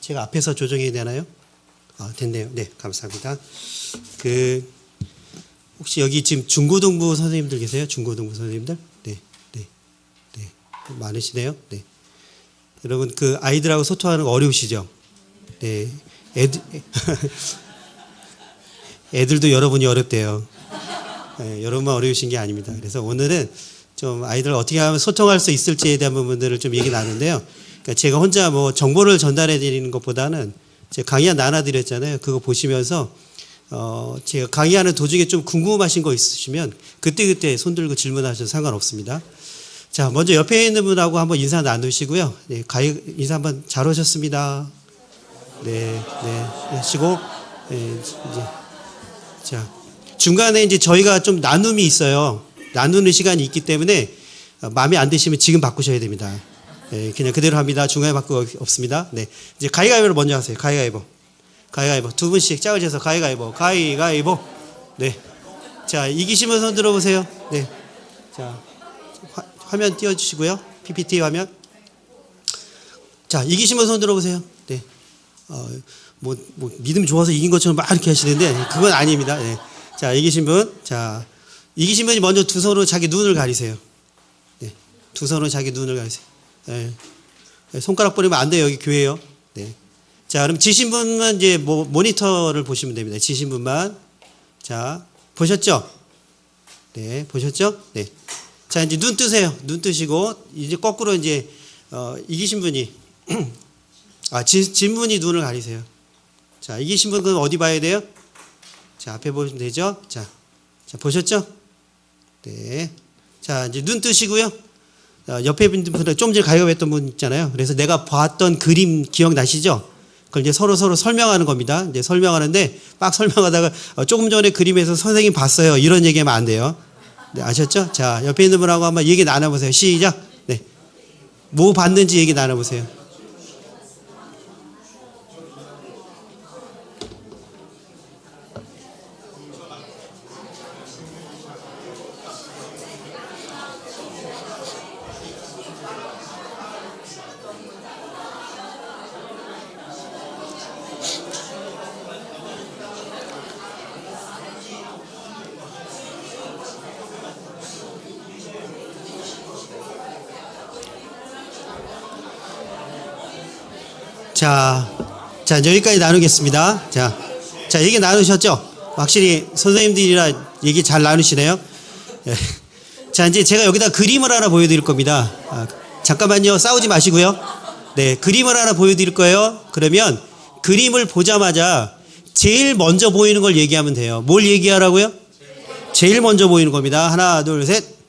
제가 앞에서 조정해야 되나요? 됐네요. 네, 감사합니다. 혹시 여기 지금 중고등부 선생님들 계세요? 중고등부 선생님들? 네, 네, 네. 많으시네요. 네. 여러분, 아이들하고 소통하는 거 어려우시죠? 네. 애들도 여러분이 어렵대요. 네, 여러분만 어려우신 게 아닙니다. 그래서 오늘은 좀 아이들 어떻게 하면 소통할 수 있을지에 대한 부분들을 좀 얘기 나누는데요. 그러니까 제가 혼자 뭐 정보를 전달해 드리는 것보다는 제가 강의 나눠 드렸잖아요. 그거 보시면서 제가 강의하는 도중에 좀 궁금하신 거 있으시면 그때 손 들고 질문하셔도 상관없습니다. 자, 먼저 옆에 있는 분하고 한번 인사 나누시고요. 네, 인사 한번 잘 오셨습니다. 네, 네, 하시고, 네, 이제, 자, 중간에 이제 저희가 좀 나눔이 있어요. 나누는 시간이 있기 때문에 마음에 안 드시면 지금 바꾸셔야 됩니다. 네, 그냥 그대로 합니다. 중간에 바꾸고 없습니다. 네, 이제 가위가위보를 먼저 하세요. 가위가위보. 가위가위보. 두 분씩 짝을 지어서 가위가위보. 가위가위보. 네. 자, 이기시면 손 들어보세요. 네. 자, 화면 띄워주시고요. PPT 화면. 자, 이기시면 손 들어보세요. 네. 믿음이 좋아서 이긴 것처럼 막 이렇게 하시는데, 그건 아닙니다. 네. 자, 이기신 분. 자, 이기신 분이 먼저 두 손으로 자기 눈을 가리세요. 네. 두 손으로 자기 눈을 가리세요. 네. 손가락 뿌리면 안 돼요. 여기 교회예요. 네. 자, 그럼 지신 분만 이제 모니터를 보시면 됩니다. 지신 분만. 자, 보셨죠? 네, 보셨죠? 네. 자, 이제 눈 뜨세요. 눈 뜨시고, 이제 거꾸로 이제, 이기신 분이, 진 분이 눈을 가리세요. 자, 이기신 분은 어디 봐야 돼요? 자, 앞에 보시면 되죠? 자, 보셨죠? 네. 자, 이제 눈 뜨시고요. 옆에 분들 좀 전에 가위바위보 했던 분 있잖아요. 그래서 내가 봤던 그림 기억나시죠? 그걸 이제 서로 설명하는 겁니다. 이제 설명하는데 막 설명하다가 조금 전에 그림에서 선생님 봤어요. 이런 얘기하면 안 돼요. 네, 아셨죠? 자, 옆에 있는 분하고 한번 얘기 나눠보세요. 시작. 네. 뭐 봤는지 얘기 나눠보세요. 자, 여기까지 나누겠습니다. 자, 얘기 나누셨죠? 확실히 선생님들이랑 얘기 잘 나누시네요. 예. 자, 이제 제가 여기다 그림을 하나 보여드릴 겁니다. 잠깐만요. 싸우지 마시고요. 네, 그림을 하나 보여드릴 거예요. 그러면 그림을 보자마자 제일 먼저 보이는 걸 얘기하면 돼요. 뭘 얘기하라고요? 제일 먼저 보이는 겁니다. 하나, 둘, 셋.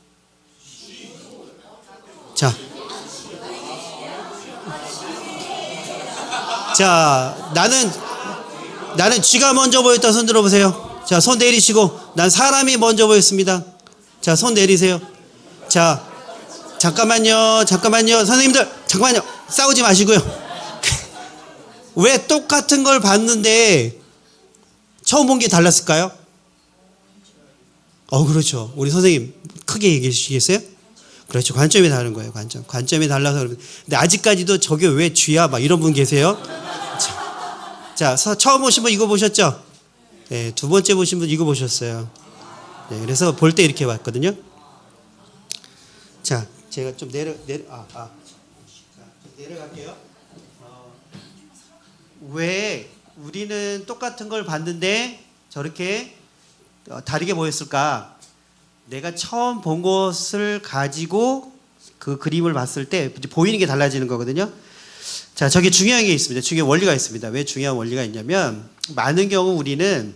자, 나는 쥐가 먼저 보였다. 손 들어보세요. 자, 손 내리시고, 난 사람이 먼저 보였습니다. 자, 손 내리세요. 자, 잠깐만요. 선생님들, 잠깐만요. 싸우지 마시고요. 왜 똑같은 걸 봤는데 처음 본 게 달랐을까요? 그렇죠. 우리 선생님 크게 얘기해 주시겠어요? 그렇죠. 관점이 다른 거예요. 관점이 달라서. 근데 아직까지도 저게 왜 쥐야? 막 이런 분 계세요? 자, 처음 오신 분 이거 보셨죠? 네, 두 번째 보신 분 이거 보셨어요. 네, 그래서 볼 때 이렇게 봤거든요. 자, 제가 좀 내려갈게요. 왜 우리는 똑같은 걸 봤는데 저렇게 다르게 보였을까? 내가 처음 본 것을 가지고 그 그림을 봤을 때 보이는 게 달라지는 거거든요. 자, 저게 중요한 게 있습니다. 중요한 원리가 있습니다. 왜 중요한 원리가 있냐면 많은 경우 우리는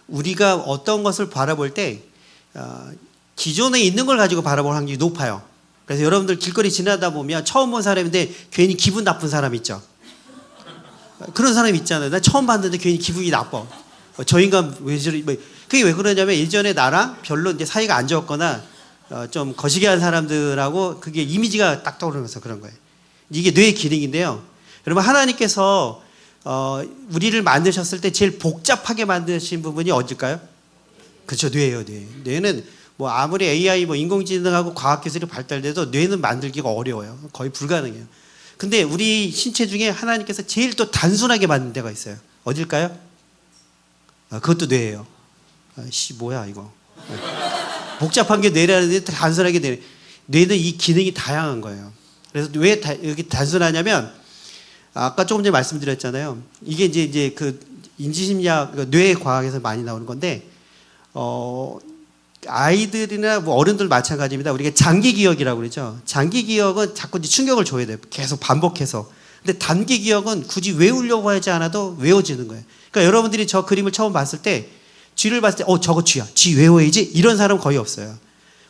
우리가 어떤 것을 바라볼 때 기존에 있는 걸 가지고 바라볼 확률이 높아요. 그래서 여러분들 길거리 지나다 보면 처음 본 사람인데 괜히 기분 나쁜 사람 있죠. 그런 사람이 있잖아요. 나 처음 봤는데 괜히 기분이 나빠. 저 인간 왜 저리 그게 왜 그러냐면 예전에 나랑 별로 이제 사이가 안 좋았거나 좀 거시기 한 사람들하고 그게 이미지가 딱 떠오르면서 그런 거예요. 이게 뇌의 기능인데요. 여러분 하나님께서 우리를 만드셨을 때 제일 복잡하게 만드신 부분이 어딜까요? 그렇죠. 뇌예요. 뇌는 뭐 아무리 AI 인공지능하고 과학기술이 발달돼도 뇌는 만들기가 어려워요. 거의 불가능해요. 근데 우리 신체 중에 하나님께서 제일 또 단순하게 만든 데가 있어요. 어딜까요? 그것도 뇌예요. 뭐야 이거. 복잡한 게 뇌라는데 단순하게 뇌. 뇌는 이 기능이 다양한 거예요. 그래서 왜 여기 단순하냐면 아까 조금 전에 말씀드렸잖아요. 이게 이제 그 인지심리학, 뇌 과학에서 많이 나오는 건데 아이들이나 뭐 어른들 마찬가지입니다. 우리가 장기 기억이라고 그러죠. 장기 기억은 자꾸 이제 충격을 줘야 돼요. 계속 반복해서. 근데 단기 기억은 굳이 외우려고 하지 않아도 외워지는 거예요. 그러니까 여러분들이 저 그림을 처음 봤을 때 쥐를 봤을 때 저거 쥐야. 쥐 외워야지. 이런 사람 거의 없어요.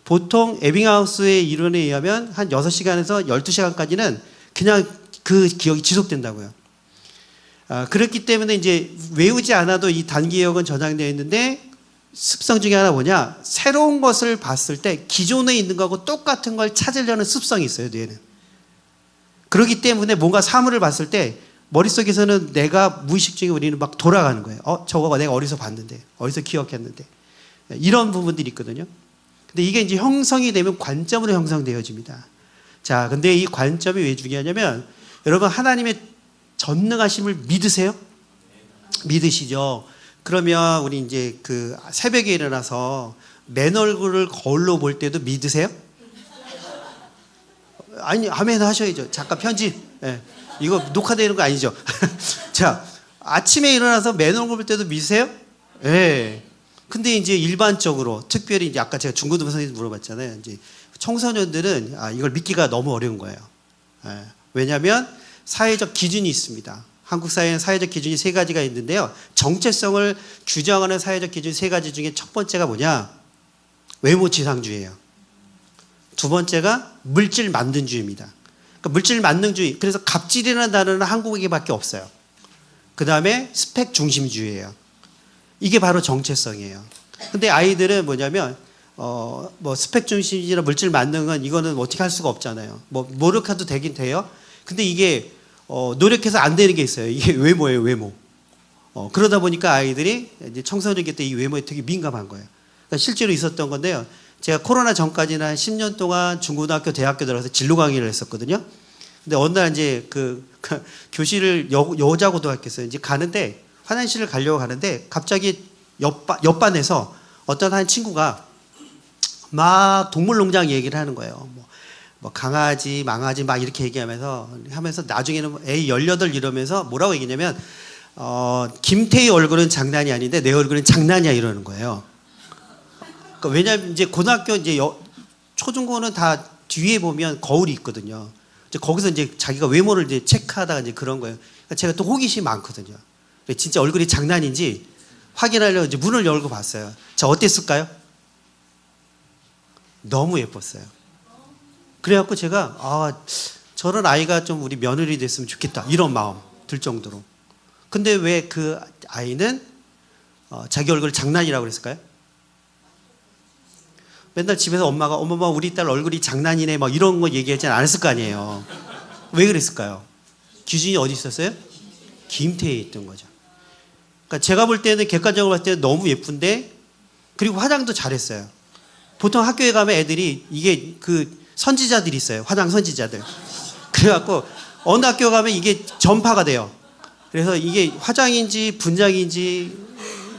보통 에빙하우스의 이론에 의하면 한 6시간에서 12시간까지는 그냥 그 기억이 지속된다고요. 그렇기 때문에 이제 외우지 않아도 이 단기 기억은 저장되어 있는데 습성 중에 하나 뭐냐? 새로운 것을 봤을 때 기존에 있는 거하고 똑같은 걸 찾으려는 습성이 있어요, 뇌는. 그렇기 때문에 뭔가 사물을 봤을 때 머릿속에서는 내가 무의식 중에 우리는 막 돌아가는 거예요. 저거 내가 어디서 봤는데, 어디서 기억했는데. 이런 부분들이 있거든요. 근데 이게 이제 형성이 되면 관점으로 형성되어집니다. 자, 근데 이 관점이 왜 중요하냐면 여러분 하나님의 전능하심을 믿으세요? 믿으시죠? 그러면 우리 이제 그 새벽에 일어나서 맨 얼굴을 거울로 볼 때도 믿으세요? 아니, 아멘 하셔야죠. 잠깐 편집. 네. 이거 녹화되는 거 아니죠? 자, 아침에 일어나서 맨 얼굴 볼 때도 믿으세요? 예. 네. 근데 이제 일반적으로 특별히 이제 아까 제가 중고등부 선생님 물어봤잖아요. 이제 청소년들은 이걸 믿기가 너무 어려운 거예요. 예. 왜냐하면 사회적 기준이 있습니다. 한국 사회는 사회적 기준이 3가지가 있는데요. 정체성을 규정하는 사회적 기준 3가지 중에 첫 번째가 뭐냐? 외모지상주의예요. 두 번째가 물질 만능주의입니다. 그러니까 물질 만능주의. 그래서 갑질이라는 단어는 한국에게밖에 없어요. 그 다음에 스펙 중심주의예요. 이게 바로 정체성이에요. 근데 아이들은 뭐냐면 뭐 스펙 중심이나 물질 만능은 이거는 어떻게 할 수가 없잖아요. 뭐 노력해도 되긴 돼요. 근데 이게 노력해서 안 되는 게 있어요. 이게 외모예요, 외모. 그러다 보니까 아이들이 이제 청소년기 때 이 외모에 되게 민감한 거예요. 그러니까 실제로 있었던 건데요. 제가 코로나 전까지는 한 10년 동안 중고등학교, 대학교 들어가서 진로 강의를 했었거든요. 근데 어느 날 이제 그 교실을 여자 고등학교에서 이제 가는데 화장실을 가려고 가는데 갑자기 옆반에서 어떤 한 친구가 막 동물농장 얘기를 하는 거예요. 뭐 강아지, 망아지 막 이렇게 얘기하면서 나중에는 에이 18 이러면서 뭐라고 얘기냐면 김태희 얼굴은 장난이 아닌데 내 얼굴은 장난이야 이러는 거예요. 그러니까 왜냐하면 이제 고등학교 이제 초중고는 다 뒤에 보면 거울이 있거든요. 이제 거기서 이제 자기가 외모를 이제 체크하다가 이제 그런 거예요. 그러니까 제가 또 호기심이 많거든요. 진짜 얼굴이 장난인지 확인하려고 이제 문을 열고 봤어요. 자, 어땠을까요? 너무 예뻤어요. 그래갖고 제가 저런 아이가 좀 우리 며느리 됐으면 좋겠다 이런 마음 들 정도로. 근데 왜 그 아이는 자기 얼굴 장난이라고 그랬을까요? 맨날 집에서 엄마 우리 딸 얼굴이 장난이네 막 이런 거 얘기하지 않았을 거 아니에요. 왜 그랬을까요? 기준이 어디 있었어요? 김태희에 있던 거죠. 그러니까 제가 볼 때는 객관적으로 봤을 때는 너무 예쁜데 그리고 화장도 잘했어요. 보통 학교에 가면 애들이 이게 그 선지자들이 있어요. 화장 선지자들. 그래갖고 어느 학교 가면 이게 전파가 돼요. 그래서 이게 화장인지 분장인지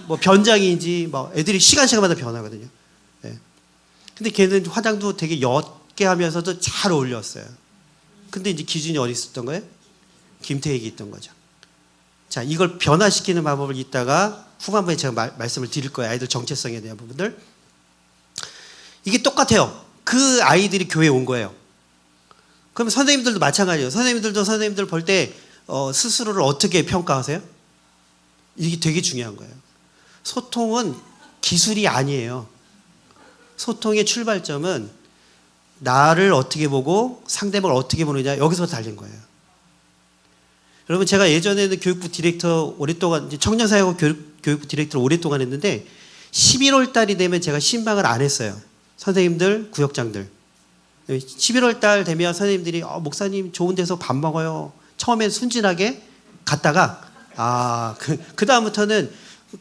뭐 변장인지 뭐 애들이 시간마다 변하거든요. 네. 근데 걔는 화장도 되게 옅게 하면서도 잘 어울렸어요. 근데 이제 기준이 어디 있었던 거예요? 김태희에 있던 거죠. 자, 이걸 변화시키는 방법을 이따가 후반부에 제가 말씀을 드릴 거예요. 아이들 정체성에 대한 부분들. 이게 똑같아요. 그 아이들이 교회에 온 거예요. 그럼 선생님들도 마찬가지예요. 선생님들 볼 때 스스로를 어떻게 평가하세요? 이게 되게 중요한 거예요. 소통은 기술이 아니에요. 소통의 출발점은 나를 어떻게 보고 상대방을 어떻게 보느냐 여기서 달린 거예요. 여러분 제가 예전에는 교육부 디렉터 오랫동안 청년사회고 교육부 디렉터를 오랫동안 했는데 11월 달이 되면 제가 신방을 안 했어요. 선생님들, 구역장들. 11월 달 되면 선생님들이 목사님 좋은 데서 밥 먹어요. 처음엔 순진하게 갔다가 그 다음부터는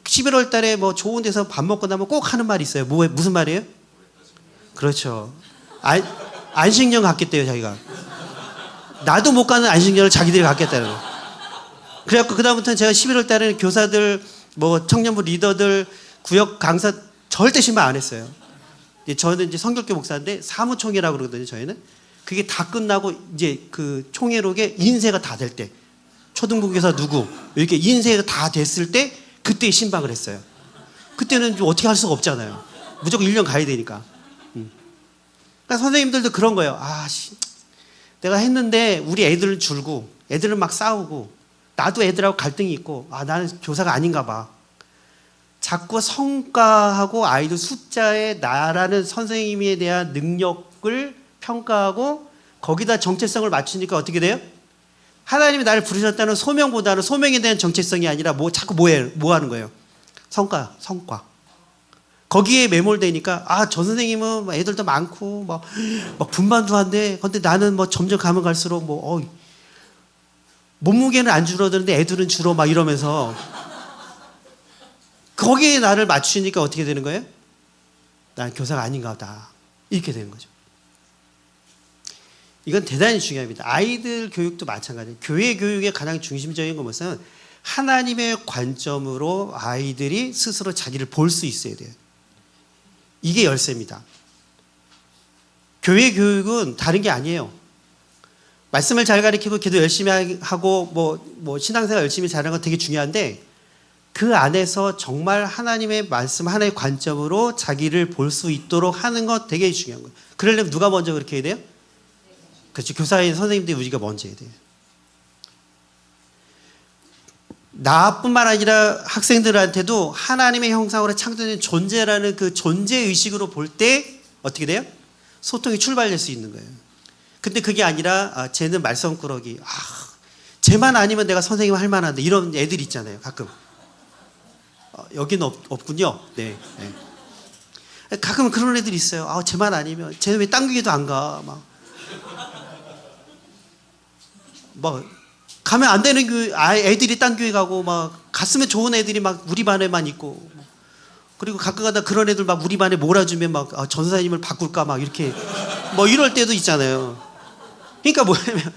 11월 달에 뭐 좋은 데서 밥 먹고 나면 꼭 하는 말이 있어요. 무슨 말이에요? 그렇죠. 안식년 갔겠대요, 자기가. 나도 못 가는 안식년을 자기들이 갖겠다는 거예요. 그래갖고 그다음부터는 제가 11월 달에는 교사들, 뭐 청년부 리더들, 구역 강사 절대 신방 안 했어요. 저는 이제 성결교 목사인데 사무총회라고 그러거든요. 저희는 그게 다 끝나고 이제 그 총회록에 인쇄가 다 될 때, 초등부 교사 누구 이렇게 인쇄가 다 됐을 때 그때 신방을 했어요. 그때는 좀 어떻게 할 수가 없잖아요. 무조건 1년 가야 되니까. 그러니까 선생님들도 그런 거예요. 내가 했는데 우리 애들은 줄고 애들은 막 싸우고 나도 애들하고 갈등이 있고 나는 교사가 아닌가 봐. 자꾸 성과하고 아이들 숫자에 나라는 선생님에 대한 능력을 평가하고 거기다 정체성을 맞추니까 어떻게 돼요? 하나님이 나를 부르셨다는 소명보다는 소명에 대한 정체성이 아니라 자꾸 뭐 하는 거예요? 성과. 거기에 매몰되니까 저 선생님은 애들도 많고 막 분만도 한데 근데 나는 뭐 점점 가면 갈수록 몸무게는 안 줄어드는데 애들은 줄어 막 이러면서 거기에 나를 맞추니까 어떻게 되는 거예요? 난 교사가 아닌가 보다. 이렇게 되는 거죠. 이건 대단히 중요합니다. 아이들 교육도 마찬가지예요. 교회 교육의 가장 중심적인 것은 하나님의 관점으로 아이들이 스스로 자기를 볼 수 있어야 돼요. 이게 열쇠입니다. 교회 교육은 다른 게 아니에요. 말씀을 잘 가르치고 기도 열심히 하고 뭐 신앙생활 열심히 잘하는 건 되게 중요한데 그 안에서 정말 하나님의 말씀, 하나의 관점으로 자기를 볼 수 있도록 하는 것 되게 중요한 거예요. 그러려면 누가 먼저 그렇게 해야 돼요? 그렇죠. 교사인 선생님들이 우리가 먼저 해야 돼요. 나뿐만 아니라 학생들한테도 하나님의 형상으로 창조된 존재라는 그 존재의식으로 볼 때 어떻게 돼요? 소통이 출발될 수 있는 거예요. 근데 그게 아니라 쟤는 말썽꾸러기, 쟤만 아니면 내가 선생님 할 만한데 이런 애들 있잖아요. 가끔. 여기는 없군요. 네. 가끔 그런 애들 있어요. 쟤만 아니면 쟤는 왜 당기기도 안 가? 막 가면 안 되는 교회, 애들이 딴 교회 가고 막 갔으면 좋은 애들이 막 우리 반에만 있고, 그리고 가끔 가다 그런 애들 막 우리 반에 몰아주면 막 전사님을 바꿀까 막 이렇게 이럴 때도 있잖아요. 그러니까 뭐냐면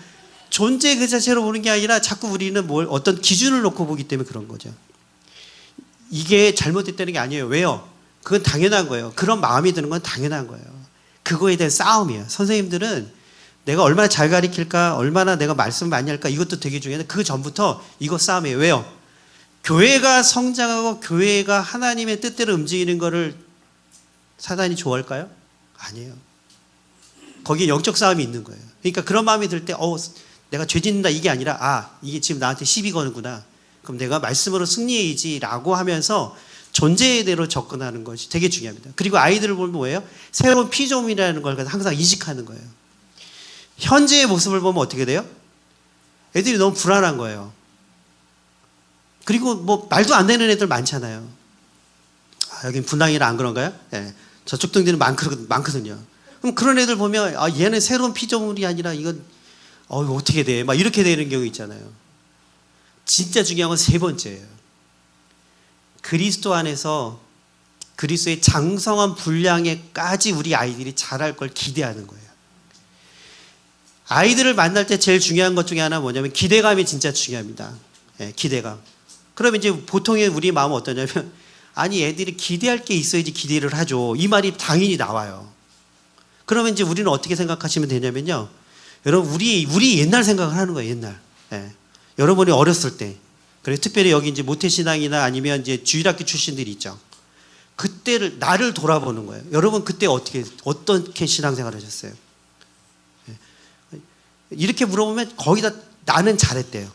존재 그 자체로 보는 게 아니라 자꾸 우리는 어떤 기준을 놓고 보기 때문에 그런 거죠. 이게 잘못됐다는 게 아니에요. 왜요? 그건 당연한 거예요. 그런 마음이 드는 건 당연한 거예요. 그거에 대한 싸움이에요. 선생님들은 내가 얼마나 잘 가르칠까, 얼마나 내가 말씀을 많이 할까, 이것도 되게 중요한데 그 전부터 이거 싸움이에요. 왜요? 교회가 성장하고 교회가 하나님의 뜻대로 움직이는 거를 사단이 좋아할까요? 아니에요. 거기에 영적 싸움이 있는 거예요. 그러니까 그런 마음이 들 때 내가 죄 짓는다 이게 아니라 이게 지금 나한테 시비 거는구나. 그럼 내가 말씀으로 승리해야지라고 하면서 존재대로 접근하는 것이 되게 중요합니다. 그리고 아이들을 보면 뭐예요? 새로운 피조물이라는 걸 항상 인식하는 거예요. 현재의 모습을 보면 어떻게 돼요? 애들이 너무 불안한 거예요. 그리고 말도 안 되는 애들 많잖아요. 여긴 분당이라 안 그런가요? 네. 저쪽 동네는 많거든요. 그럼 그런 애들 보면 얘는 새로운 피조물이 아니라 이건 이거 어떻게 돼? 막 이렇게 되는 경우 있잖아요. 진짜 중요한 건 세 번째예요. 그리스도 안에서 그리스도의 장성한 분량에까지 우리 아이들이 자랄 걸 기대하는 거예요. 아이들을 만날 때 제일 중요한 것 중에 하나는 뭐냐면 기대감이 진짜 중요합니다. 기대감. 그러면 이제 보통의 우리 마음은 어떠냐면 애들이 기대할 게 있어야지 기대를 하죠. 이 말이 당연히 나와요. 그러면 이제 우리는 어떻게 생각하시면 되냐면요. 여러분 우리 옛날 생각을 하는 거예요. 옛날. 여러분이 어렸을 때. 그래 특별히 여기 이제 모태신앙이나 아니면 이제 주일학교 출신들이 있죠. 그때를 나를 돌아보는 거예요. 여러분 그때 어떻게 신앙생활 하셨어요? 이렇게 물어보면 거기다 나는 잘했대요.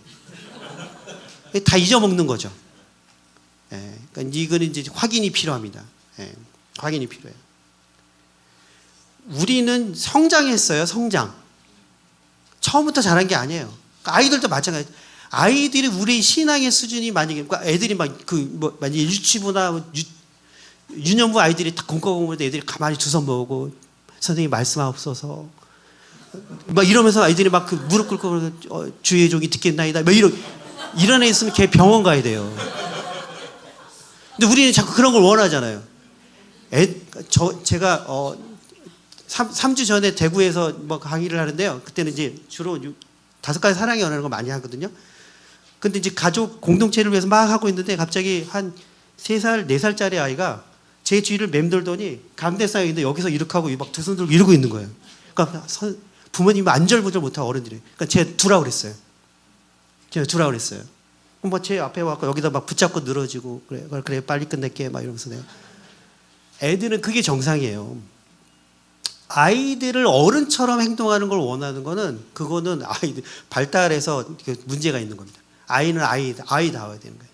다 잊어먹는 거죠. 그러니까 이거는 이제 확인이 필요합니다. 확인이 필요해요. 우리는 성장했어요. 성장. 처음부터 잘한 게 아니에요. 그러니까 아이들도 마찬가지. 아이들이 우리 신앙의 수준이 만약에 애들이 만약에 유치부나 유년부 아이들이 다 공과공부할 때 애들이 가만히 주워 먹고 선생님 말씀하옵소서 막 이러면서 아이들이 막 무릎 꿇고 주의 종이 듣겠나이다 막 이런 애 있으면 걔 병원 가야 돼요. 근데 우리는 자꾸 그런 걸 원하잖아요. 제가 3주 전에 대구에서 강의를 하는데요. 그때는 이제 주로 5가지 사랑의 언어라는 거 많이 하거든요. 근데 이제 가족 공동체를 위해서 막 하고 있는데 갑자기 한 3살, 4살짜리 아이가 제 뒤를 맴돌더니 강대상에 있는데 여기서 이렇게 하고 막 두 손 들고 이러고 있는 거예요. 그러니까 부모님이 안절부절 못하고 어른들이. 그러니까 제가 두라고 그랬어요. 뭐 제 앞에 와서 여기다 막 붙잡고 늘어지고 그래 빨리 끝낼게 막 이러면서 내가. 애들은 그게 정상이에요. 아이들을 어른처럼 행동하는 걸 원하는 거는 그거는 아이들 발달해서 문제가 있는 겁니다. 아이는 아이다워야 되는 거예요.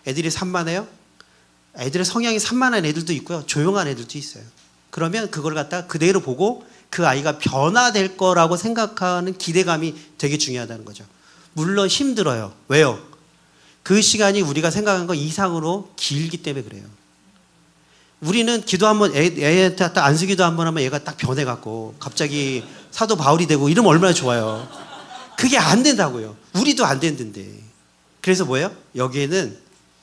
애들이 산만해요? 애들의 성향이 산만한 애들도 있고요. 조용한 애들도 있어요. 그러면 그걸 갖다가 그대로 보고 그 아이가 변화될 거라고 생각하는 기대감이 되게 중요하다는 거죠. 물론 힘들어요. 왜요? 그 시간이 우리가 생각한 것 이상으로 길기 때문에 그래요. 우리는 기도 한번 애한테 딱 안수기도 한번 하면 얘가 딱 변해갖고 갑자기 사도 바울이 되고 이러면 얼마나 좋아요. 그게 안 된다고요. 우리도 안 된다는데. 그래서 뭐예요? 여기에는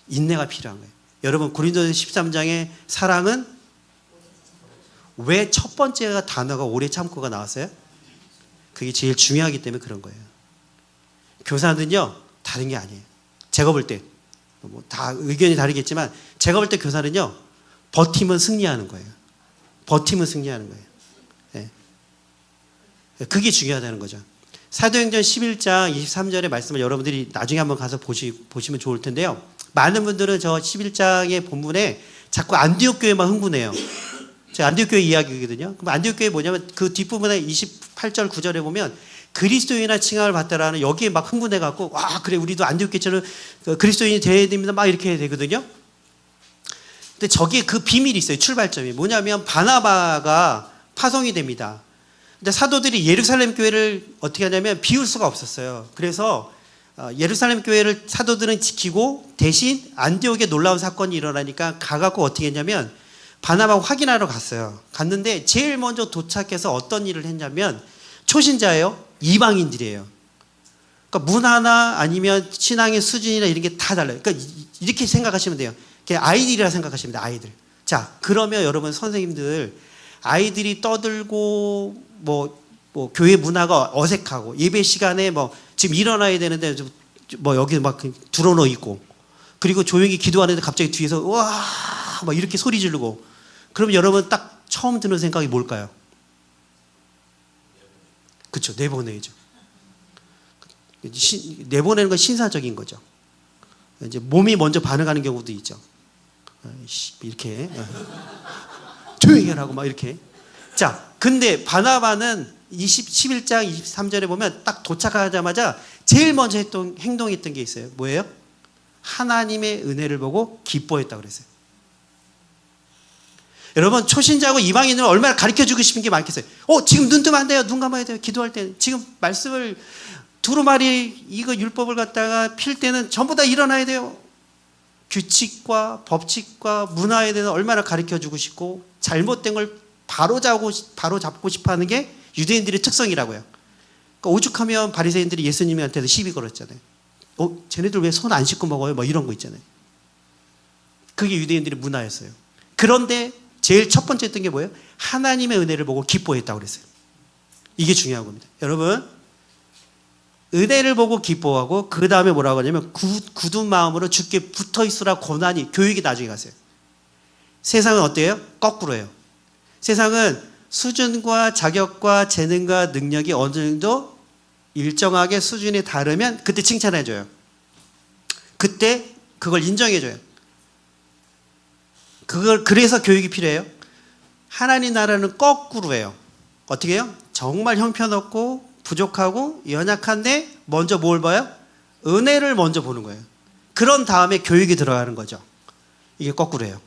인내가 필요한 거예요. 여러분 고린도서 13장의 사랑은 왜 첫 번째 단어가 오래 참고가 나왔어요? 그게 제일 중요하기 때문에 그런 거예요. 교사는요 다른 게 아니에요. 제가 볼 때 뭐 다 의견이 다르겠지만 제가 볼 때 교사는요 버티면 승리하는 거예요. 버티면 승리하는 거예요. 네. 그게 중요하다는 거죠. 사도행전 11장 23절의 말씀을 여러분들이 나중에 한번 가서 보시면 좋을 텐데요. 많은 분들은 저 11장의 본문에 자꾸 안디옥 교회만 흥분해요. 제가 안디옥 교회 이야기거든요. 그럼 안디옥 교회 뭐냐면 그 뒷부분에 28절 9절에 보면 그리스도인이나 칭함을 받다라는 여기에 막 흥분해갖고 와 그래 우리도 안디옥 교회처럼 그리스도인이 돼야 됩니다 막 이렇게 되거든요. 근데 저기에 그 비밀이 있어요. 출발점이 뭐냐면 바나바가 파송이 됩니다. 근데 사도들이 예루살렘 교회를 어떻게 하냐면 비울 수가 없었어요. 그래서 예루살렘 교회를 사도들은 지키고 대신 안디옥에 놀라운 사건이 일어나니까 가갖고 어떻게 했냐면 바나바 확인하러 갔어요. 갔는데 제일 먼저 도착해서 어떤 일을 했냐면 초신자예요. 이방인들이에요. 그러니까 문화나 아니면 신앙의 수준이나 이런 게 다 달라요. 그러니까 이렇게 생각하시면 돼요. 아이들이라 생각하시면 돼요. 아이들. 자, 그러면 여러분 선생님들 아이들이 떠들고 뭐 교회 문화가 어색하고 예배 시간에 뭐 지금 일어나야 되는데 뭐 여기 막 들어놓어 있고 그리고 조용히 기도하는데 갑자기 뒤에서 와 막 이렇게 소리 지르고 그럼 여러분 딱 처음 드는 생각이 뭘까요? 그렇죠. 내보내야죠. 내보내는 건 신사적인 거죠. 이제 몸이 먼저 반응하는 경우도 있죠. 이렇게 조용히 하라고 막 이렇게. 자, 근데 바나바는 11장 23절에 보면 딱 도착하자마자 제일 먼저 행동했던 게 있어요. 뭐예요? 하나님의 은혜를 보고 기뻐했다고 그랬어요. 여러분 초신자하고 이방인을 얼마나 가르쳐주고 싶은 게 많겠어요. 지금 눈 뜨면 안 돼요. 눈 감아야 돼요. 기도할 때 지금 말씀을 두루마리 이거 율법을 갖다가 필 때는 전부 다 일어나야 돼요. 규칙과 법칙과 문화에 대해서 얼마나 가르쳐주고 싶고 잘못된 걸 바로 잡고 싶어하는 게 유대인들의 특성이라고요. 그러니까 오죽하면 바리새인들이 예수님한테도 시비 걸었잖아요. 쟤네들 왜 손 안 씻고 먹어요? 뭐 이런 거 있잖아요. 그게 유대인들의 문화였어요. 그런데 제일 첫 번째 했던 게 뭐예요? 하나님의 은혜를 보고 기뻐했다고 그랬어요. 이게 중요한 겁니다. 여러분 은혜를 보고 기뻐하고 그 다음에 뭐라고 하냐면 굳은 마음으로 주께 붙어있으라 고난이 교육이 나중에 갔어요. 세상은 어때요? 거꾸로예요. 세상은 수준과 자격과 재능과 능력이 어느 정도 일정하게 수준이 다르면 그때 칭찬해줘요. 그때 그걸 인정해줘요. 그래서 교육이 필요해요. 하나님 나라는 거꾸로예요. 어떻게 해요? 정말 형편없고 부족하고 연약한데 먼저 뭘 봐요? 은혜를 먼저 보는 거예요. 그런 다음에 교육이 들어가는 거죠. 이게 거꾸로예요.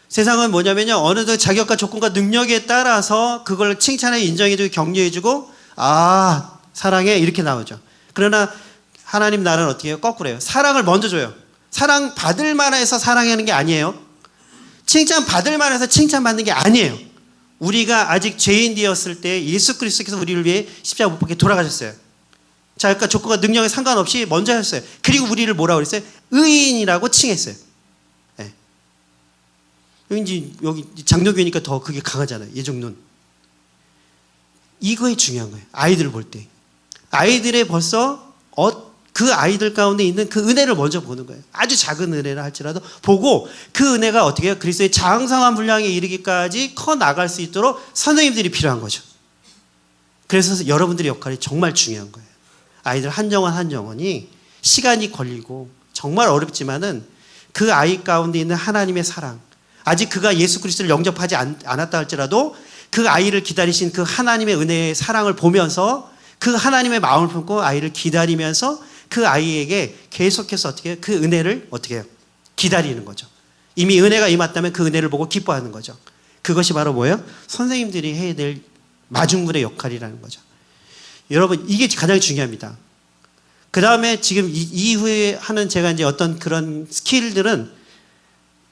세상은 뭐냐면요. 어느 정도 자격과 조건과 능력에 따라서 그걸 칭찬해 인정해주고 격려해주고 사랑해 이렇게 나오죠. 그러나 하나님 나라는 어떻게 해요? 거꾸로예요. 사랑을 먼저 줘요. 사랑 받을 만해서 사랑하는 게 아니에요. 칭찬 받을 만해서 칭찬받는 게 아니에요. 우리가 아직 죄인 되었을 때 예수 그리스도께서 우리를 위해 십자가 못 박혀 돌아가셨어요. 자, 그러니까 조건과 능력에 상관없이 먼저 하셨어요. 그리고 우리를 뭐라고 그랬어요? 의인이라고 칭했어요. 네. 여기 장로교니까 더 그게 강하잖아요. 예정론. 이거에 중요한 거예요. 아이들을 볼 때. 아이들의 벌써 그 아이들 가운데 있는 그 은혜를 먼저 보는 거예요. 아주 작은 은혜를 할지라도 보고 그 은혜가 어떻게 해요? 그리스도의 장성한 분량에 이르기까지 커 나갈 수 있도록 선생님들이 필요한 거죠. 그래서 여러분들의 역할이 정말 중요한 거예요. 아이들 한 정원 한 정원이 시간이 걸리고 정말 어렵지만은 그 아이 가운데 있는 하나님의 사랑, 아직 그가 예수 그리스도를 영접하지 않았다 할지라도 그 아이를 기다리신 그 하나님의 은혜의 사랑을 보면서 그 하나님의 마음을 품고 아이를 기다리면서 그 아이에게 계속해서 어떻게 해요? 그 은혜를 어떻게 해요? 기다리는 거죠. 이미 은혜가 임했다면 그 은혜를 보고 기뻐하는 거죠. 그것이 바로 뭐예요? 선생님들이 해야 될 마중물의 역할이라는 거죠. 여러분, 이게 가장 중요합니다. 그 다음에 지금 이후에 하는 제가 이제 어떤 그런 스킬들은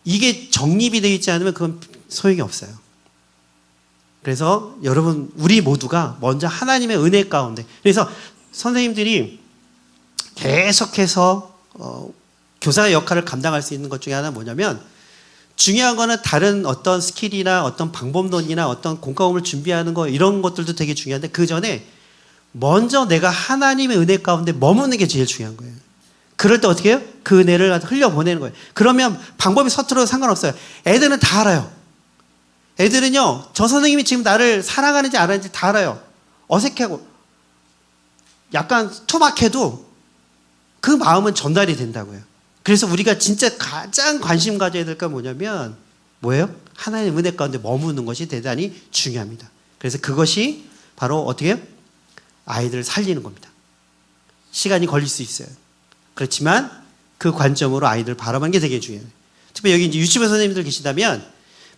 이게 정립이 되어 있지 않으면 그건 소용이 없어요. 그래서 여러분, 우리 모두가 먼저 하나님의 은혜 가운데, 그래서 선생님들이 계속해서 교사의 역할을 감당할 수 있는 것 중에 하나는 뭐냐면, 중요한 거는 다른 어떤 스킬이나 어떤 방법론이나 어떤 공과금을 준비하는 거 이런 것들도 되게 중요한데, 그 전에 먼저 내가 하나님의 은혜 가운데 머무는 게 제일 중요한 거예요. 그럴 때 어떻게 해요? 그 은혜를 흘려보내는 거예요. 그러면 방법이 서툴어도 상관없어요. 애들은 다 알아요. 애들은요, 저 선생님이 지금 나를 사랑하는지 안 하는지 다 알아요. 어색하고 약간 투박해도 그 마음은 전달이 된다고요. 그래서 우리가 진짜 가장 관심 가져야 될 건 뭐냐면 뭐예요? 하나님의 은혜 가운데 머무는 것이 대단히 중요합니다. 그래서 그것이 바로 어떻게 해요? 아이들을 살리는 겁니다. 시간이 걸릴 수 있어요. 그렇지만 그 관점으로 아이들을 바라보는 게 되게 중요해요. 특히 여기 이제 유치부 선생님들 계시다면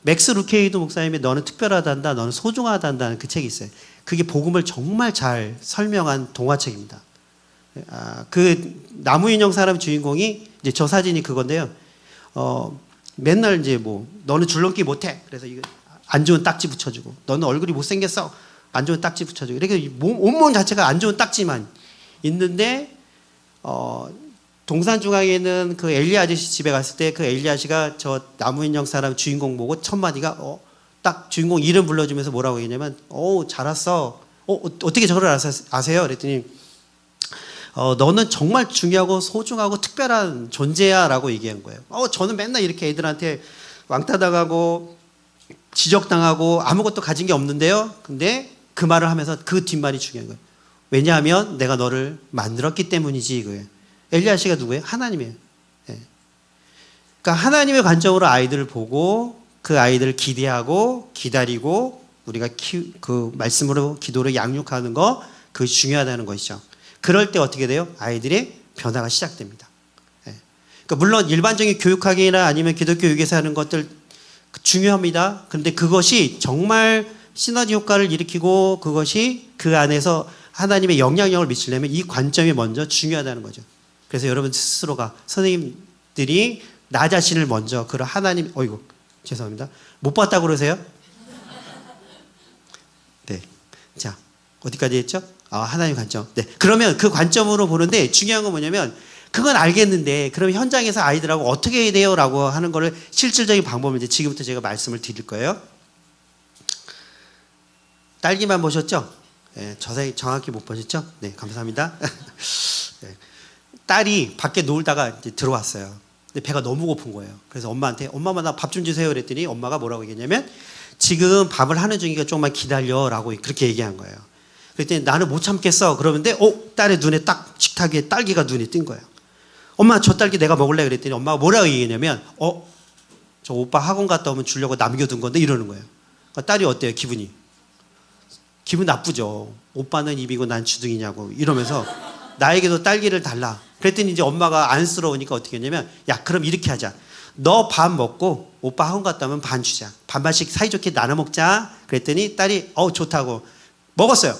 맥스 루케이드 목사님의 너는 특별하단다, 너는 소중하단다는 그 책이 있어요. 그게 복음을 정말 잘 설명한 동화책입니다. 그 나무 인형 사람 주인공이 이제 저 사진이 그건데요. 맨날 이제 뭐 너는 줄넘기 못해. 그래서 이거 안 좋은 딱지 붙여주고, 너는 얼굴이 못생겼어. 안 좋은 딱지 붙여주고. 이렇게 온몸 자체가 안 좋은 딱지만 있는데 동산 중앙에 있는 그 엘리 아저씨 집에 갔을 때 그 엘리 아저씨가 저 나무 인형 사람 주인공 보고 첫 마디가 딱 주인공 이름 불러주면서 뭐라고 얘기했냐면 잘 왔어. 어떻게 저걸 아세요? 그랬더니 너는 정말 중요하고 소중하고 특별한 존재야 라고 얘기한 거예요. 저는 맨날 이렇게 애들한테 왕따 당하고 지적당하고 아무것도 가진 게 없는데요. 근데 그 말을 하면서 그 뒷말이 중요한 거예요. 왜냐하면 내가 너를 만들었기 때문이지 이거예요. 엘리야 씨가 누구예요? 하나님이에요. 예. 그러니까 하나님의 관점으로 아이들을 보고 그 아이들을 기대하고 기다리고 우리가 그 말씀으로 기도로 양육하는 거 그것이 중요하다는 것이죠. 그럴 때 어떻게 돼요? 아이들의 변화가 시작됩니다. 예. 그러니까 물론 일반적인 교육학이나 아니면 기독교 교육에서 하는 것들 중요합니다. 그런데 그것이 정말 시너지 효과를 일으키고 그것이 그 안에서 하나님의 영향력을 미치려면 이 관점이 먼저 중요하다는 거죠. 그래서 여러분 스스로가 선생님들이 나 자신을 먼저 그런 하나님 죄송합니다. 못 봤다고 그러세요? 네. 자, 어디까지 했죠? 하나님 관점. 네. 그러면 그 관점으로 보는데 중요한 건 뭐냐면 그건 알겠는데 그럼 현장에서 아이들하고 어떻게 해야 돼요? 라고 하는 거를 실질적인 방법을 이제 지금부터 제가 말씀을 드릴 거예요. 딸기만 보셨죠? 네, 자세히 정확히 못 보셨죠? 네, 감사합니다. 네. 딸이 밖에 놀다가 이제 들어왔어요. 근데 배가 너무 고픈 거예요. 그래서 엄마한테 엄마 나 밥 좀 주세요 그랬더니 엄마가 뭐라고 얘기했냐면 지금 밥을 하는 중이니까 조금만 기다려라고 그렇게 얘기한 거예요. 그랬더니 나는 못 참겠어. 그러는데 딸의 눈에 딱 식탁 위에 딸기가 눈에 띈 거예요. 엄마 저 딸기 내가 먹을래 그랬더니 엄마가 뭐라고 얘기했냐면 저 오빠 학원 갔다 오면 주려고 남겨둔 건데 이러는 거예요. 그러니까 딸이 어때요? 기분 나쁘죠. 오빠는 입이고 난 주둥이냐고 이러면서 나에게도 딸기를 달라. 그랬더니 이제 엄마가 안쓰러우니까 어떻게 했냐면 야 그럼 이렇게 하자. 너 밥 먹고 오빠 학원 갔다 오면 반 주자. 반반씩 사이좋게 나눠 먹자. 그랬더니 딸이 좋다고 먹었어요.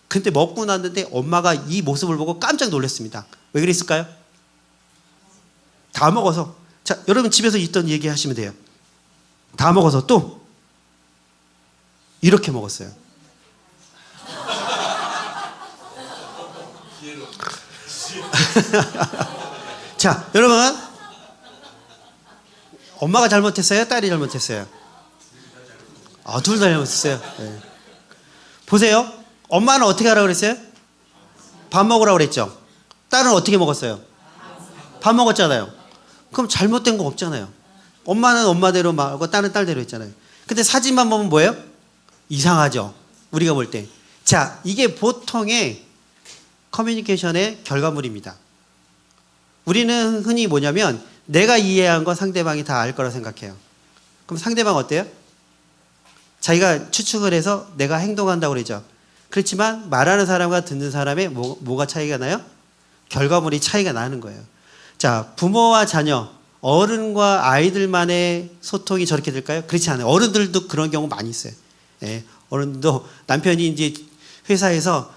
근데 먹고 났는데 엄마가 이 모습을 보고 깜짝 놀랐습니다. 왜 그랬을까요? 다 먹어서. 자, 여러분 집에서 있던 얘기 하시면 돼요. 다 먹어서 또 이렇게 먹었어요. 자, 여러분 엄마가 잘못했어요? 딸이 잘못했어요? 둘 다 잘못했어요. 네. 보세요. 엄마는 어떻게 하라고 그랬어요? 밥 먹으라고 그랬죠. 딸은 어떻게 먹었어요? 밥 먹었잖아요. 그럼 잘못된 거 없잖아요. 엄마는 엄마대로 말하고 딸은 딸대로 했잖아요. 근데 사진만 보면 뭐예요? 이상하죠. 우리가 볼 때. 자, 이게 보통의 커뮤니케이션의 결과물입니다. 우리는 흔히 뭐냐면 내가 이해한 건 상대방이 다 알 거라 생각해요. 그럼 상대방 어때요? 자기가 추측을 해서 내가 행동한다고 그러죠. 그렇지만 말하는 사람과 듣는 사람의 뭐가 차이가 나요? 결과물이 차이가 나는 거예요. 자, 부모와 자녀, 어른과 아이들만의 소통이 저렇게 될까요? 그렇지 않아요. 어른들도 그런 경우 많이 있어요. 예, 어른도 남편이 이제 회사에서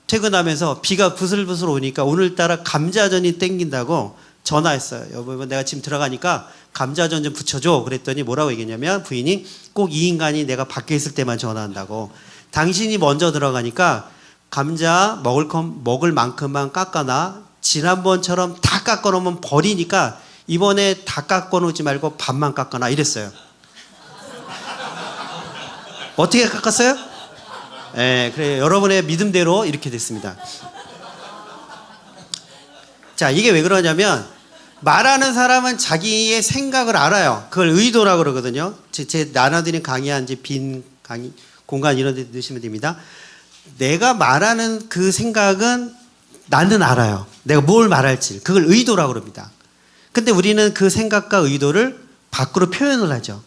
퇴근하면서 비가 부슬부슬 오니까 오늘따라 감자전이 땡긴다고 전화했어요. 여보, 내가 지금 들어가니까 감자전 좀 부쳐줘. 그랬더니 뭐라고 얘기했냐면 부인이 꼭 이 인간이 내가 밖에 있을 때만 전화한다고. 당신이 먼저 들어가니까 감자 먹을 만큼만 깎아놔. 지난번처럼 다 깎아놓으면 버리니까 이번에 다 깎아놓지 말고 반만 깎아놔. 이랬어요. 어떻게 깎았어요? 네, 그래 여러분의 믿음대로 이렇게 됐습니다. 자, 이게 왜 그러냐면 말하는 사람은 자기의 생각을 알아요. 그걸 의도라고 그러거든요. 제 나눠드린 강의한 이제 빈 강의 공간 이런 데 넣으시면 됩니다. 내가 말하는 그 생각은 나는 알아요. 내가 뭘 말할지. 그걸 의도라고 그럽니다. 근데 우리는 그 생각과 의도를 밖으로 표현을 하죠.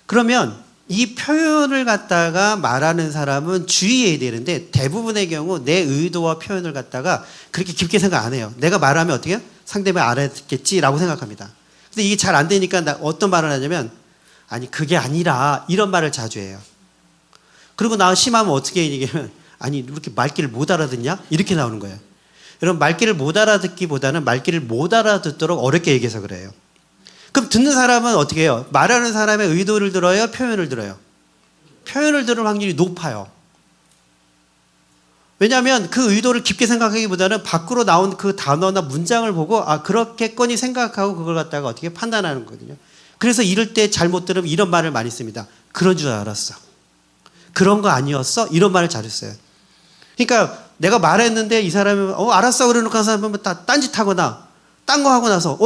그러면 이 표현을 갖다가 말하는 사람은 주의해야 되는데 대부분의 경우 내 의도와 표현을 갖다가 그렇게 깊게 생각 안 해요. 내가 말하면 어떻게 해요? 상대방이 알아듣겠지라고 생각합니다. 근데 이게 잘 안 되니까 어떤 말을 하냐면 아니 그게 아니라 이런 말을 자주 해요. 그리고 나 심하면 어떻게 얘기하면 아니 이렇게 말귀를 못 알아듣냐? 이렇게 나오는 거예요. 여러분 말귀를 못 알아듣기보다는 말귀를 못 알아듣도록 어렵게 얘기해서 그래요. 그럼 듣는 사람은 어떻게 해요? 말하는 사람의 의도를 들어요? 표현을 들어요? 표현을 들을 확률이 높아요. 왜냐하면 그 의도를 깊게 생각하기보다는 밖으로 나온 그 단어나 문장을 보고 아 그렇겠거니 생각하고 그걸 갖다가 어떻게 판단하는 거거든요. 그래서 이럴 때 잘못 들으면 이런 말을 많이 씁니다. 그런 줄 알았어. 그런 거 아니었어? 이런 말을 자주 써요. 그러니까 내가 말했는데 이 사람이 알았어 그러놓고 한 사람은 다 딴짓하거나 딴 거 하고 나서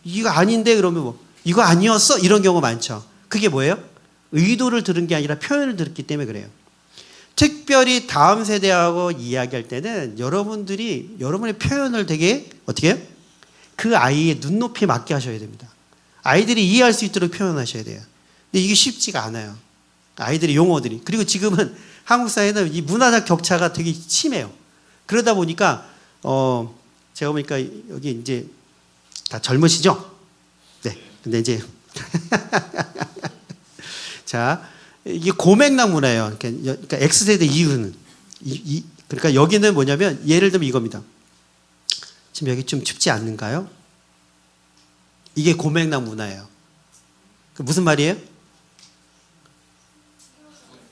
이거 아닌데 그러면 뭐 이거 아니었어? 이런 경우 많죠. 그게 뭐예요? 의도를 들은 게 아니라 표현을 들었기 때문에 그래요. 특별히 다음 세대하고 이야기할 때는 여러분들이 여러분의 표현을 되게 어떻게 해요? 그 아이의 눈높이에 맞게 하셔야 됩니다. 아이들이 이해할 수 있도록 표현하셔야 돼요. 근데 이게 쉽지가 않아요. 아이들의 용어들이. 그리고 지금은 한국 사회는 이 문화적 격차가 되게 심해요. 그러다 보니까 제가 보니까 여기 이제 다 젊으시죠? 네. 근데 이제 자, 이게 고맥락 문화예요. 그러니까 X세대 이후는 그러니까 여기는 뭐냐면 예를 들면 이겁니다. 지금 여기 좀 춥지 않는가요? 이게 고맥락 문화예요. 그 무슨 말이에요?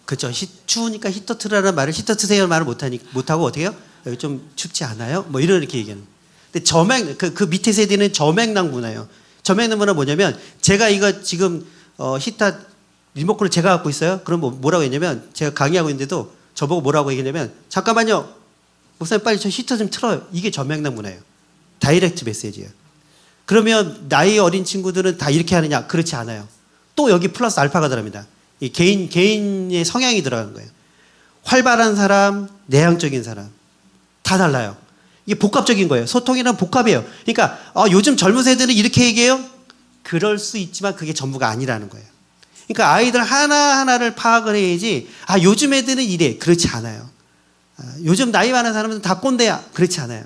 그렇죠. 추우니까 히터 트라는 말을 히터 트세요 말을 못하고 어떻게 해요? 여기 좀 춥지 않아요? 뭐 이렇게 얘기하는. 근데 그 밑에 세대는 저맥락 문화예요. 저맥락 문화는 뭐냐면 제가 이거 지금 히터 리모컨을 제가 갖고 있어요. 그럼 뭐라고 했냐면 제가 강의하고 있는데도 저보고 뭐라고 얘기했냐면 잠깐만요. 목사님 빨리 저 히터 좀 틀어요. 이게 저맥락 문화예요. 다이렉트 메시지예요. 그러면 나이 어린 친구들은 다 이렇게 하느냐? 그렇지 않아요. 또 여기 플러스 알파가 들어갑니다. 이 개인의 성향이 들어간 거예요. 활발한 사람, 내향적인 사람 다 달라요. 이게 복합적인 거예요. 소통이란 복합이에요. 그러니까 요즘 젊은 세대는 이렇게 얘기해요. 그럴 수 있지만 그게 전부가 아니라는 거예요. 그러니까 아이들 하나하나를 파악을 해야지 요즘 애들은 이래. 그렇지 않아요. 요즘 나이 많은 사람은 다 꼰대야. 그렇지 않아요.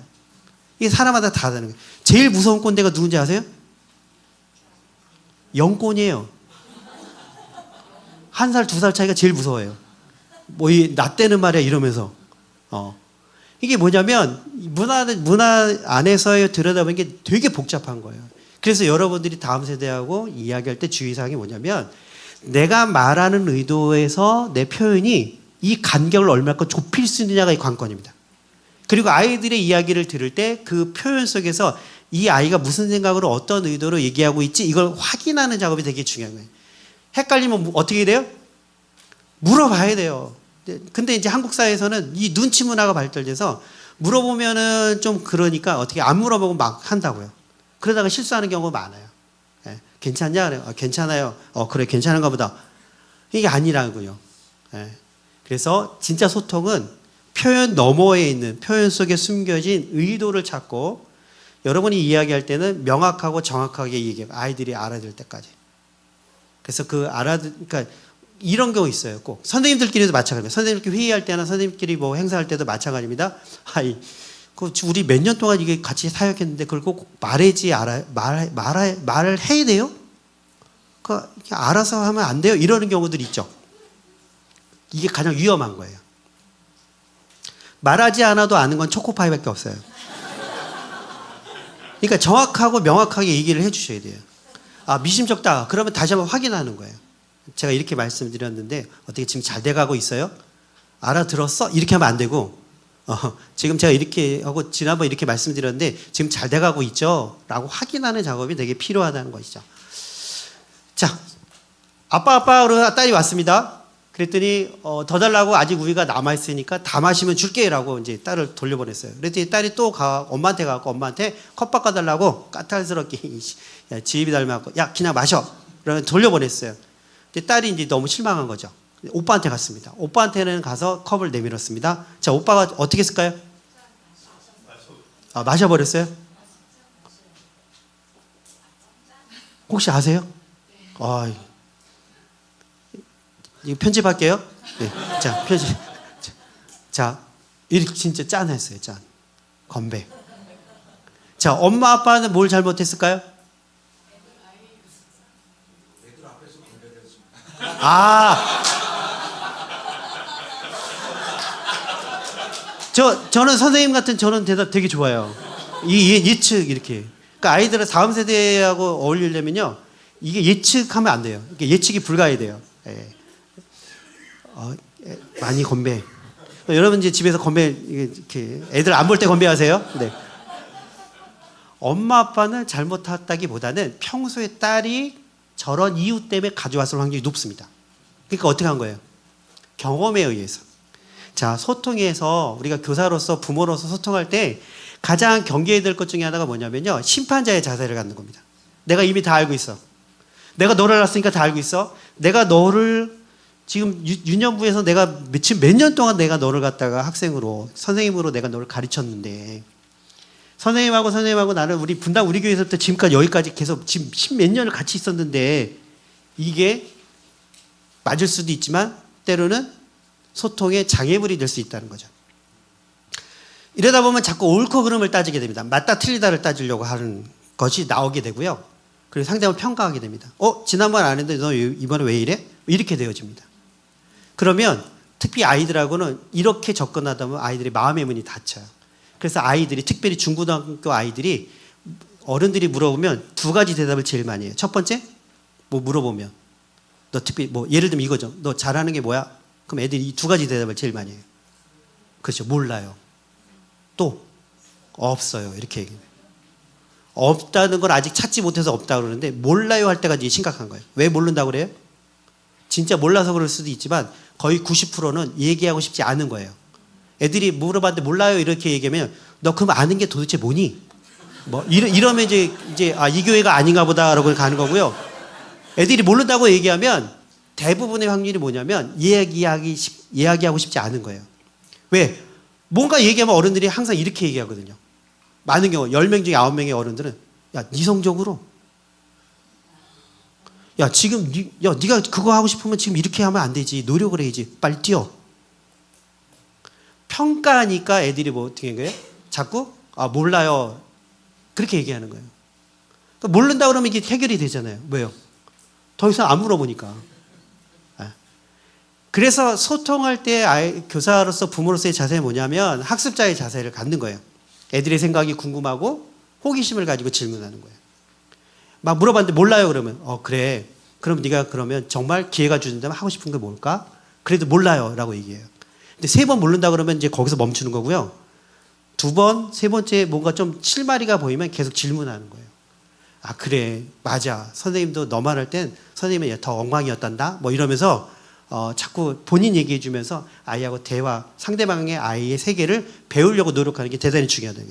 이게 사람마다 다 다른 거예요. 제일 무서운 꼰대가 누군지 아세요? 영꼰이에요. 1살, 2살 차이가 제일 무서워요. 나 때는 말이야 이러면서. 이게 뭐냐면 문화 안에서 들여다보는 게 되게 복잡한 거예요. 그래서 여러분들이 다음 세대하고 이야기할 때 주의사항이 뭐냐면 내가 말하는 의도에서 내 표현이 이 간격을 얼마큼 좁힐 수 있느냐가 이 관건입니다. 그리고 아이들의 이야기를 들을 때 그 표현 속에서 이 아이가 무슨 생각으로 어떤 의도로 얘기하고 있지 이걸 확인하는 작업이 되게 중요한 거예요. 헷갈리면 어떻게 돼요? 물어봐야 돼요. 근데 이제 한국 사회에서는 이 눈치 문화가 발달돼서 물어보면은 좀 그러니까 어떻게 안 물어보고 막 한다고요. 그러다가 실수하는 경우가 많아요. 예, 괜찮냐? 그래요. 괜찮아요. 그래, 괜찮은가 보다. 이게 아니라고요. 예, 그래서 진짜 소통은 표현 너머에 있는, 표현 속에 숨겨진 의도를 찾고 여러분이 이야기할 때는 명확하고 정확하게 얘기해요. 아이들이 알아들 때까지. 그래서 그러니까 이런 경우 있어요. 꼭 선생님들끼리도 마찬가지입니다. 선생님들끼리 회의할 때나 선생님끼리 뭐 행사할 때도 마찬가지입니다. 우리 몇 년 동안 이게 같이 사역했는데 그걸 꼭 말해지 말을 해야 돼요? 알아서 하면 안 돼요? 이러는 경우들이 있죠. 이게 가장 위험한 거예요. 말하지 않아도 아는 건 초코파이밖에 없어요. 그러니까 정확하고 명확하게 얘기를 해주셔야 돼요. 미심쩍다. 그러면 다시 한번 확인하는 거예요. 제가 이렇게 말씀드렸는데 어떻게 지금 잘 돼가고 있어요? 알아들었어? 이렇게 하면 안 되고 지금 제가 이렇게 하고 지난번 이렇게 말씀드렸는데 지금 잘 돼가고 있죠? 라고 확인하는 작업이 되게 필요하다는 것이죠. 자, 아빠 딸이 왔습니다. 그랬더니 더 달라고 아직 우유가 남아있으니까 다 마시면 줄게 라고 이제 딸을 돌려보냈어요. 그랬더니 딸이 또 엄마한테 가고 엄마한테 컵 바꿔달라고 까탈스럽게 야, 지입이 닮아갖고 야 그냥 마셔. 그러면 돌려보냈어요. 근데 딸이 이제 너무 실망한 거죠. 오빠한테 갔습니다. 오빠한테는 가서 컵을 내밀었습니다. 자, 오빠가 어떻게 했을까요? 마셔버렸어요? 혹시 아세요? 이거 편집할게요. 네. 자, 편집. 자, 이렇게 진짜 짠했어요. 짠. 건배. 자, 엄마 아빠는 뭘 잘못했을까요? 저는 선생님 같은 저는 대답 되게 좋아요. 예측 이렇게. 그러니까 아이들은 다음 세대하고 어울리려면요. 이게 예측하면 안 돼요. 이게 예측이 불가해야 돼요. 예. 많이 건배. 여러분 이제 집에서 건배 이렇게 애들 안 볼 때 건배하세요? 네. 엄마 아빠는 잘못했다기보다는 평소에 딸이 저런 이유 때문에 가져왔을 확률이 높습니다. 그러니까 어떻게 한 거예요? 경험에 의해서. 자, 소통에서 우리가 교사로서 부모로서 소통할 때 가장 경계해야 될 것 중에 하나가 뭐냐면요. 심판자의 자세를 갖는 겁니다. 내가 이미 다 알고 있어. 내가 너를 알았으니까 다 알고 있어. 내가 너를 지금 유년부에서 내가 지금 몇 년 동안 내가 너를 갖다가 학생으로 선생님으로 내가 너를 가르쳤는데 선생님하고 나는 우리 분당 우리 교회에서부터 지금까지 여기까지 계속 지금 10몇 년을 같이 있었는데 이게 맞을 수도 있지만 때로는 소통의 장애물이 될 수 있다는 거죠. 이러다 보면 자꾸 옳고 그름을 따지게 됩니다. 맞다 틀리다를 따지려고 하는 것이 나오게 되고요. 그리고 상대방을 평가하게 됩니다. 지난번 안 했는데 너 이번에 왜 이래? 이렇게 되어집니다. 그러면 특히 아이들하고는 이렇게 접근하다 보면 아이들이 마음의 문이 닫혀요. 그래서 아이들이 특별히 중고등학교 아이들이 어른들이 물어보면 두 가지 대답을 제일 많이 해요. 첫 번째, 뭐 물어보면 너 특별히 뭐 예를 들면 이거죠. 너 잘하는 게 뭐야? 그럼 애들이 이 두 가지 대답을 제일 많이 해요. 그렇죠. 몰라요. 또 없어요. 이렇게 얘기해요. 없다는 걸 아직 찾지 못해서 없다고 그러는데 몰라요 할 때가 이제 심각한 거예요. 왜 모른다고 그래요? 진짜 몰라서 그럴 수도 있지만 거의 90%는 얘기하고 싶지 않은 거예요. 애들이 물어봤는데 몰라요 이렇게 얘기하면 너 그럼 아는 게 도대체 뭐니? 뭐 이러면 이제 이 교회가 아닌가 보다라고 가는 거고요. 애들이 모른다고 얘기하면 대부분의 확률이 뭐냐면 이야기하고 싶지 않은 거예요. 왜? 뭔가 얘기하면 어른들이 항상 이렇게 얘기하거든요. 많은 경우 10명 중에 9명의 어른들은 야, 네 성적으로 야, 지금 네가 그거 하고 싶으면 지금 이렇게 하면 안 되지. 노력을 해야지. 빨리 뛰어. 평가하니까 애들이 뭐 어떻게 한 거예요? 자꾸 몰라요. 그렇게 얘기하는 거예요. 그러니까 모른다 그러면 이게 해결이 되잖아요. 왜요? 더 이상 안 물어보니까. 그래서 소통할 때 교사로서 부모로서의 자세는 뭐냐면 학습자의 자세를 갖는 거예요. 애들의 생각이 궁금하고 호기심을 가지고 질문하는 거예요. 막 물어봤는데 몰라요 그러면 그래. 그럼 네가 그러면 정말 기회가 주는다면 하고 싶은 게 뭘까? 그래도 몰라요 라고 얘기해요. 근데 3번 모른다 그러면 이제 거기서 멈추는 거고요. 2번, 3번째 뭔가 좀 실마리가 보이면 계속 질문하는 거예요. 그래 맞아. 선생님도 너만 할 땐 선생님은 더 엉망이었단다. 뭐 이러면서 자꾸 본인 얘기해 주면서 아이하고 대화, 상대방의 아이의 세계를 배우려고 노력하는 게 대단히 중요하다.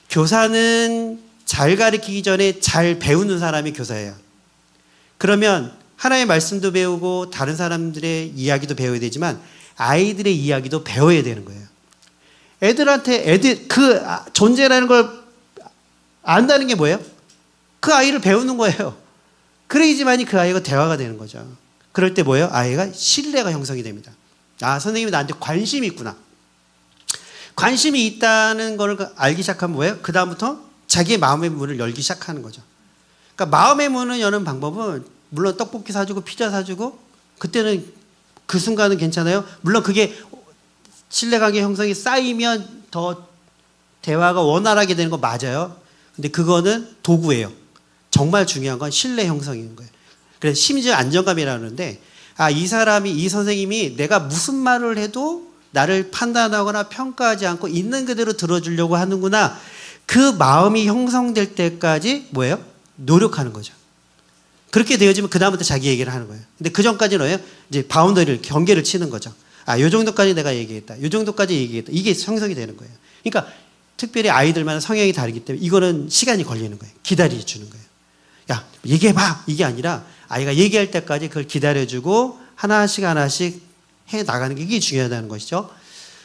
교사는 잘 가르치기 전에 잘 배우는 사람이 교사예요. 그러면 하나의 말씀도 배우고 다른 사람들의 이야기도 배워야 되지만 아이들의 이야기도 배워야 되는 거예요. 애들 그 존재라는 걸 안다는 게 뭐예요? 그 아이를 배우는 거예요. 그래야지만이 그 아이가 대화가 되는 거죠. 그럴 때 뭐예요? 아이가 신뢰가 형성이 됩니다. 아, 선생님이 나한테 관심이 있구나. 관심이 있다는 걸 알기 시작하면 뭐예요? 그 다음부터 자기의 마음의 문을 열기 시작하는 거죠. 그러니까 마음의 문을 여는 방법은 물론 떡볶이 사주고 피자 사주고 그때는 그 순간은 괜찮아요. 물론 그게 신뢰관계 형성이 쌓이면 더 대화가 원활하게 되는 거 맞아요. 근데 그거는 도구예요. 정말 중요한 건 신뢰 형성인 거예요. 그래서 심지어 안정감이라는데 이 사람이 이 선생님이 내가 무슨 말을 해도 나를 판단하거나 평가하지 않고 있는 그대로 들어주려고 하는구나. 그 마음이 형성될 때까지 뭐예요? 노력하는 거죠. 그렇게 되어지면 그 다음부터 자기 얘기를 하는 거예요. 근데 그 전까지는 뭐예요? 이제 바운더리를 경계를 치는 거죠. 요 정도까지 내가 얘기했다. 요 정도까지 얘기했다. 이게 형성이 되는 거예요. 그러니까 특별히 아이들마다 성향이 다르기 때문에 이거는 시간이 걸리는 거예요. 기다려주는 거예요. 야, 얘기해봐. 이게 아니라 아이가 얘기할 때까지 그걸 기다려주고 하나씩 해 나가는 게 이게 중요하다는 것이죠.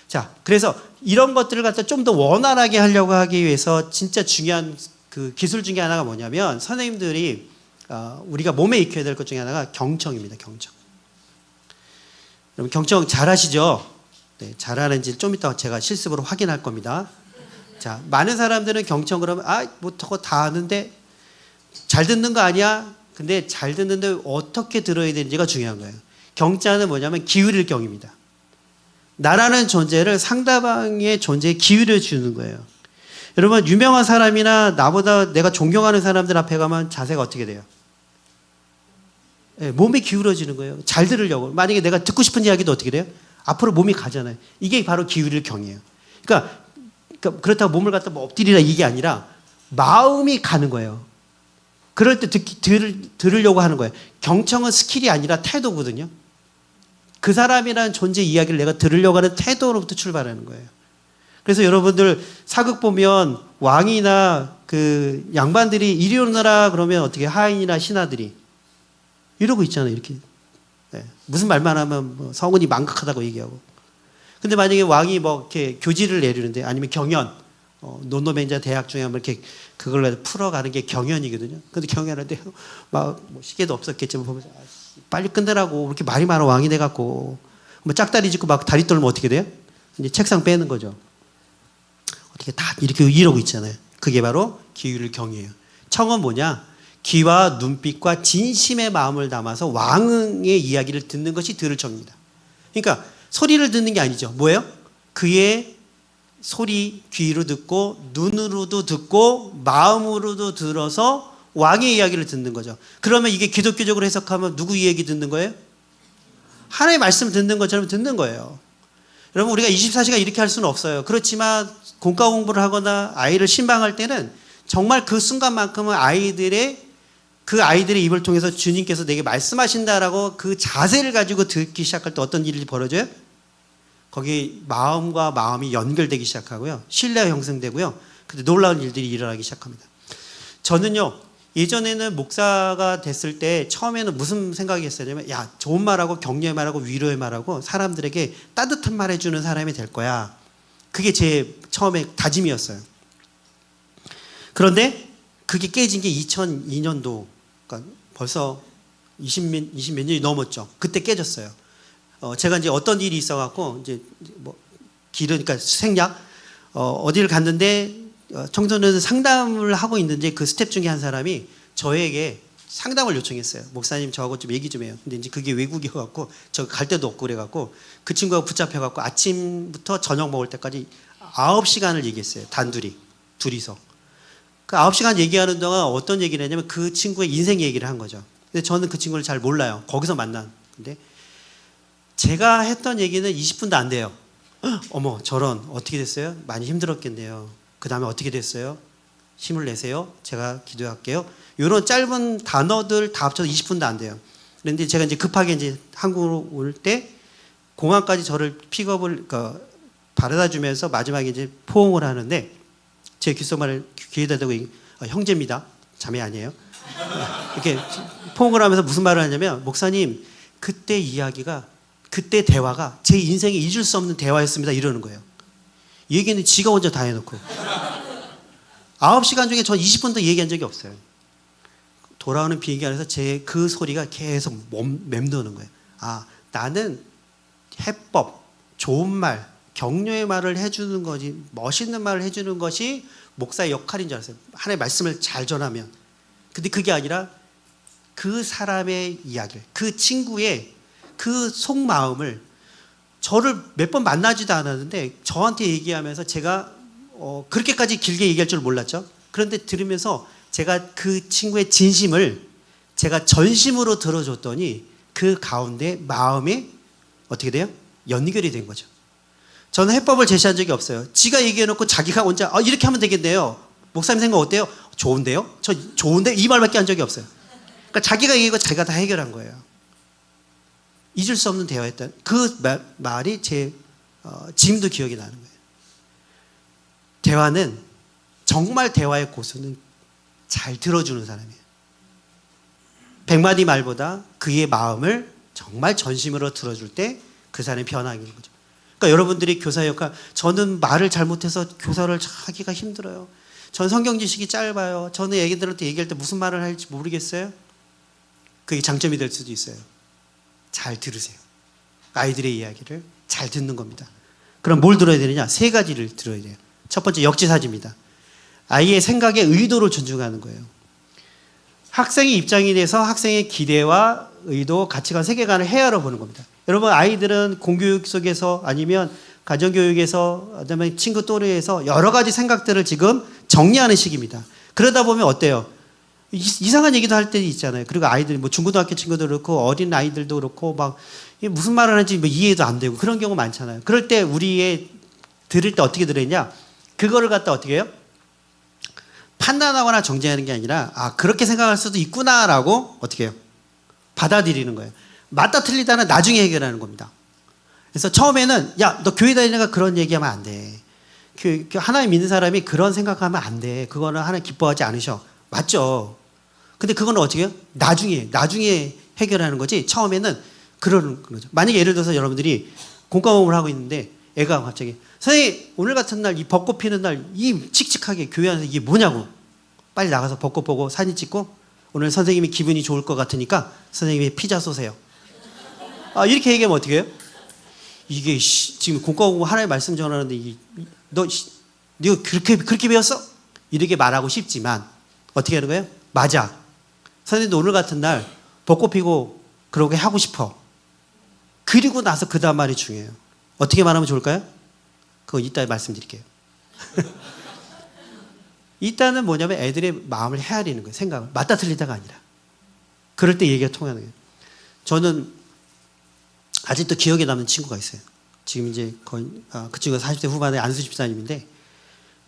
자, 그래서 이런 것들을 갖다 좀 더 원활하게 하려고 하기 위해서 진짜 중요한 그 기술 중에 하나가 뭐냐면 선생님들이 우리가 몸에 익혀야 될 것 중에 하나가 경청입니다. 경청. 여러분 경청 잘 하시죠? 네, 잘하는지 좀 이따 제가 실습으로 확인할 겁니다. 자, 많은 사람들은 경청 그러면 뭐 저거 다 아는데 잘 듣는 거 아니야? 근데 잘 듣는데 어떻게 들어야 되는지가 중요한 거예요. 경자는 뭐냐면 기울일 경입니다. 나라는 존재를 상대방의 존재에 기울여 주는 거예요. 여러분 유명한 사람이나 나보다 내가 존경하는 사람들 앞에 가면 자세가 어떻게 돼요? 네, 몸이 기울어지는 거예요. 잘 들으려고. 만약에 내가 듣고 싶은 이야기도 어떻게 돼요? 앞으로 몸이 가잖아요. 이게 바로 기울일 경이에요. 그러니까 그렇다고 몸을 갖다 뭐 엎드리라 이게 아니라 마음이 가는 거예요. 그럴 때 들으려고 하는 거예요. 경청은 스킬이 아니라 태도거든요. 그 사람이라는 존재 이야기를 내가 들으려고 하는 태도로부터 출발하는 거예요. 그래서 여러분들 사극 보면 왕이나 그 양반들이 이리 오너라 그러면 어떻게 하인이나 신하들이 이러고 있잖아요. 이렇게. 네. 무슨 말만 하면 뭐 성운이 망각하다고 얘기하고. 근데 만약에 왕이 뭐 이렇게 교지를 내리는데 아니면 경연, 논노맹자 대학 중에 한번 이렇게 그걸 풀어가는 게 경연이거든요. 근데 경연하는데 막 뭐 시계도 없었겠지만 보면서 빨리 끝내라고 이렇게 말이 많아 왕이 돼갖고 뭐 짝다리 짚고 막 다리 떨면 어떻게 돼요? 이제 책상 빼는 거죠. 어떻게 다 이렇게 이러고 있잖아요. 그게 바로 기울일 경이에요. 청은 뭐냐? 귀와 눈빛과 진심의 마음을 담아서 왕의 이야기를 듣는 것이 들을 청입니다. 그러니까 소리를 듣는 게 아니죠. 뭐예요? 그의 소리 귀로 듣고 눈으로도 듣고 마음으로도 들어서 왕의 이야기를 듣는 거죠. 그러면 이게 기독교적으로 해석하면 누구 이야기 듣는 거예요? 하나님의 말씀을 듣는 것처럼 듣는 거예요. 여러분 우리가 24시간 이렇게 할 수는 없어요. 그렇지만 공과 공부를 하거나 아이를 신방할 때는 정말 그 순간만큼은 그 아이들의 입을 통해서 주님께서 내게 말씀하신다라고 그 자세를 가지고 듣기 시작할 때 어떤 일이 벌어져요? 거기 마음과 마음이 연결되기 시작하고요. 신뢰가 형성되고요. 근데 놀라운 일들이 일어나기 시작합니다. 저는요. 예전에는 목사가 됐을 때 처음에는 무슨 생각이 했었냐면 야 좋은 말하고 격려의 말하고 위로의 말하고 사람들에게 따뜻한 말 해주는 사람이 될 거야. 그게 제 처음에 다짐이었어요. 그런데 그게 깨진 게 2002년도 그러니까 벌써 20 몇 년이 넘었죠. 그때 깨졌어요. 제가 이제 어떤 일이 있어갖고 이제 뭐 그러니까 생략 어디를 갔는데 청소년 상담을 하고 있는데 그 스텝 중에 한 사람이 저에게 상담을 요청했어요. 목사님 저하고 좀 얘기 좀 해요. 근데 이제 그게 외국이어갖고 저 갈 데도 없고 그래갖고 그 친구가 붙잡혀갖고 아침부터 저녁 먹을 때까지 9시간을 얘기했어요. 단둘이 둘이서. 그 9시간 얘기하는 동안 어떤 얘기를 했냐면 그 친구의 인생 얘기를 한 거죠. 근데 저는 그 친구를 잘 몰라요. 거기서 만난. 근데 제가 했던 얘기는 20분도 안 돼요. 어머 저런 어떻게 됐어요? 많이 힘들었겠네요. 그 다음에 어떻게 됐어요? 힘을 내세요. 제가 기도할게요. 이런 짧은 단어들 다 합쳐서 20분도 안 돼요. 그런데 제가 이제 급하게 이제 한국으로 올 때 공항까지 저를 픽업을 바래다 주면서 마지막에 이제 포옹을 하는데 제 귓속말을 귀에다 대고 형제입니다. 자매 아니에요. 이렇게 포옹을 하면서 무슨 말을 하냐면 목사님 그때 이야기가 그때 대화가 제 인생에 잊을 수 없는 대화였습니다. 이러는 거예요. 이 얘기는 지가 먼저 다 해놓고 9시간 중에 전 20분도 얘기한 적이 없어요. 돌아오는 비행기 안에서 제 그 소리가 계속 맴도는 거예요. 아, 나는 해법, 좋은 말, 격려의 말을 해주는 거지, 멋있는 말을 해주는 것이 목사의 역할인 줄 알았어요. 하나님의 말씀을 잘 전하면. 근데 그게 아니라 그 사람의 이야기를, 그 친구의 그 속마음을 저를 몇 번 만나지도 않았는데 저한테 얘기하면서 제가 그렇게까지 길게 얘기할 줄 몰랐죠. 그런데 들으면서 제가 그 친구의 진심을 제가 전심으로 들어줬더니 그 가운데 마음이 어떻게 돼요? 연결이 된 거죠. 저는 해법을 제시한 적이 없어요. 지가 얘기해놓고 자기가 혼자 이렇게 하면 되겠네요. 목사님 생각 어때요? 좋은데요? 저 좋은데? 이 말밖에 한 적이 없어요. 그러니까 자기가 얘기하고 자기가 다 해결한 거예요. 잊을 수 없는 대화였던 그 말이 제 지금도 기억이 나는 거예요. 대화는 정말 대화의 고수는 잘 들어주는 사람이에요. 100마디 말보다 그의 마음을 정말 전심으로 들어줄 때 그 사람이 변화하는 거죠. 그러니까 여러분들이 교사 역할, 저는 말을 잘못해서 교사를 하기가 힘들어요. 전 성경 지식이 짧아요. 저는 애기들한테 얘기할 때 무슨 말을 할지 모르겠어요. 그게 장점이 될 수도 있어요. 잘 들으세요. 아이들의 이야기를 잘 듣는 겁니다. 그럼 뭘 들어야 되느냐? 3가지를 들어야 돼요. 첫 번째 역지사지입니다. 아이의 생각의 의도를 존중하는 거예요. 학생의 입장이 돼서 학생의 기대와 의도, 가치관, 세계관을 헤아려 보는 겁니다. 여러분 아이들은 공교육 속에서 아니면 가정교육에서 그다음에 친구 또래에서 여러 가지 생각들을 지금 정리하는 시기입니다. 그러다 보면 어때요? 이상한 얘기도 할 때 있잖아요. 그리고 아이들 뭐 중고등학교 친구도 그렇고 어린 아이들도 그렇고 막 무슨 말을 하는지 뭐 이해도 안 되고 그런 경우 많잖아요. 그럴 때 우리의 들을 때 어떻게 들어야냐? 그거를 갖다 어떻게 해요? 판단하거나 정죄하는 게 아니라 그렇게 생각할 수도 있구나라고 어떻게 해요? 받아들이는 거예요. 맞다 틀리다는 나중에 해결하는 겁니다. 그래서 처음에는 야, 너 교회 다니니까 그런 얘기하면 안 돼. 하나님 믿는 사람이 그런 생각하면 안 돼. 그거는 하나님 기뻐하지 않으셔. 맞죠? 근데 그거는 어떻게 해요? 나중에 해결하는 거지. 처음에는 그러는 거죠. 만약에 예를 들어서 여러분들이 공과목을 하고 있는데 애가 갑자기 선생님 오늘 같은 날 이 벚꽃 피는 날 이 칙칙하게 교회 안에서 이게 뭐냐고 빨리 나가서 벚꽃 보고 사진 찍고 오늘 선생님이 기분이 좋을 것 같으니까 선생님이 피자 쏘세요. 이렇게 얘기하면 어떻게 해요? 이게 지금 공과공부 하나의 말씀 전하는데 너 그렇게 배웠어? 이렇게 말하고 싶지만 어떻게 하는 거예요? 맞아. 선생님도 오늘 같은 날 벚꽃 피고 그러게 하고 싶어. 그리고 나서 그 다음 말이 중요해요. 어떻게 말하면 좋을까요? 그거 이따 말씀드릴게요. 이따는 뭐냐면 애들의 마음을 헤아리는 거예요. 생각을. 맞다 틀리다가 아니라. 그럴 때 얘기가 통하는 거예요. 저는 아직도 기억에 남는 친구가 있어요. 지금 이제 거의 그 친구가 40대 후반의 안수 집사님인데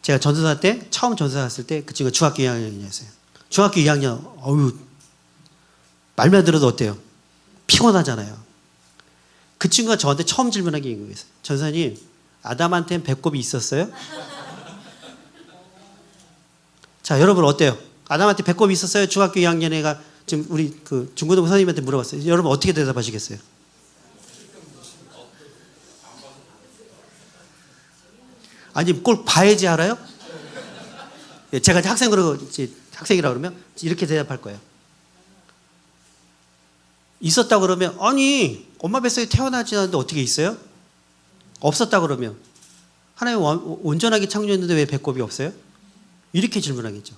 제가 전도사 때 처음 전도사 갔을 때 그 친구가 중학교 2학년이었어요. 중학교 2학년 말만 들어도 어때요? 피곤하잖아요. 그 친구가 저한테 처음 질문한 게 이거였어요. 전사님 아담한테는 배꼽이 있었어요? 자 여러분 어때요? 아담한테 배꼽이 있었어요? 중학교 2학년 애가 지금 우리 그 중고등부 선생님한테 물어봤어요. 여러분 어떻게 대답하시겠어요? 아니 꼭 봐야지 알아요? 제가 학생이라 그러면 이렇게 대답할 거예요. 있었다 그러면 아니 엄마 뱃속에 태어나지 않았는데 어떻게 있어요? 없었다 그러면 하나님 온전하게 창조했는데 왜 배꼽이 없어요? 이렇게 질문하겠죠.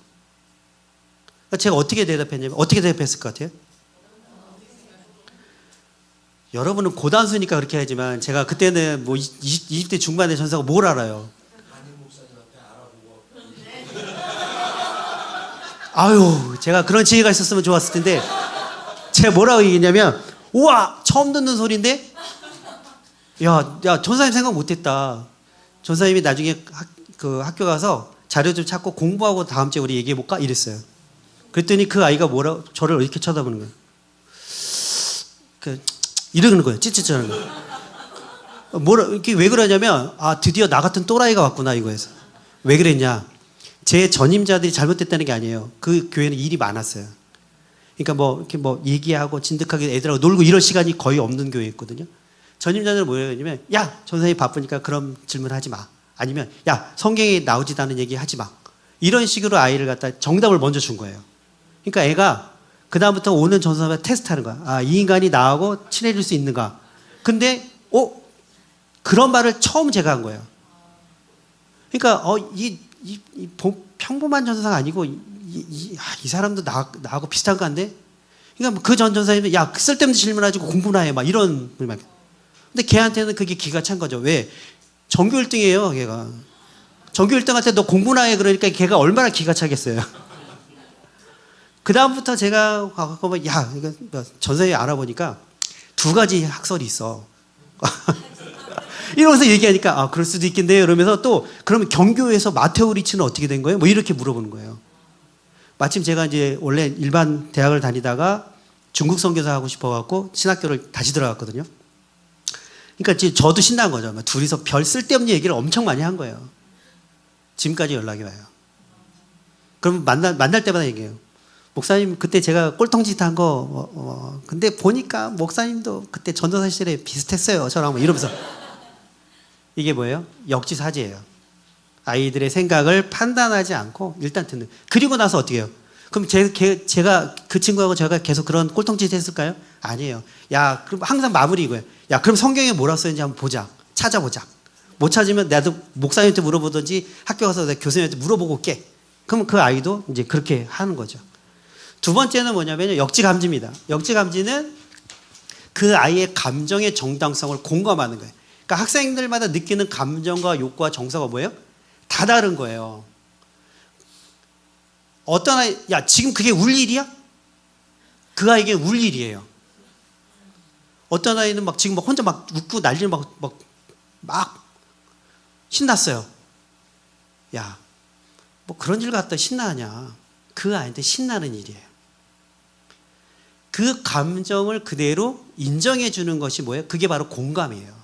그러니까 제가 어떻게 대답했냐면 어떻게 대답했을 것 같아요? 여러분은 고단수니까 그렇게 하지만 제가 그때는 뭐 20대 중반의 전사가 뭘 알아요? 아유 제가 그런 지혜가 있었으면 좋았을 텐데 제가 뭐라고 얘기했냐면 우와 처음 듣는 소리인데 야 전사님 생각 못했다. 전사님이 나중에 학교 가서 자료 좀 찾고 공부하고 다음 주에 우리 얘기해볼까? 이랬어요. 그랬더니 그 아이가 저를 이렇게 쳐다보는 거예요. 그 이러는 거예요. 찌찌찌하는 거예요. 뭐라 이게 왜 그러냐면 드디어 나 같은 또라이가 왔구나 이거에서. 왜 그랬냐? 제 전임자들이 잘못됐다는 게 아니에요. 그 교회는 일이 많았어요. 그러니까 뭐 이렇게 뭐 얘기하고 진득하게 애들하고 놀고 이럴 시간이 거의 없는 교회였거든요. 전임자들은 뭐냐면 야 전사님 바쁘니까 그런 질문하지 마. 아니면 야 성경에 나오지도 않은 얘기 하지 마. 이런 식으로 아이를 갖다 정답을 먼저 준 거예요. 그러니까 애가 그 다음부터 오는 전사님한테 테스트하는 거야. 이 인간이 나하고 친해질 수 있는가. 근데 그런 말을 처음 제가 한 거예요. 그러니까 평범한 전사가 아니고 이 사람도 나하고 비슷한 거 같네. 그러니까 그 전 전사님은 야 쓸데없는 질문하지 공부나 해 막 이런 말. 근데 걔한테는 그게 기가 찬 거죠. 왜? 전교 1등이에요, 걔가. 전교 1등한테 너 공부나 해 그러니까 걔가 얼마나 기가 차겠어요. 그 다음부터 제가 가서 야 이거 전사님 알아보니까 2가지 학설이 있어. 이러면서 얘기하니까 그럴 수도 있겠네요. 이러면서 또 그러면 경교에서 마테오 리치는 어떻게 된 거예요? 뭐 이렇게 물어보는 거예요. 마침 제가 이제 원래 일반 대학을 다니다가 중국 선교사 하고 싶어갖고 신학교를 다시 들어갔거든요. 그러니까 이제 저도 신난 거죠. 둘이서 별 쓸데없는 얘기를 엄청 많이 한 거예요. 지금까지 연락이 와요. 그럼 만날 때마다 얘기해요. 목사님 그때 제가 꼴통짓 한 거 근데 보니까 목사님도 그때 전도사 시절에 비슷했어요. 저랑 뭐 이러면서. 이게 뭐예요? 역지사지예요. 아이들의 생각을 판단하지 않고 일단 듣는. 그리고 나서 어떻게 해요? 그럼 제가 그 친구하고 제가 계속 그런 꼴통짓 했을까요? 아니에요. 야, 그럼 항상 마무리 이거예요. 야, 그럼 성경에 뭐라 써있는지 한번 보자. 찾아보자. 못 찾으면 나도 목사님한테 물어보든지 학교 가서 내가 교수님한테 물어보고 올게. 그럼 그 아이도 이제 그렇게 하는 거죠. 두 번째는 뭐냐면 역지감지입니다. 역지감지는 그 아이의 감정의 정당성을 공감하는 거예요. 그러니까 학생들마다 느끼는 감정과 욕구와 정서가 뭐예요? 다 다른 거예요. 어떤 아이, 야, 지금 그게 울 일이야? 그 아이에게 울 일이에요. 어떤 아이는 막 지금 막 혼자 막 웃고 난리를 막 신났어요. 야, 뭐 그런 일 갖다 신나냐. 그 아이한테 신나는 일이에요. 그 감정을 그대로 인정해 주는 것이 뭐예요? 그게 바로 공감이에요.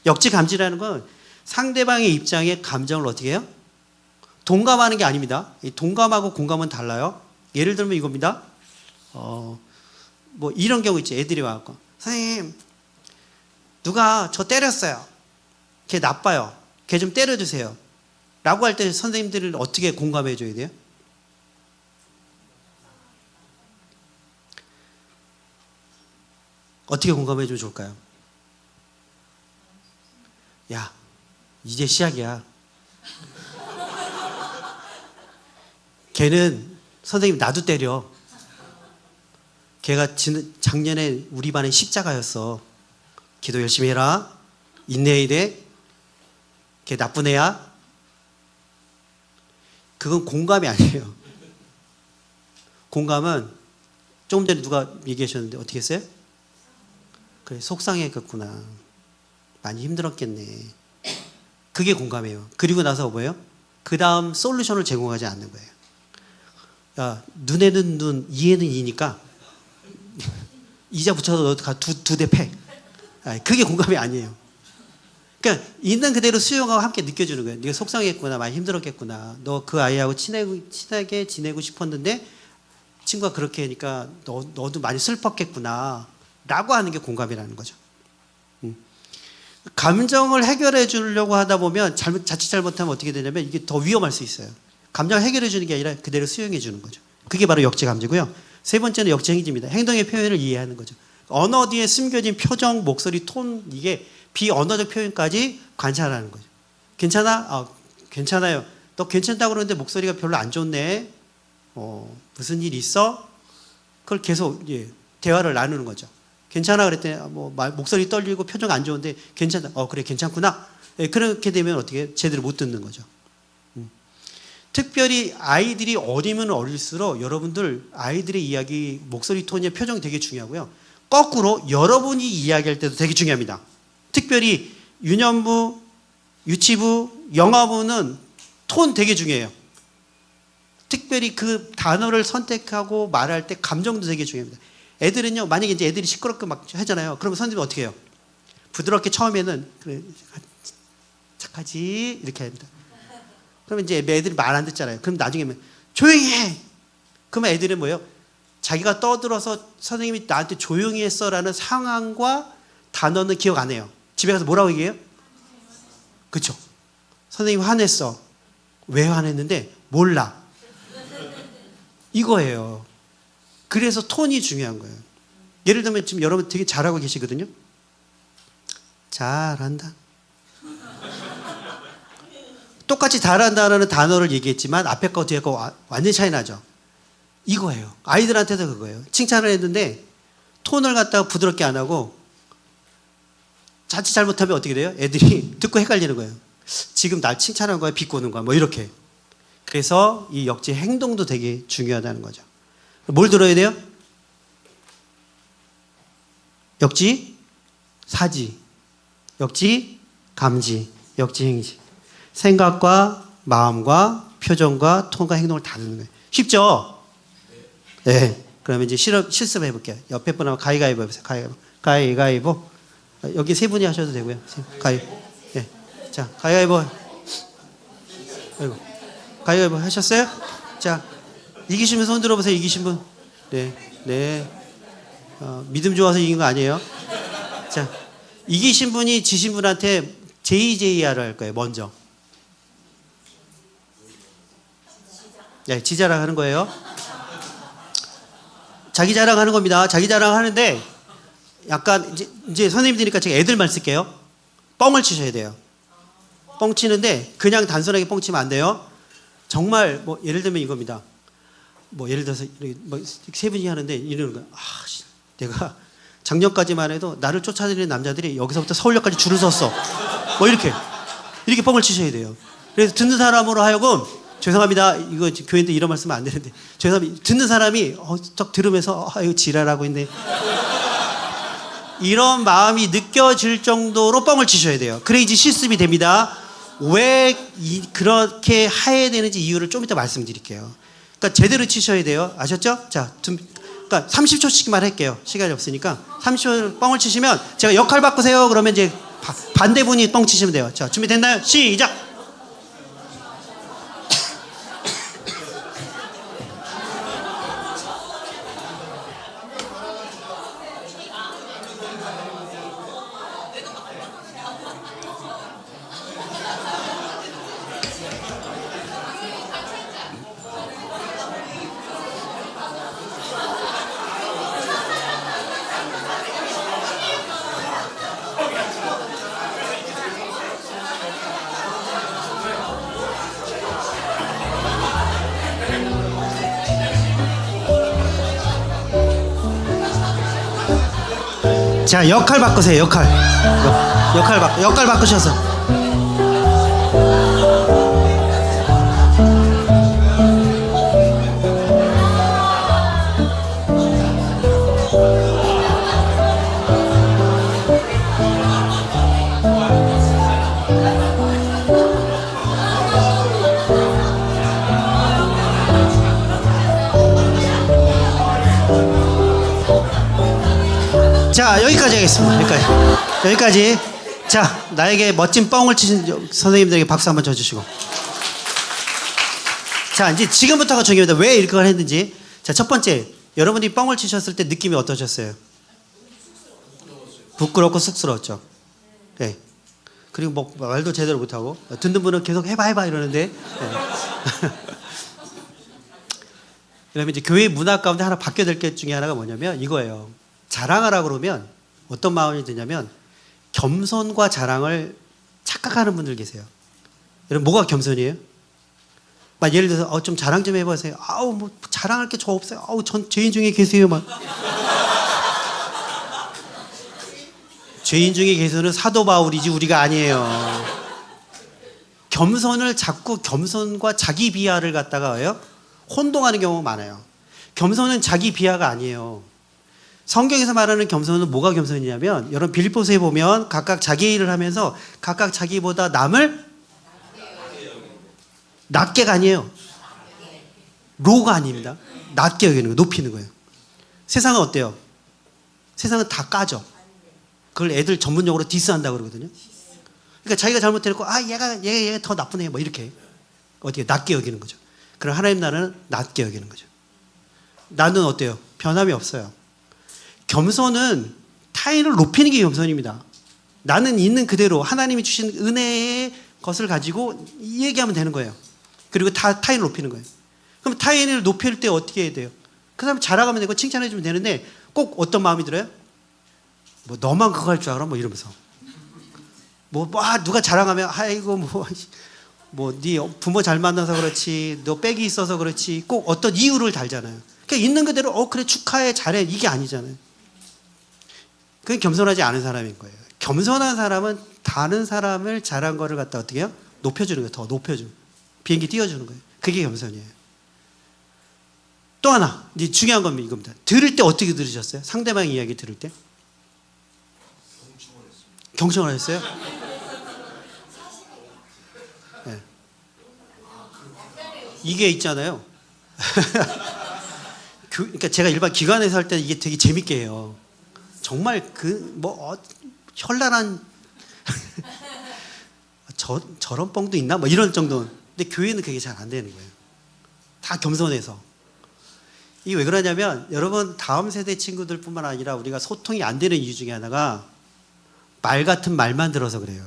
역지감지라는 건 상대방의 입장에 감정을 어떻게 해요? 동감하는 게 아닙니다. 동감하고 공감은 달라요. 예를 들면 이겁니다. 뭐 이런 경우 있죠. 애들이 와갖고 선생님 누가 저 때렸어요. 걔 나빠요. 걔 좀 때려주세요. 라고 할 때 선생님들을 어떻게 공감해 줘야 돼요? 어떻게 공감해 주면 좋을까요? 야, 이제 시작이야. 걔는 선생님 나도 때려. 걔가 작년에 우리 반에 십자가였어. 기도 열심히 해라. 인내해야 돼. 걔 나쁜 애야. 그건 공감이 아니에요. 공감은 조금 전에 누가 얘기하셨는데 어떻게 했어요? 그래, 속상했겠구나. 많이 힘들었겠네. 그게 공감이에요. 그리고 나서 뭐예요? 그 다음 솔루션을 제공하지 않는 거예요. 야, 눈에는 눈, 이에는 이니까 이자 붙여서 너 두 대 패. 그게 공감이 아니에요. 그러니까 있는 그대로 수용하고 함께 느껴주는 거예요. 네가 속상했구나, 많이 힘들었겠구나. 너 그 아이하고 친하게 지내고 싶었는데 친구가 그렇게 하니까 너도 많이 슬펐겠구나 라고 하는 게 공감이라는 거죠. 감정을 해결해 주려고 하다 보면 자칫 잘못하면 어떻게 되냐면 이게 더 위험할 수 있어요. 감정을 해결해 주는 게 아니라 그대로 수용해 주는 거죠. 그게 바로 역지감지고요. 세 번째는 역지행지입니다. 행동의 표현을 이해하는 거죠. 언어 뒤에 숨겨진 표정, 목소리, 톤, 이게 비언어적 표현까지 관찰하는 거죠. 괜찮아? 괜찮아요. 너 괜찮다고 그러는데 목소리가 별로 안 좋네. 무슨 일 있어? 그걸 계속 대화를 나누는 거죠. 괜찮아 그랬더니 목소리 떨리고 표정 안 좋은데 괜찮다. 그래 괜찮구나. 그렇게 되면 어떻게 제대로 못 듣는 거죠. 특별히 아이들이 어리면 어릴수록 여러분들 아이들의 이야기 목소리 톤의 표정이 되게 중요하고요. 거꾸로 여러분이 이야기할 때도 되게 중요합니다. 특별히 유년부, 유치부, 영아부는 톤 되게 중요해요. 특별히 그 단어를 선택하고 말할 때 감정도 되게 중요합니다. 애들은요, 만약에 이제 애들이 시끄럽게 막 하잖아요. 그러면 선생님이 어떻게 해요? 부드럽게 처음에는, 그래, 착하지? 이렇게 합니다. 그러면 이제 애들이 말 안 듣잖아요. 그럼 나중에는 조용히 해! 그러면 애들은 뭐예요? 자기가 떠들어서 선생님이 나한테 조용히 했어라는 상황과 단어는 기억 안 해요. 집에 가서 뭐라고 얘기해요? 그쵸? 선생님 화냈어. 왜 화냈는데? 몰라. 이거예요. 그래서 톤이 중요한 거예요. 예를 들면 지금 여러분 되게 잘하고 계시거든요. 잘한다. 똑같이 잘한다라는 단어를 얘기했지만 앞에 거 뒤에 거 완전히 차이 나죠. 이거예요. 아이들한테도 그거예요. 칭찬을 했는데 톤을 갖다가 부드럽게 안 하고 자칫 잘못하면 어떻게 돼요? 애들이 듣고 헷갈리는 거예요. 지금 날 칭찬한 거야? 비꼬는 거야? 뭐 이렇게. 그래서 이 역지 행동도 되게 중요하다는 거죠. 뭘 들어야 돼요? 역지 사지, 역지 감지, 역지 행지. 생각과 마음과 표정과 톤과 행동을 다 듣는 거예요. 쉽죠? 네. 그러면 이제 실습해 볼게요. 옆에 분하고 가위가위보 해보세요. 가위가위보. 여기 세 분이 하셔도 되고요. 네. 자, 가위가위보. 아이고. 가위바위보 하셨어요? 자, 이기신 분 손 들어보세요. 이기신 분. 네. 믿음 좋아서 이긴 거 아니에요. 자, 이기신 분이 지신 분한테 JJR을 할 거예요. 먼저. 네, 지 자랑하는 거예요. 자기 자랑하는 겁니다. 자기 자랑하는데 약간 이제 선생님들이니까 제가 애들만 쓸게요. 뻥을 치셔야 돼요. 뻥 치는데 그냥 단순하게 뻥 치면 안 돼요. 정말 뭐 예를 들면 이겁니다. 뭐 예를 들어서 뭐 세 분이 하는데 이러는 거야. 내가 작년까지만 해도 나를 쫓아다니는 남자들이 여기서부터 서울역까지 줄을 섰어. 뭐 이렇게 뻥을 치셔야 돼요. 그래서 듣는 사람으로 하여금 죄송합니다. 이거 교회인데 이런 말씀은 안 되는데 죄송합니다. 듣는 사람이 딱 들으면서 이거 지랄하고 있네. 이런 마음이 느껴질 정도로 뻥을 치셔야 돼요. 그래야지 실습이 됩니다. 왜 그렇게 해야 되는지 이유를 좀 이따 말씀드릴게요. 그러니까 제대로 치셔야 돼요. 아셨죠? 자, 그러니까 30초씩만 할게요. 시간이 없으니까 30초 뻥을 치시면 제가 역할 바꾸세요. 그러면 이제 반대분이 뻥 치시면 돼요. 자, 준비됐나요? 시작. 자, 역할 바꾸세요. 역할 바꾸셔서. 자, 여기까지 하겠습니다. 여기까지. 자, 나에게 멋진 뻥을 치신 선생님들에게 박수 한번 쳐주시고. 자, 이제 지금부터가 중요합니다. 왜 이걸 했는지. 자, 첫 번째, 여러분이 뻥을 치셨을 때 느낌이 어떠셨어요? 부끄럽고 쑥스러웠죠. 네. 그리고 뭐 말도 제대로 못하고 듣는 분은 계속 해봐 이러는데. 네. 그다음에 이제 교회 문화 가운데 하나 바뀌어야 될 것 중에 하나가 뭐냐면 이거예요. 자랑하라 그러면 어떤 마음이 드냐면 겸손과 자랑을 착각하는 분들 계세요. 여러분 뭐가 겸손이에요? 막 예를 들어서 좀 자랑 좀 해보세요. 뭐 자랑할 게 저 없어요. 전 죄인 중에 계세요. 막 죄인 중에 계세요는 사도 바울이지 우리가 아니에요. 겸손을 자꾸 겸손과 자기 비하를 갖다가 혼동하는 경우가 많아요. 겸손은 자기 비하가 아니에요. 성경에서 말하는 겸손은 뭐가 겸손이냐면 여러분 빌립보서에 보면 각각 자기 일을 하면서 각각 자기보다 남을 낮게가 아니에요. 로가 아닙니다. 낮게 여기는 거예요. 높이는 거예요. 세상은 어때요? 세상은 다 까죠. 그걸 애들 전문용어로 디스한다고 그러거든요. 그러니까 자기가 잘못해놓고 얘가 더 나쁘네 뭐 이렇게 어떻게 낮게 여기는 거죠. 그럼 하나님 나라는 낮게 여기는 거죠. 나는 어때요? 변함이 없어요. 겸손은 타인을 높이는 게 겸손입니다. 나는 있는 그대로 하나님이 주신 은혜의 것을 가지고 얘기하면 되는 거예요. 그리고 타인을 높이는 거예요. 그럼 타인을 높일 때 어떻게 해야 돼요? 그 사람 자랑하면 되고 칭찬해 주면 되는데 꼭 어떤 마음이 들어요? 뭐 너만 그거 할 줄 알아? 뭐 이러면서 누가 자랑하면 아이고 네 부모 잘 만나서 그렇지, 너 빽이 있어서 그렇지, 꼭 어떤 이유를 달잖아요. 그냥 있는 그대로 그래 축하해 잘해 이게 아니잖아요. 그게 겸손하지 않은 사람인 거예요. 겸손한 사람은 다른 사람을 잘한 거를 갖다 어떻게 해요? 높여주는 거예요. 더 높여주는 비행기 띄워주는 거예요. 그게 겸손이에요. 또 하나 이제 중요한 건 이겁니다. 들을 때 어떻게 들으셨어요? 상대방 이야기 들을 때 경청을 했어요? 네. 이게 있잖아요. 그러니까 제가 일반 기관에서 할 때 이게 되게 재밌게 해요. 정말 현란한 저런 뻥도 있나? 뭐 이런 정도. 근데 교회는 그게 잘 안 되는 거예요. 다 겸손해서. 이게 왜 그러냐면 여러분 다음 세대 친구들뿐만 아니라 우리가 소통이 안 되는 이유 중에 하나가 말 같은 말만 들어서 그래요.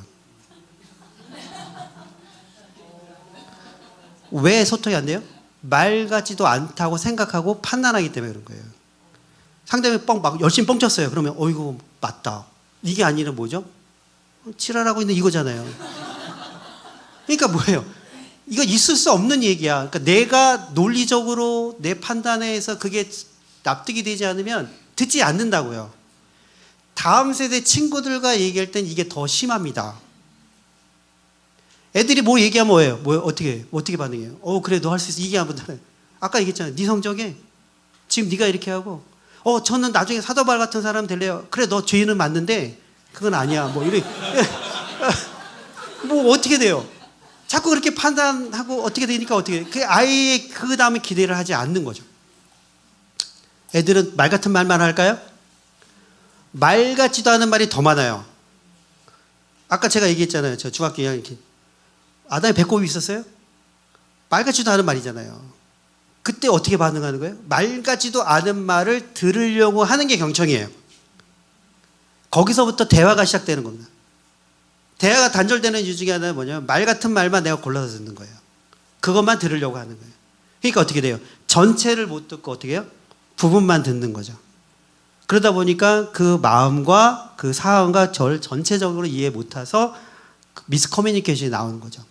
왜 소통이 안 돼요? 말 같지도 않다고 생각하고 판단하기 때문에 그런 거예요. 상대방이 열심히 뻥 쳤어요. 그러면 어이구 맞다. 이게 아니라 뭐죠? 지랄하고 있는 이거잖아요. 그러니까 뭐예요? 이거 있을 수 없는 얘기야. 그러니까 내가 논리적으로 내 판단에서 그게 납득이 되지 않으면 듣지 않는다고요. 다음 세대 친구들과 얘기할 땐 이게 더 심합니다. 애들이 뭐 얘기하면 뭐예요? 어떻게 반응해요? 그래 너 할 수 있어. 이게 한번 아까 얘기했잖아요. 네 성적에 지금 네가 이렇게 하고 저는 나중에 사도바울 같은 사람 될래요. 그래 너 죄는 맞는데 그건 아니야. 뭐 이래. 뭐 어떻게 돼요? 자꾸 그렇게 판단하고 어떻게 되니까 어떻게 그 아예 그 다음에 기대를 하지 않는 거죠. 애들은 말 같은 말만 할까요? 말 같지도 않은 말이 더 많아요. 아까 제가 얘기했잖아요. 저 중학교 2학년 이렇게 아담에 배꼽이 있었어요? 말 같지도 않은 말이잖아요. 그때 어떻게 반응하는 거예요? 말 같지도 않은 말을 들으려고 하는 게 경청이에요. 거기서부터 대화가 시작되는 겁니다. 대화가 단절되는 이유 중에 하나는 뭐냐면 말 같은 말만 내가 골라서 듣는 거예요. 그것만 들으려고 하는 거예요. 그러니까 어떻게 돼요? 전체를 못 듣고 어떻게 해요? 부분만 듣는 거죠. 그러다 보니까 그 마음과 그 상황과 전체적으로 이해 못해서 미스커뮤니케이션이 나오는 거죠.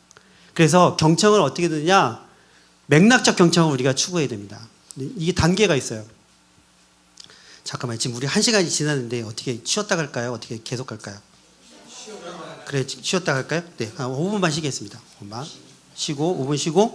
그래서 경청을 어떻게 듣느냐? 맥락적 경청을 우리가 추구해야 됩니다. 이게 단계가 있어요. 잠깐만 지금 우리 1시간이 지났는데 어떻게 쉬었다 갈까요? 어떻게 계속 갈까요? 그래 쉬었다 갈까요? 네, 한 5분만 쉬겠습니다. 5분만 쉬고 5분 쉬고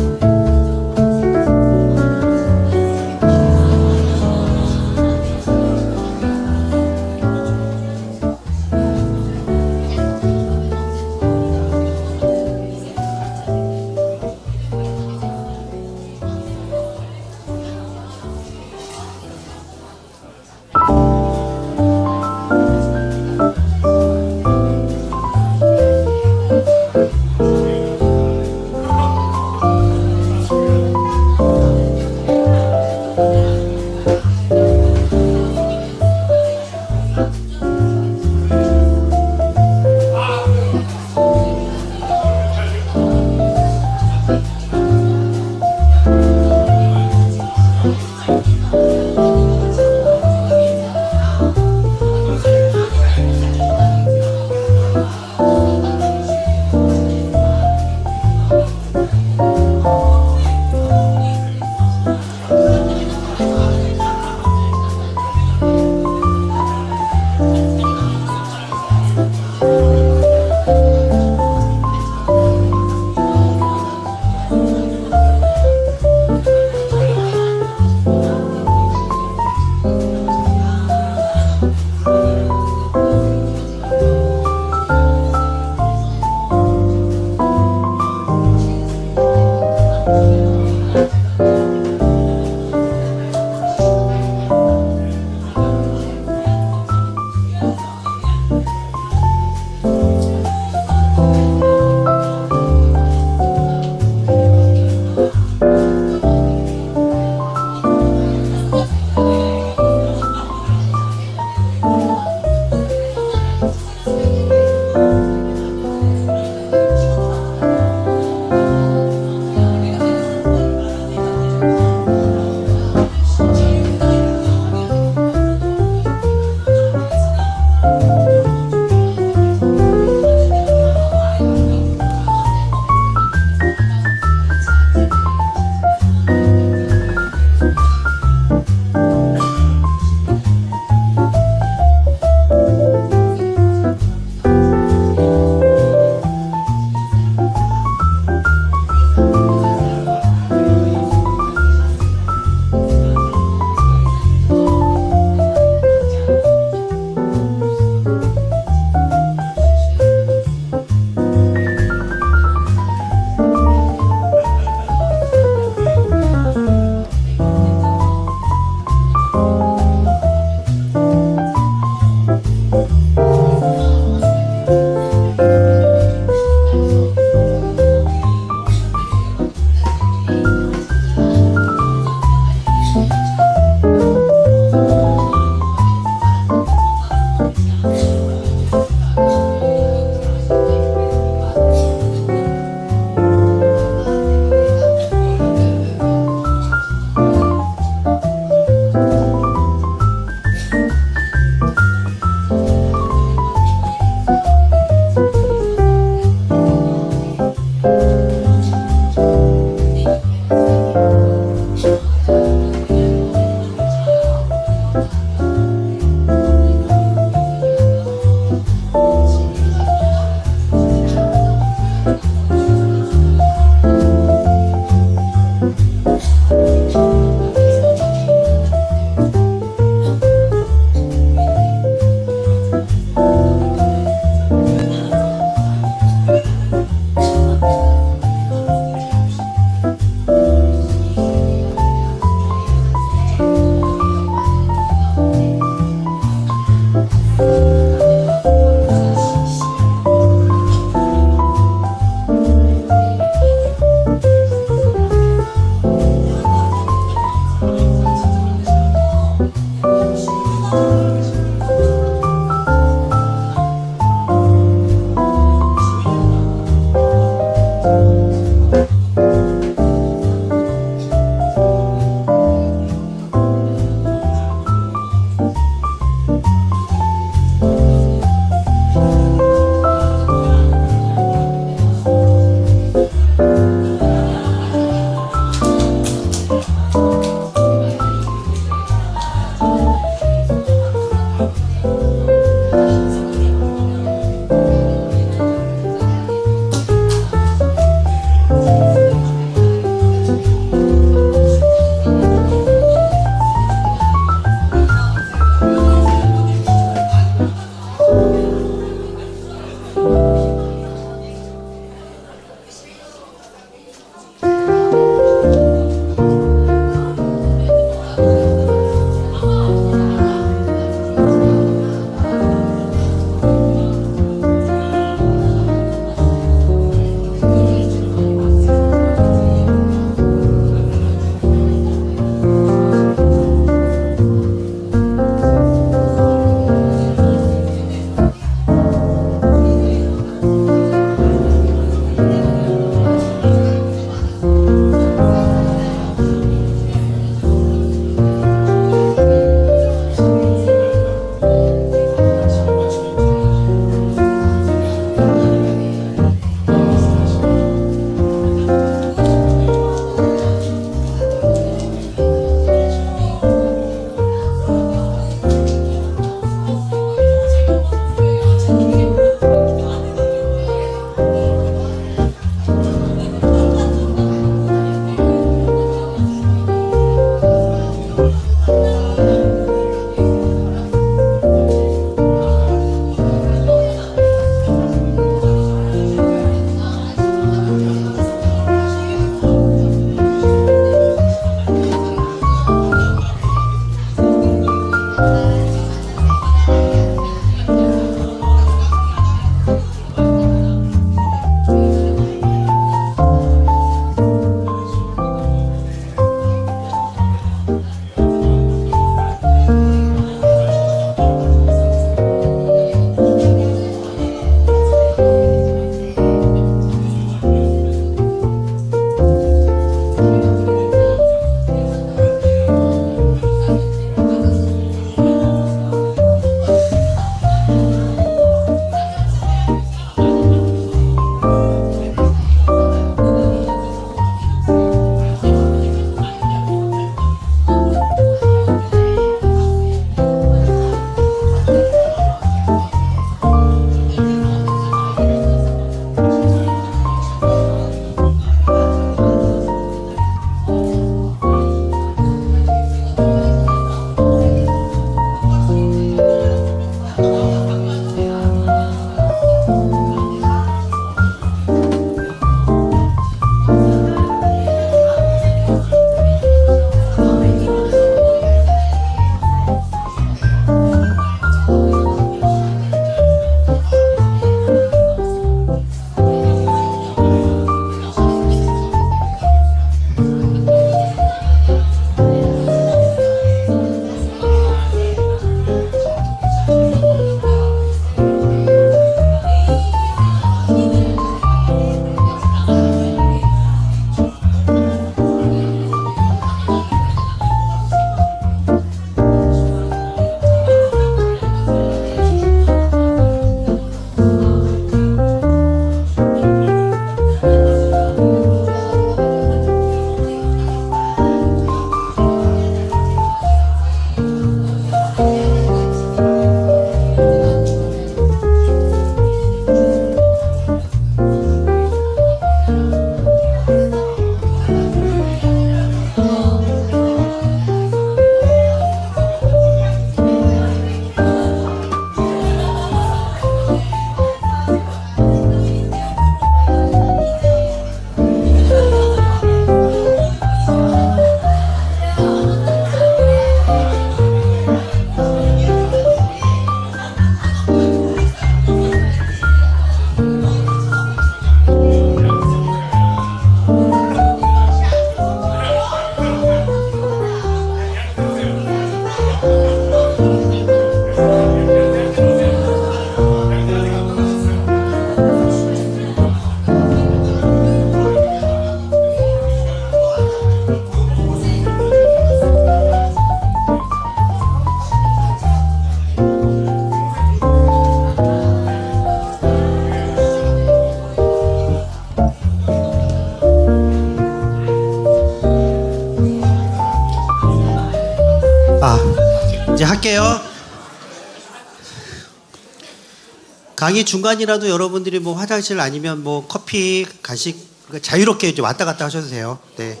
강의 중간이라도 여러분들이 뭐 화장실 아니면 뭐 커피, 간식 자유롭게 이제 왔다 갔다 하셔도 돼요. 네.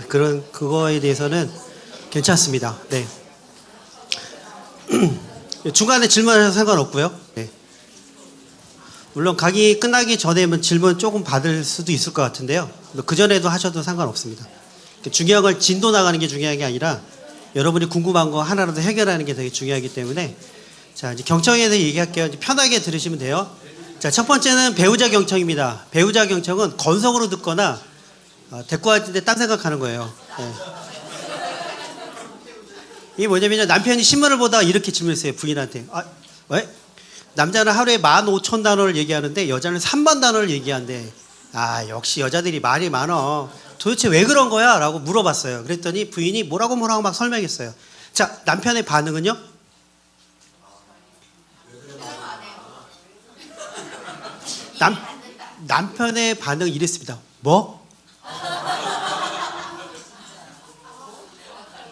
그런 그거에 대해서는 괜찮습니다. 네. 중간에 질문하셔도 상관없고요. 네. 물론 강의 끝나기 전에 질문 조금 받을 수도 있을 것 같은데요. 그 전에도 하셔도 상관없습니다. 중요한 걸 진도 나가는 게 중요한 게 아니라 여러분이 궁금한 거 하나라도 해결하는 게 되게 중요하기 때문에 자, 이제 경청에 대해서 얘기할게요. 이제 편하게 들으시면 돼요. 자, 첫 번째는 배우자 경청입니다. 배우자 경청은 건성으로 듣거나 대꾸할 때 딴 생각하는 거예요. 네. 이게 뭐냐면요. 남편이 신문을 보다가 이렇게 질문했어요. 부인한테. 아, 왜? 남자는 하루에 15,000단어를 얘기하는데 여자는 3만 단어를 얘기한대. 아, 역시 여자들이 말이 많어. 도대체 왜 그런 거야? 라고 물어봤어요. 그랬더니 부인이 뭐라고 막 설명했어요. 자, 남편의 반응은요? 남편의 반응은 이랬습니다. 뭐?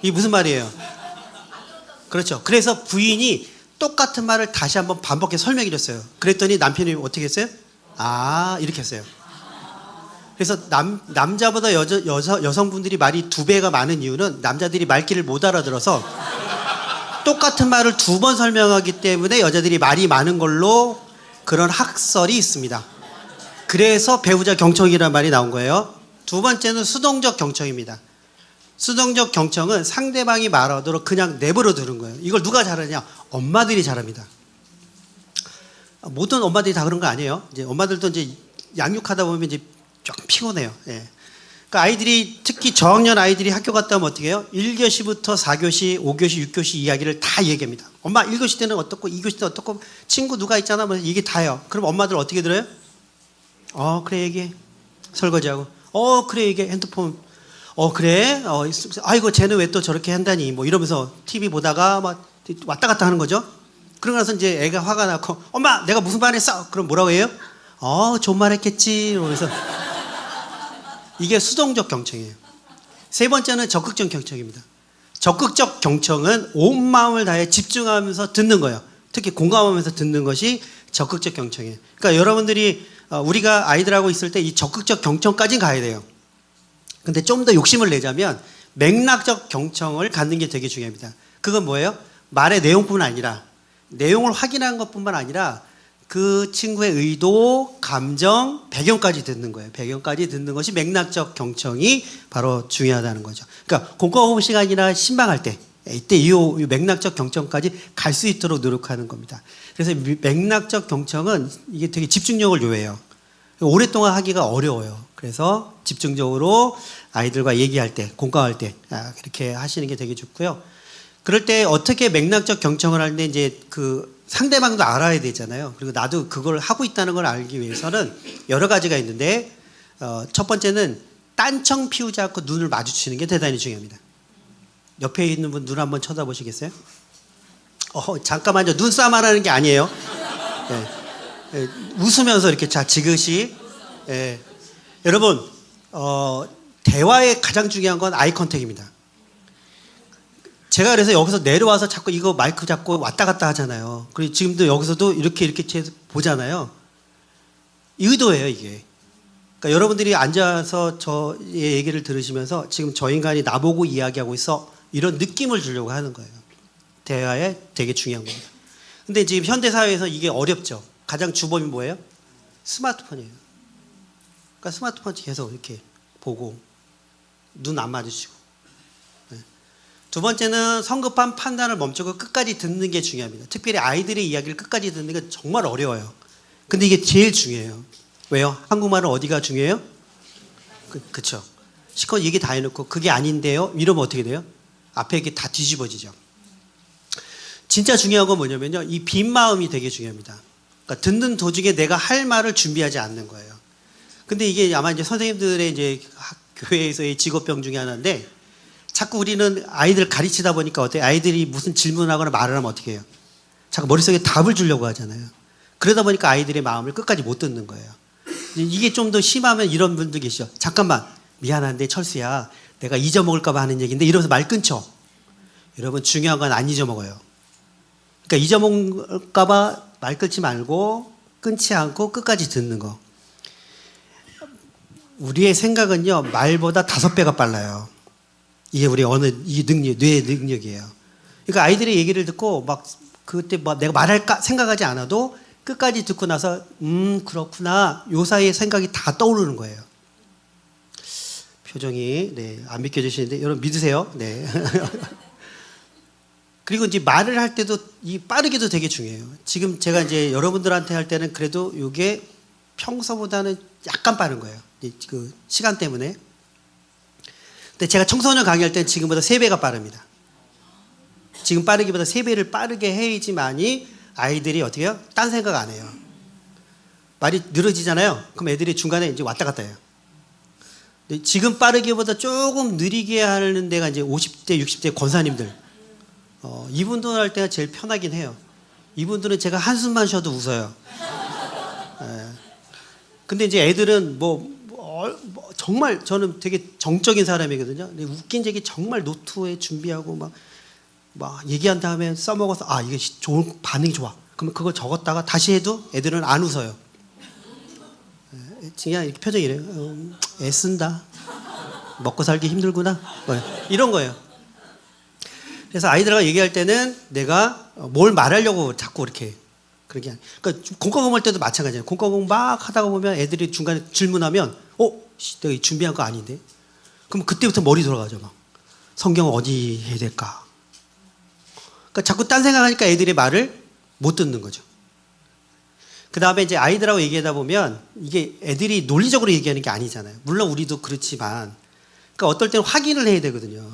이게 무슨 말이에요? 그렇죠. 그래서 부인이 똑같은 말을 다시 한번 반복해 설명해 줬어요. 그랬더니 남편이 어떻게 했어요? 아, 이렇게 했어요. 그래서 남자보다 여성분들이 말이 2배가 많은 이유는 남자들이 말귀를 못 알아들어서 똑같은 말을 2번 설명하기 때문에 여자들이 말이 많은 걸로 그런 학설이 있습니다. 그래서 배우자 경청이라는 말이 나온 거예요. 두 번째는 수동적 경청입니다. 수동적 경청은 상대방이 말하도록 그냥 내버려 두는 거예요. 이걸 누가 잘하냐? 엄마들이 잘합니다. 모든 엄마들이 다 그런 거 아니에요. 이제 엄마들도 이제 양육하다 보면 이제 조금 피곤해요. 예. 그러니까 아이들이 특히 저학년 아이들이 학교 갔다 오면 어떻게 해요? 1교시부터 4교시, 5교시, 6교시 이야기를 다 얘기합니다. 엄마 1교시 때는 어떻고 2교시 때는 어떻고 친구 누가 있잖아 뭐 이게 다예요. 그럼 엄마들 어떻게 들어요? 그래 얘기해. 설거지하고. 그래 얘기해. 핸드폰. 그래. 아이고 쟤는 왜 또 저렇게 한다니 뭐 이러면서 TV 보다가 막 왔다 갔다 하는 거죠. 그러고 나서 이제 애가 화가 나고 엄마 내가 무슨 말 했어? 그럼 뭐라고 해요? 좋은 말 했겠지. 이러면서 이게 수동적 경청이에요. 세 번째는 적극적 경청입니다. 적극적 경청은 온 마음을 다해 집중하면서 듣는 거예요. 특히 공감하면서 듣는 것이 적극적 경청이에요. 그러니까 여러분들이 우리가 아이들하고 있을 때 이 적극적 경청까지는 가야 돼요. 근데 좀 더 욕심을 내자면 맥락적 경청을 갖는 게 되게 중요합니다. 그건 뭐예요? 말의 내용뿐만 아니라 내용을 확인하는 것뿐만 아니라 그 친구의 의도, 감정, 배경까지 듣는 거예요. 배경까지 듣는 것이 맥락적 경청이 바로 중요하다는 거죠. 그러니까 공과호흡 시간이나 신방할 때 이때 이 맥락적 경청까지 갈 수 있도록 노력하는 겁니다. 그래서 맥락적 경청은 이게 되게 집중력을 요해요. 오랫동안 하기가 어려워요. 그래서 집중적으로 아이들과 얘기할 때, 공감할 때 그렇게 하시는 게 되게 좋고요. 그럴 때 어떻게 맥락적 경청을 하는데 이제 그 상대방도 알아야 되잖아요. 그리고 나도 그걸 하고 있다는 걸 알기 위해서는 여러 가지가 있는데 첫 번째는 딴청 피우지 않고 눈을 마주치는 게 대단히 중요합니다. 옆에 있는 분 눈 한번 쳐다보시겠어요? 잠깐만요. 눈싸움 하라는 게 아니에요. 네. 웃으면서 이렇게 지그시. 여러분 대화의 가장 중요한 건 아이 컨택입니다. 제가 그래서 여기서 내려와서 자꾸 이거 마이크 잡고 왔다 갔다 하잖아요. 그리고 지금도 여기서도 이렇게 보잖아요. 의도예요, 이게. 그러니까 여러분들이 앉아서 저의 얘기를 들으시면서 지금 저 인간이 나보고 이야기하고 있어. 이런 느낌을 주려고 하는 거예요. 대화에 되게 중요한 겁니다. 근데 지금 현대사회에서 이게 어렵죠. 가장 주범이 뭐예요? 스마트폰이에요. 그러니까 스마트폰 계속 이렇게 보고 눈 안 마주치고. 두 번째는 성급한 판단을 멈추고 끝까지 듣는 게 중요합니다. 특별히 아이들의 이야기를 끝까지 듣는 게 정말 어려워요. 근데 이게 제일 중요해요. 왜요? 한국말은 어디가 중요해요? 그쵸. 실컷 얘기 다 해놓고 그게 아닌데요? 이러면 어떻게 돼요? 앞에 이게 다 뒤집어지죠. 진짜 중요한 건 뭐냐면요. 이 빈 마음이 되게 중요합니다. 그러니까 듣는 도중에 내가 할 말을 준비하지 않는 거예요. 근데 이게 아마 이제 선생님들의 이제 교회에서의 직업병 중에 하나인데 자꾸 우리는 아이들 가르치다 보니까 어때요? 아이들이 무슨 질문하거나 말을 하면 어떻게 해요? 자꾸 머릿속에 답을 주려고 하잖아요. 그러다 보니까 아이들의 마음을 끝까지 못 듣는 거예요. 이게 좀 더 심하면 이런 분들 계시죠. 잠깐만 미안한데 철수야 내가 잊어먹을까 봐 하는 얘기인데 이러면서 말 끊죠. 여러분 중요한 건 안 잊어먹어요. 그러니까 잊어먹을까 봐 말 끊지 말고 끊지 않고 끝까지 듣는 거. 우리의 생각은요, 말보다 5배가 빨라요. 이게 우리 이 능력, 뇌의 능력이에요. 그러니까 아이들의 얘기를 듣고 막 그때 뭐 내가 말할까 생각하지 않아도 끝까지 듣고 나서 그렇구나 요 사이에 생각이 다 떠오르는 거예요. 표정이 안 믿겨지시는데 여러분 믿으세요. 네. 그리고 이제 말을 할 때도 이 빠르게도 되게 중요해요. 지금 제가 이제 여러분들한테 할 때는 그래도 이게 평소보다는 약간 빠른 거예요. 그 시간 때문에. 근데 제가 청소년 강의할 때는 지금보다 3배가 빠릅니다. 지금 빠르기보다 3배를 빠르게 해야지만이 아이들이 어떻게 해요? 딴 생각 안 해요. 말이 늘어지잖아요. 그럼 애들이 중간에 이제 왔다 갔다 해요. 근데 지금 빠르기보다 조금 느리게 하는 데가 이제 50대, 60대 권사님들. 이분들 할 때가 제일 편하긴 해요. 이분들은 제가 한숨만 쉬어도 웃어요. 근데 이제 애들은 정말 저는 되게 정적인 사람이거든요. 근데 웃긴 얘기 정말 노트에 준비하고 막 얘기한 다음에 써먹어서 이게 좋은 반응이 좋아. 그러면 그걸 적었다가 다시 해도 애들은 안 웃어요. 그냥 이렇게 표정이 이래요. 애쓴다. 먹고 살기 힘들구나. 이런 거예요. 그래서 아이들과 얘기할 때는 내가 뭘 말하려고 자꾸 이렇게 그런 게 아니에요. 그러니까 공과 공부할 때도 마찬가지예요. 공과 공부 막 하다가 보면 애들이 중간에 질문하면 내가 준비한 거 아닌데? 그럼 그때부터 머리 돌아가죠. 막 성경 어디 해야 될까? 그러니까 자꾸 딴 생각하니까 애들이 말을 못 듣는 거죠. 그 다음에 이제 아이들하고 얘기하다 보면 이게 애들이 논리적으로 얘기하는 게 아니잖아요. 물론 우리도 그렇지만, 그러니까 어떨 때는 확인을 해야 되거든요.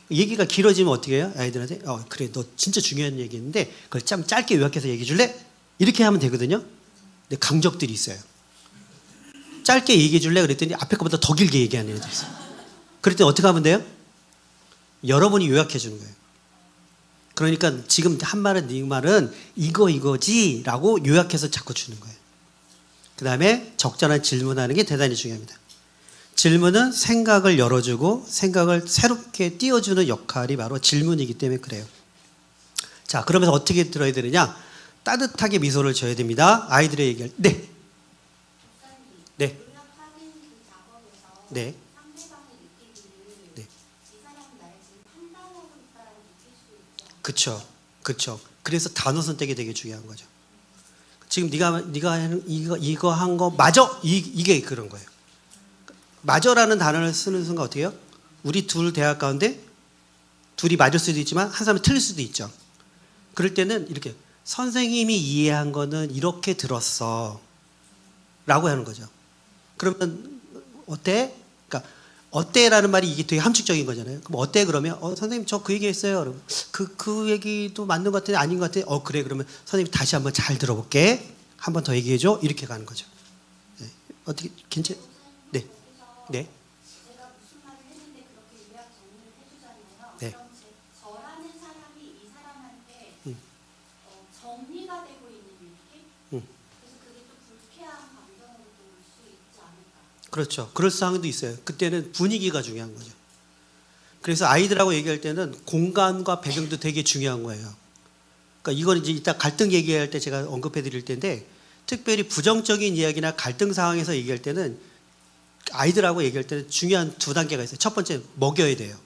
얘기가 길어지면 어떻게 해요? 아이들한테 그래 너 진짜 중요한 얘기인데 그걸 좀 짧게 요약해서 얘기해 줄래? 이렇게 하면 되거든요. 근데 강적들이 있어요. 짧게 얘기해 줄래? 그랬더니 앞에 거보다 더 길게 얘기하는 애들 있어요. 그랬더니 어떻게 하면 돼요? 여러분이 요약해 주는 거예요. 그러니까 지금 한 말은 네 말은 이거지 라고 요약해서 자꾸 주는 거예요. 그 다음에 적절한 질문하는 게 대단히 중요합니다. 질문은 생각을 열어주고 생각을 새롭게 띄워주는 역할이 바로 질문이기 때문에 그래요. 자, 그러면서 어떻게 들어야 되느냐? 따뜻하게 미소를 줘야 됩니다. 아이들의 얘기할 때. 네. 네. 네. 네. 그쵸. 그래서 단어 선택이 되게 중요한 거죠. 지금 네가 하는 이거 한 거 맞아? 이게 그런 거예요. 맞아라는 단어를 쓰는 순간 어떻게 해요? 우리 둘 대화 가운데 둘이 맞을 수도 있지만 한 사람이 틀릴 수도 있죠. 그럴 때는 이렇게 선생님이 이해한 거는 이렇게 들었어 라고 하는 거죠. 그러면 어때? 그러니까 어때라는 말이 이게 되게 함축적인 거잖아요. 그럼 어때? 그러면 선생님 저 그 얘기 했어요. 그러면 그 얘기도 맞는 것 같은데 아닌 것 같아. 그래. 그러면 선생님 다시 한번 잘 들어볼게. 한 번 더 얘기해 줘. 이렇게 가는 거죠. 네. 어떻게 괜찮? 네. 네. 제가 무슨 말을 했는데 그렇게 요약 정리를 해주잖아요. 네. 그럼 저라는 사람이 이 사람한테 정리가 되고 있는 느낌? 그래서 그게 또 불쾌한 감정으로 올 수 있지 않을까? 그렇죠. 그럴 상황도 있어요. 그때는 분위기가 중요한 거죠. 그래서 아이들하고 얘기할 때는 공간과 배경도 되게 중요한 거예요. 그러니까 이건 이제 이따 갈등 얘기할 때 제가 언급해 드릴 텐데, 특별히 부정적인 이야기나 갈등 상황에서 얘기할 때는 아이들하고 얘기할 때는 중요한 2단계가 있어요. 첫 번째, 먹여야 돼요.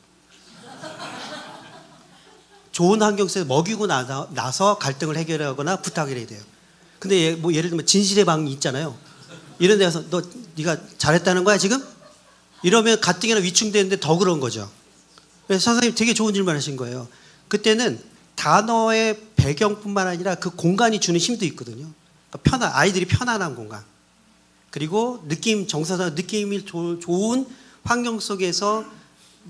좋은 환경 속에서 먹이고 나서 갈등을 해결하거나 부탁을 해야 돼요. 근데 예를 들면 진실의 방이 있잖아요. 이런 데 가서 네가 잘했다는 거야 지금? 이러면 가뜩이나 위축되는데 더 그런 거죠. 그래서 선생님 되게 좋은 질문 하신 거예요. 그때는 단어의 배경뿐만 아니라 그 공간이 주는 힘도 있거든요. 그러니까 아이들이 편안한 공간. 그리고 정서상 느낌이 좋은 환경 속에서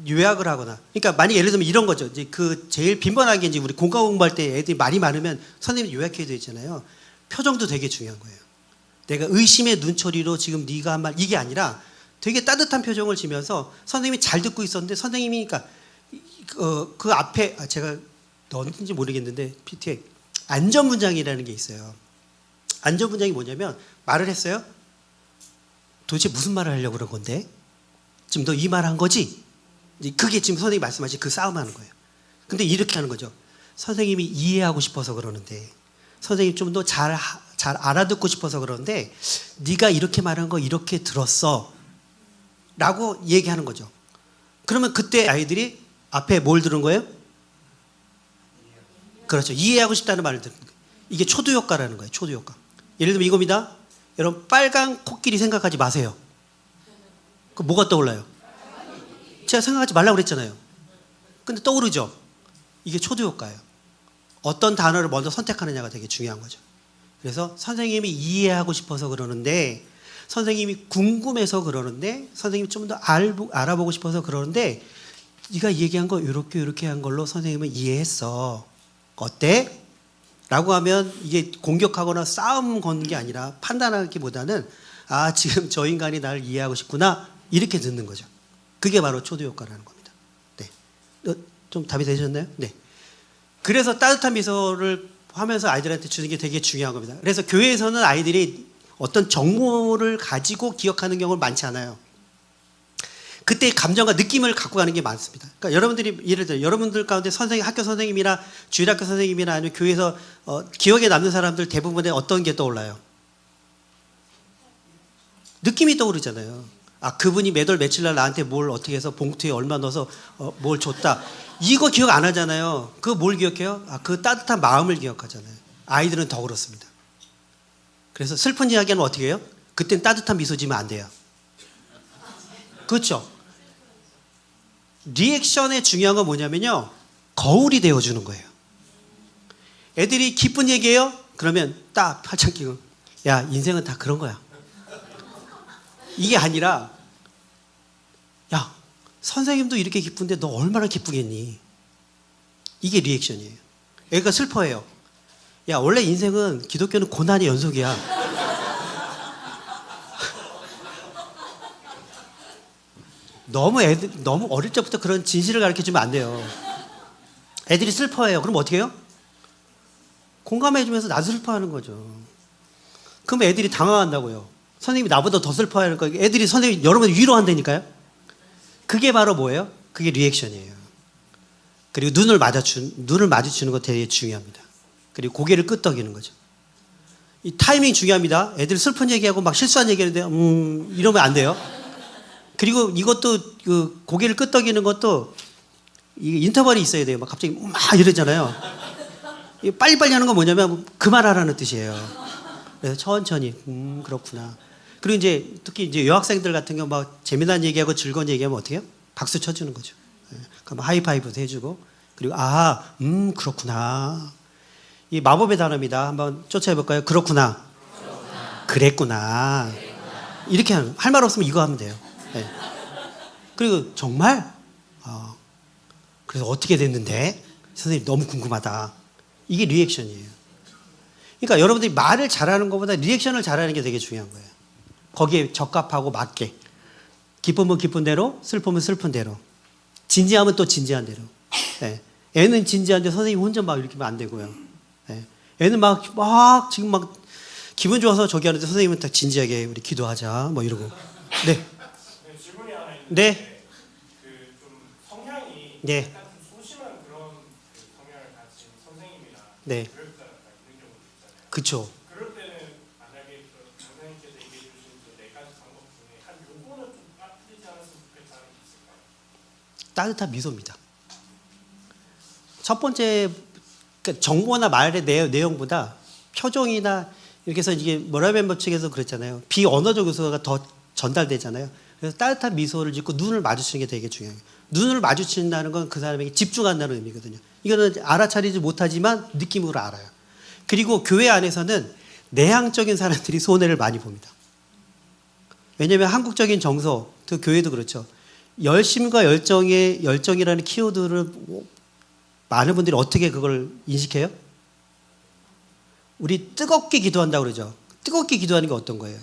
요약을 하거나. 그러니까 만약 예를 들면 이런 거죠. 이제 그 제일 빈번하게 이제 우리 공과 공부할 때 애들이 말이 많으면 선생님이 요약해야 되잖아요. 표정도 되게 중요한 거예요. 내가 의심의 눈초리로 지금 네가 한 말 이게 아니라 되게 따뜻한 표정을 지면서 선생님이 잘 듣고 있었는데 선생님이 그러니까 그 앞에 제가 넣었는지 모르겠는데 PT에 안전문장이라는 게 있어요. 안전문장이 뭐냐면 말을 했어요. 도대체 무슨 말을 하려고 그런 건데? 지금 너 이 말 한 거지? 그게 지금 선생님이 말씀하신 그 싸움하는 거예요. 근데 이렇게 하는 거죠. 선생님이 이해하고 싶어서 그러는데 선생님 좀 더 잘 잘 알아듣고 싶어서 그러는데 네가 이렇게 말한 거 이렇게 들었어 라고 얘기하는 거죠. 그러면 그때 아이들이 앞에 뭘 들은 거예요? 그렇죠. 이해하고 싶다는 말을 듣는 거예요. 이게 초두 효과라는 거예요. 초두 효과. 예를 들면 이겁니다. 여러분 빨간 코끼리 생각하지 마세요. 그 뭐가 떠올라요? 제가 생각하지 말라고 그랬잖아요. 근데 떠오르죠. 이게 초두 효과예요. 어떤 단어를 먼저 선택하느냐가 되게 중요한 거죠. 그래서 선생님이 이해하고 싶어서 그러는데, 선생님이 궁금해서 그러는데, 선생님이 좀 더 알아보고 싶어서 그러는데, 네가 얘기한 거 이렇게 한 걸로 선생님은 이해했어. 어때? 라고 하면 이게 공격하거나 싸움 거는 게 아니라 판단하기보다는 아, 지금 저 인간이 나를 이해하고 싶구나 이렇게 듣는 거죠. 그게 바로 초두 효과라는 겁니다. 네. 좀 답이 되셨나요? 네. 그래서 따뜻한 미소를 하면서 아이들한테 주는 게 되게 중요한 겁니다. 그래서 교회에서는 아이들이 어떤 정보를 가지고 기억하는 경우는 많지 않아요. 그때 감정과 느낌을 갖고 가는 게 많습니다. 그러니까 여러분들이 예를 들어 여러분들 가운데 선생님, 학교 선생님이나 주일학교 선생님이나 아니면 교회에서 기억에 남는 사람들 대부분의 어떤 게 떠올라요? 느낌이 떠오르잖아요. 아, 그분이 몇 월 며칠 날 나한테 뭘 어떻게 해서 봉투에 얼마 넣어서 뭘 줬다. 이거 기억 안 하잖아요. 그거 뭘 기억해요? 아, 그 따뜻한 마음을 기억하잖아요. 아이들은 더 그렇습니다. 그래서 슬픈 이야기는 어떻게 해요? 그땐 따뜻한 미소 지면 안 돼요. 그렇죠? 리액션의 중요한 건 뭐냐면요. 거울이 되어주는 거예요. 애들이 기쁜 얘기해요? 그러면 딱 팔짱 끼고 야, 인생은 다 그런 거야. 이게 아니라 야, 선생님도 이렇게 기쁜데 너 얼마나 기쁘겠니? 이게 리액션이에요. 애가 슬퍼해요. 야, 원래 인생은 기독교는 고난의 연속이야. 너무 어릴 적부터 그런 진실을 가르쳐 주면 안 돼요. 애들이 슬퍼해요. 그럼 어떻게 해요? 공감해 주면서 나도 슬퍼하는 거죠. 그럼 애들이 당황한다고요. 선생님이 나보다 더 슬퍼하는 거. 애들이 선생님 여러분을 위로한다니까요. 그게 바로 뭐예요? 그게 리액션이에요. 그리고 눈을 마주치는 거 되게 중요합니다. 그리고 고개를 끄덕이는 거죠. 이 타이밍 중요합니다. 애들 슬픈 얘기하고 막 실수한 얘기하는데 이러면 안 돼요. 그리고 이것도 그 고개를 끄덕이는 것도 이 인터벌이 있어야 돼요. 막 갑자기 막 이러잖아요. 빨리빨리 하는 건 뭐냐면 그만하라는 뜻이에요. 그래서 천천히 그렇구나. 그리고 이제 특히 이제 여학생들 같은 경우 막 재미난 얘기하고 즐거운 얘기하면 어떻게 해요? 박수 쳐주는 거죠. 그럼 하이파이브도 해주고 그리고 그렇구나. 이 마법의 단어입니다. 한번 쫓아해볼까요? 그렇구나. 그랬구나. 이렇게 할 말 없으면 이거 하면 돼요. 네. 그리고 정말 그래서 어떻게 됐는데? 선생님 너무 궁금하다. 이게 리액션이에요. 그러니까 여러분들이 말을 잘하는 것보다 리액션을 잘하는 게 되게 중요한 거예요. 거기에 적합하고 맞게. 기쁘면 기쁜 대로, 슬프면 슬픈 대로. 진지하면 또 진지한 대로. 네. 애는 진지한데 선생님 혼자 막 이렇게 하면 안 되고요. 네. 애는 막 지금 막 기분 좋아서 저기 하는데 선생님은 딱 진지하게 우리 기도하자 뭐 이러고. 네. 질문이 하나 있는데 네. 그 좀 성향이 네. 약간 좀 소심한 그런 그 성향을 가진 선생님이나 네. 교육자나 이런 경우도 있잖아요. 그쵸. 그럴 때는 만약에 선생님께서 얘기해 주신 그 4가지 방법 중에 한 요거는 좀 빠뜨리지 않았으면 좋겠다는 게 있을까요? 따뜻한 미소입니다. 첫 번째 그러니까 정보나 말의 내용보다 표정이나 이렇게 해서 이게 모라비안 측에서 그랬잖아요. 비언어적 요소가 더 전달되잖아요. 그래서 따뜻한 미소를 짓고 눈을 마주치는 게 되게 중요해요. 눈을 마주친다는 건 그 사람에게 집중한다는 의미거든요. 이거는 알아차리지 못하지만 느낌으로 알아요. 그리고 교회 안에서는 내향적인 사람들이 손해를 많이 봅니다. 왜냐하면 한국적인 정서, 그 교회도 그렇죠. 열심과 열정이라는 키워드를 많은 분들이 어떻게 그걸 인식해요? 우리 뜨겁게 기도한다고 그러죠. 뜨겁게 기도하는 게 어떤 거예요?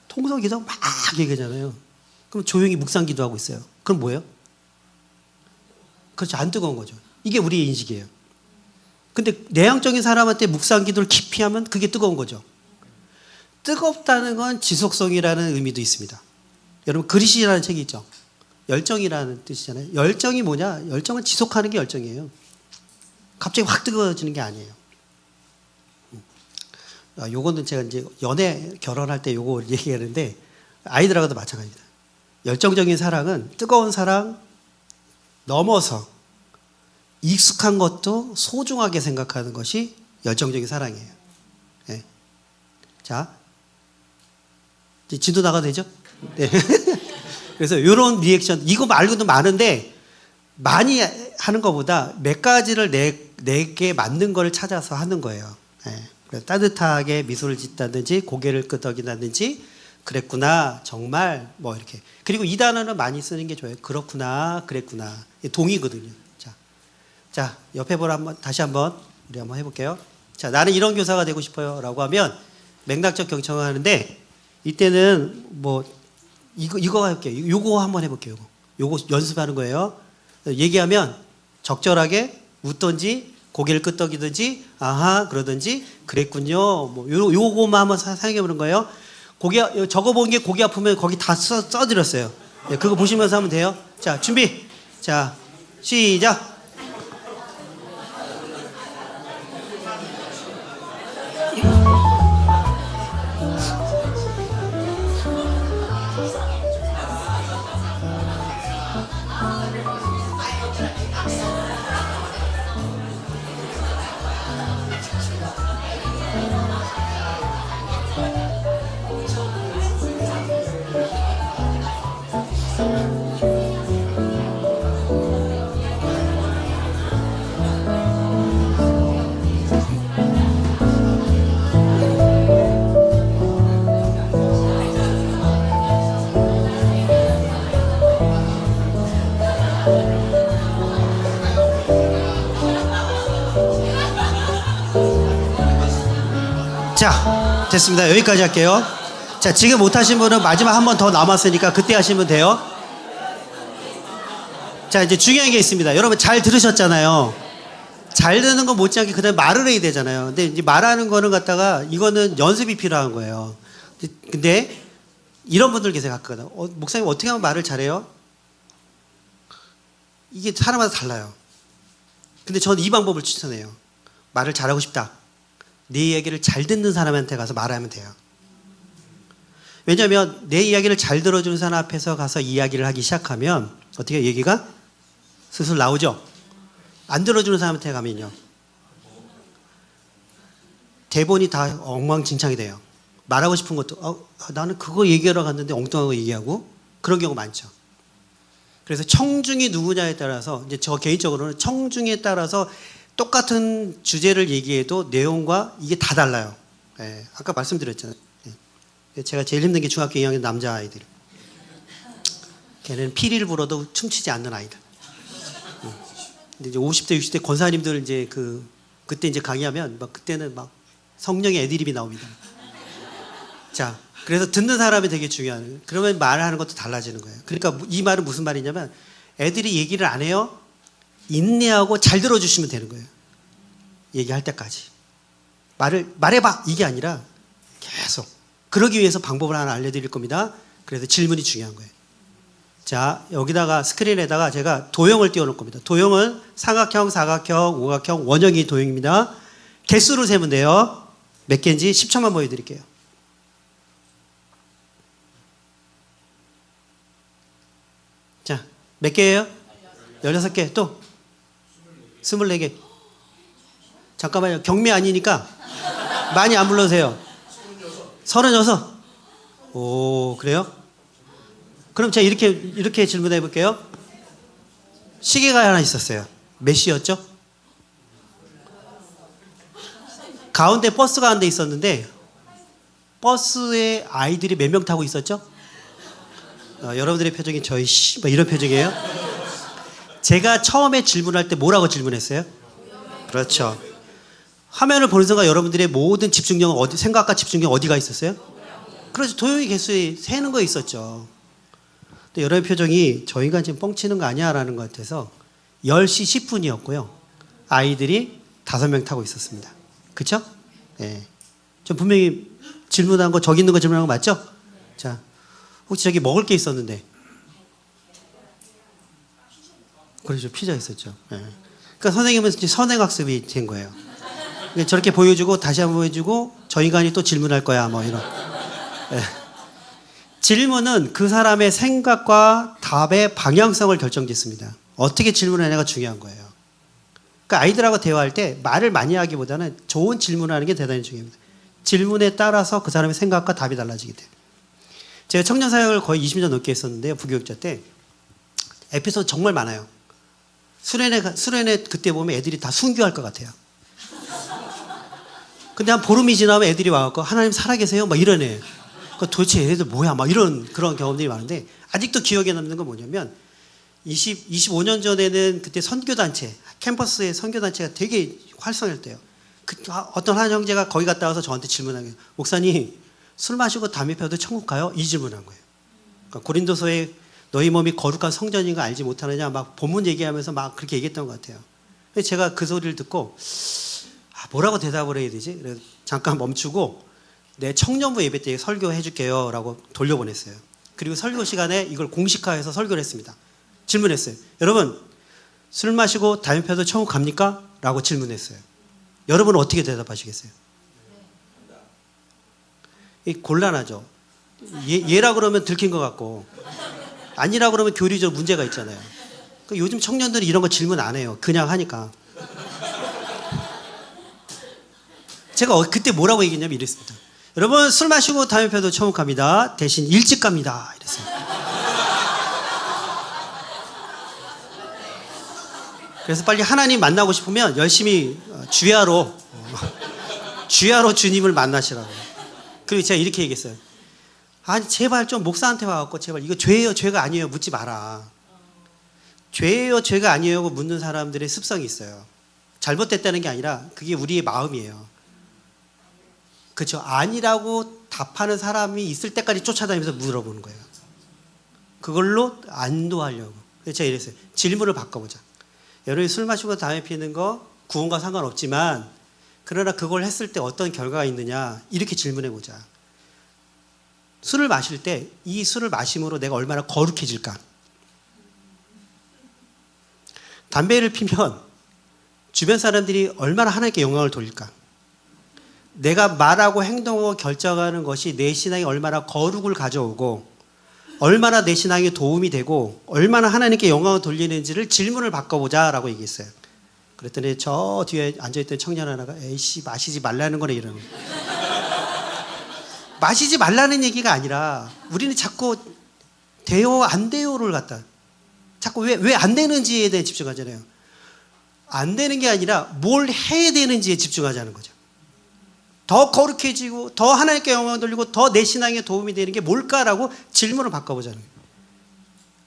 통성 기도 막 얘기하잖아요. 그럼 조용히 묵상 기도하고 있어요. 그럼 뭐예요? 그렇죠. 안 뜨거운 거죠. 이게 우리의 인식이에요. 근데 내향적인 사람한테 묵상 기도를 깊이 하면 그게 뜨거운 거죠. 뜨겁다는 건 지속성이라는 의미도 있습니다. 여러분 그릿이라는 책이 있죠. 열정이라는 뜻이잖아요. 열정이 뭐냐? 열정은 지속하는 게 열정이에요. 갑자기 확 뜨거워지는 게 아니에요. 요거는 제가 이제 연애 결혼할 때 요거 얘기하는데 아이들하고도 마찬가지입니다. 열정적인 사랑은 뜨거운 사랑 넘어서 익숙한 것도 소중하게 생각하는 것이 열정적인 사랑이에요. 네. 자, 이제 진도 나가도 되죠? 네. 그래서 이런 리액션 이거 말고도 많은데 많이 하는 것보다 몇 가지를 내게 맞는 걸 찾아서 하는 거예요. 네. 그래서 따뜻하게 미소를 짓다든지 고개를 끄덕이다든지 그랬구나 정말 뭐 이렇게. 그리고 이 단어는 많이 쓰는 게 좋아요. 그렇구나 그랬구나 동의거든요. 자 옆에 보라 한번 다시 한번 우리 한번 해볼게요. 자 나는 이런 교사가 되고 싶어요라고 하면 맥락적 경청을 하는데 이때는 뭐 이거 할게요. 요거 한번 해볼게요. 요거 연습하는 거예요. 얘기하면 적절하게 웃던지 고개를 끄덕이든지 아하 그러든지 그랬군요. 뭐 요거만 한번 사용해 보는 거예요. 적어본 게 고개 아프면 거기 다 써드렸어요. 네, 그거 보시면서 하면 돼요. 자 준비. 자 시작. 자, 됐습니다. 여기까지 할게요. 자, 지금 못하신 분은 마지막 한 번 더 남았으니까 그때 하시면 돼요. 자, 이제 중요한 게 있습니다. 여러분 잘 들으셨잖아요. 잘 듣는 거 못지않게 그다음에 말을 해야 되잖아요. 근데 이제 말하는 거는 갖다가 이거는 연습이 필요한 거예요. 근데 이런 분들 계세요. 가끔. 목사님 어떻게 하면 말을 잘해요? 이게 사람마다 달라요. 근데 저는 이 방법을 추천해요. 말을 잘하고 싶다. 내 이야기를 잘 듣는 사람한테 가서 말하면 돼요. 왜냐하면 내 이야기를 잘 들어주는 사람 앞에서 가서 이야기를 하기 시작하면 어떻게 얘기가 슬슬 나오죠. 안 들어주는 사람한테 가면요 대본이 다 엉망진창이 돼요. 말하고 싶은 것도 나는 그거 얘기하러 갔는데 엉뚱한 거 얘기하고 그런 경우 많죠. 그래서 청중이 누구냐에 따라서 이제 저 개인적으로는 청중에 따라서 똑같은 주제를 얘기해도 내용과 이게 다 달라요. 예, 아까 말씀드렸잖아요. 예. 제가 제일 힘든 게 중학교 2학년 남자아이들. 걔는 피리를 불어도 춤추지 않는 아이들. 근데 이제 50대, 60대 권사님들 이제 그때 이제 강의하면 막 그때는 막 성령의 애드립이 나옵니다. 자, 그래서 듣는 사람이 되게 중요한. 그러면 말하는 것도 달라지는 거예요. 그러니까 이 말은 무슨 말이냐면 애들이 얘기를 안 해요. 인내하고 잘 들어주시면 되는 거예요. 얘기할 때까지. 말해봐! 이게 아니라 계속. 그러기 위해서 방법을 하나 알려드릴 겁니다. 그래서 질문이 중요한 거예요. 자, 여기다가 스크린에다가 제가 도형을 띄워놓을 겁니다. 도형은 삼각형, 사각형, 오각형, 원형이 도형입니다. 개수로 세면 돼요. 몇 개인지 10초만 보여드릴게요. 자, 몇 개예요? 16개. 또? 24개. 잠깐만요. 경매 아니니까 많이 안 불러세요. 36. 오, 그래요? 그럼 제가 이렇게 질문해 볼게요. 시계가 하나 있었어요. 몇 시였죠? 가운데 버스가 한 대 있었는데 버스에 아이들이 몇 명 타고 있었죠? 여러분들의 표정이 저희 뭐 이런 표정이에요? 제가 처음에 질문할 때 뭐라고 질문했어요? 그렇죠. 화면을 보는 순간 여러분들의 모든 집중력은 생각과 집중력 어디가 있었어요? 그렇죠. 도형의 개수에 세는 거 있었죠. 근데 여러분의 표정이 저희가 지금 뻥치는 거 아니야 라는 것 같아서 10시 10분이었고요. 아이들이 5명 타고 있었습니다. 그쵸? 네. 저 분명히 질문한 거 저기 있는 거 질문한 거 맞죠? 자, 혹시 저기 먹을 게 있었는데 그렇죠. 피자 있었죠. 네. 그러니까 선생님은 이제 선행학습이 된 거예요. 저렇게 보여주고 다시 한번 보여주고 저 인간이 또 질문할 거야 뭐 이런. 예. 질문은 그 사람의 생각과 답의 방향성을 결정짓습니다. 어떻게 질문하냐가 중요한 거예요. 그러니까 아이들하고 대화할 때 말을 많이 하기보다는 좋은 질문을 하는 게 대단히 중요합니다. 질문에 따라서 그 사람의 생각과 답이 달라지게 돼요. 제가 청년 사역을 거의 20년 넘게 했었는데요. 부교육자 때 에피소드 정말 많아요. 수련회 그때 보면 애들이 다 순교할 것 같아요. 근데 한 보름이 지나면 애들이 와갖고 하나님 살아계세요? 막 이러네. 도대체 얘네들 뭐야? 막 이런 그런 경험들이 많은데 아직도 기억에 남는 건 뭐냐면 25년 전에는 그때 선교단체, 캠퍼스의 선교단체가 되게 활성화할 때요. 어떤 한 형제가 거기 갔다 와서 저한테 질문한 거예요. 목사님, 술 마시고 담배 피워도 천국 가요? 이 질문한 거예요. 그러니까 고린도서에 너희 몸이 거룩한 성전인 거 알지 못하느냐 막 본문 얘기하면서 막 그렇게 얘기했던 것 같아요. 제가 그 소리를 듣고 뭐라고 대답을 해야 되지? 그래서 잠깐 멈추고 내 청년부 예배 때 설교해 줄게요 라고 돌려보냈어요. 그리고 설교 시간에 이걸 공식화해서 설교를 했습니다. 질문했어요. 여러분, 술 마시고 담배 피워도 천국 갑니까? 라고 질문했어요. 여러분은 어떻게 대답하시겠어요? 곤란하죠. 얘라 그러면 들킨 것 같고 아니라 그러면 교리적 문제가 있잖아요. 그러니까 요즘 청년들이 이런 거 질문 안 해요. 그냥 하니까. 제가 그때 뭐라고 얘기했냐면 이랬습니다. 여러분, 술 마시고 담배 피워도 천국 갑니다. 대신 일찍 갑니다. 이랬어요. 그래서 빨리 하나님 만나고 싶으면 열심히 주야로 주님을 만나시라고. 그리고 제가 이렇게 얘기했어요. 아니 제발 좀 목사한테 와갖고 제발 이거 죄예요 죄가 아니에요 묻지 마라. 죄예요 죄가 아니에요 묻는 사람들의 습성이 있어요. 잘못됐다는 게 아니라 그게 우리의 마음이에요. 그렇죠. 아니라고 답하는 사람이 있을 때까지 쫓아다니면서 물어보는 거예요. 그걸로 안도하려고. 그래서 제가 이랬어요. 질문을 바꿔보자. 여러분이 술 마시고 담배 피우는 거 구원과 상관없지만 그러나 그걸 했을 때 어떤 결과가 있느냐 이렇게 질문해보자. 술을 마실 때 이 술을 마심으로 내가 얼마나 거룩해질까? 담배를 피면 주변 사람들이 얼마나 하나님께 영광을 돌릴까? 내가 말하고 행동하고 결정하는 것이 내 신앙에 얼마나 거룩을 가져오고 얼마나 내 신앙에 도움이 되고 얼마나 하나님께 영광을 돌리는지를 질문을 바꿔보자라고 얘기했어요. 그랬더니 저 뒤에 앉아있던 청년 하나가 에이씨 마시지 말라는 거네 이러는 거예요. 마시지 말라는 얘기가 아니라 우리는 자꾸 돼요 안 돼요를 갖다 자꾸 왜 안 되는지에 대해 집중하잖아요. 안 되는 게 아니라 뭘 해야 되는지에 집중하자는 거죠. 더 거룩해지고 더 하나님께 영광을 돌리고 더 내 신앙에 도움이 되는 게 뭘까라고 질문을 바꿔보자는 거예요.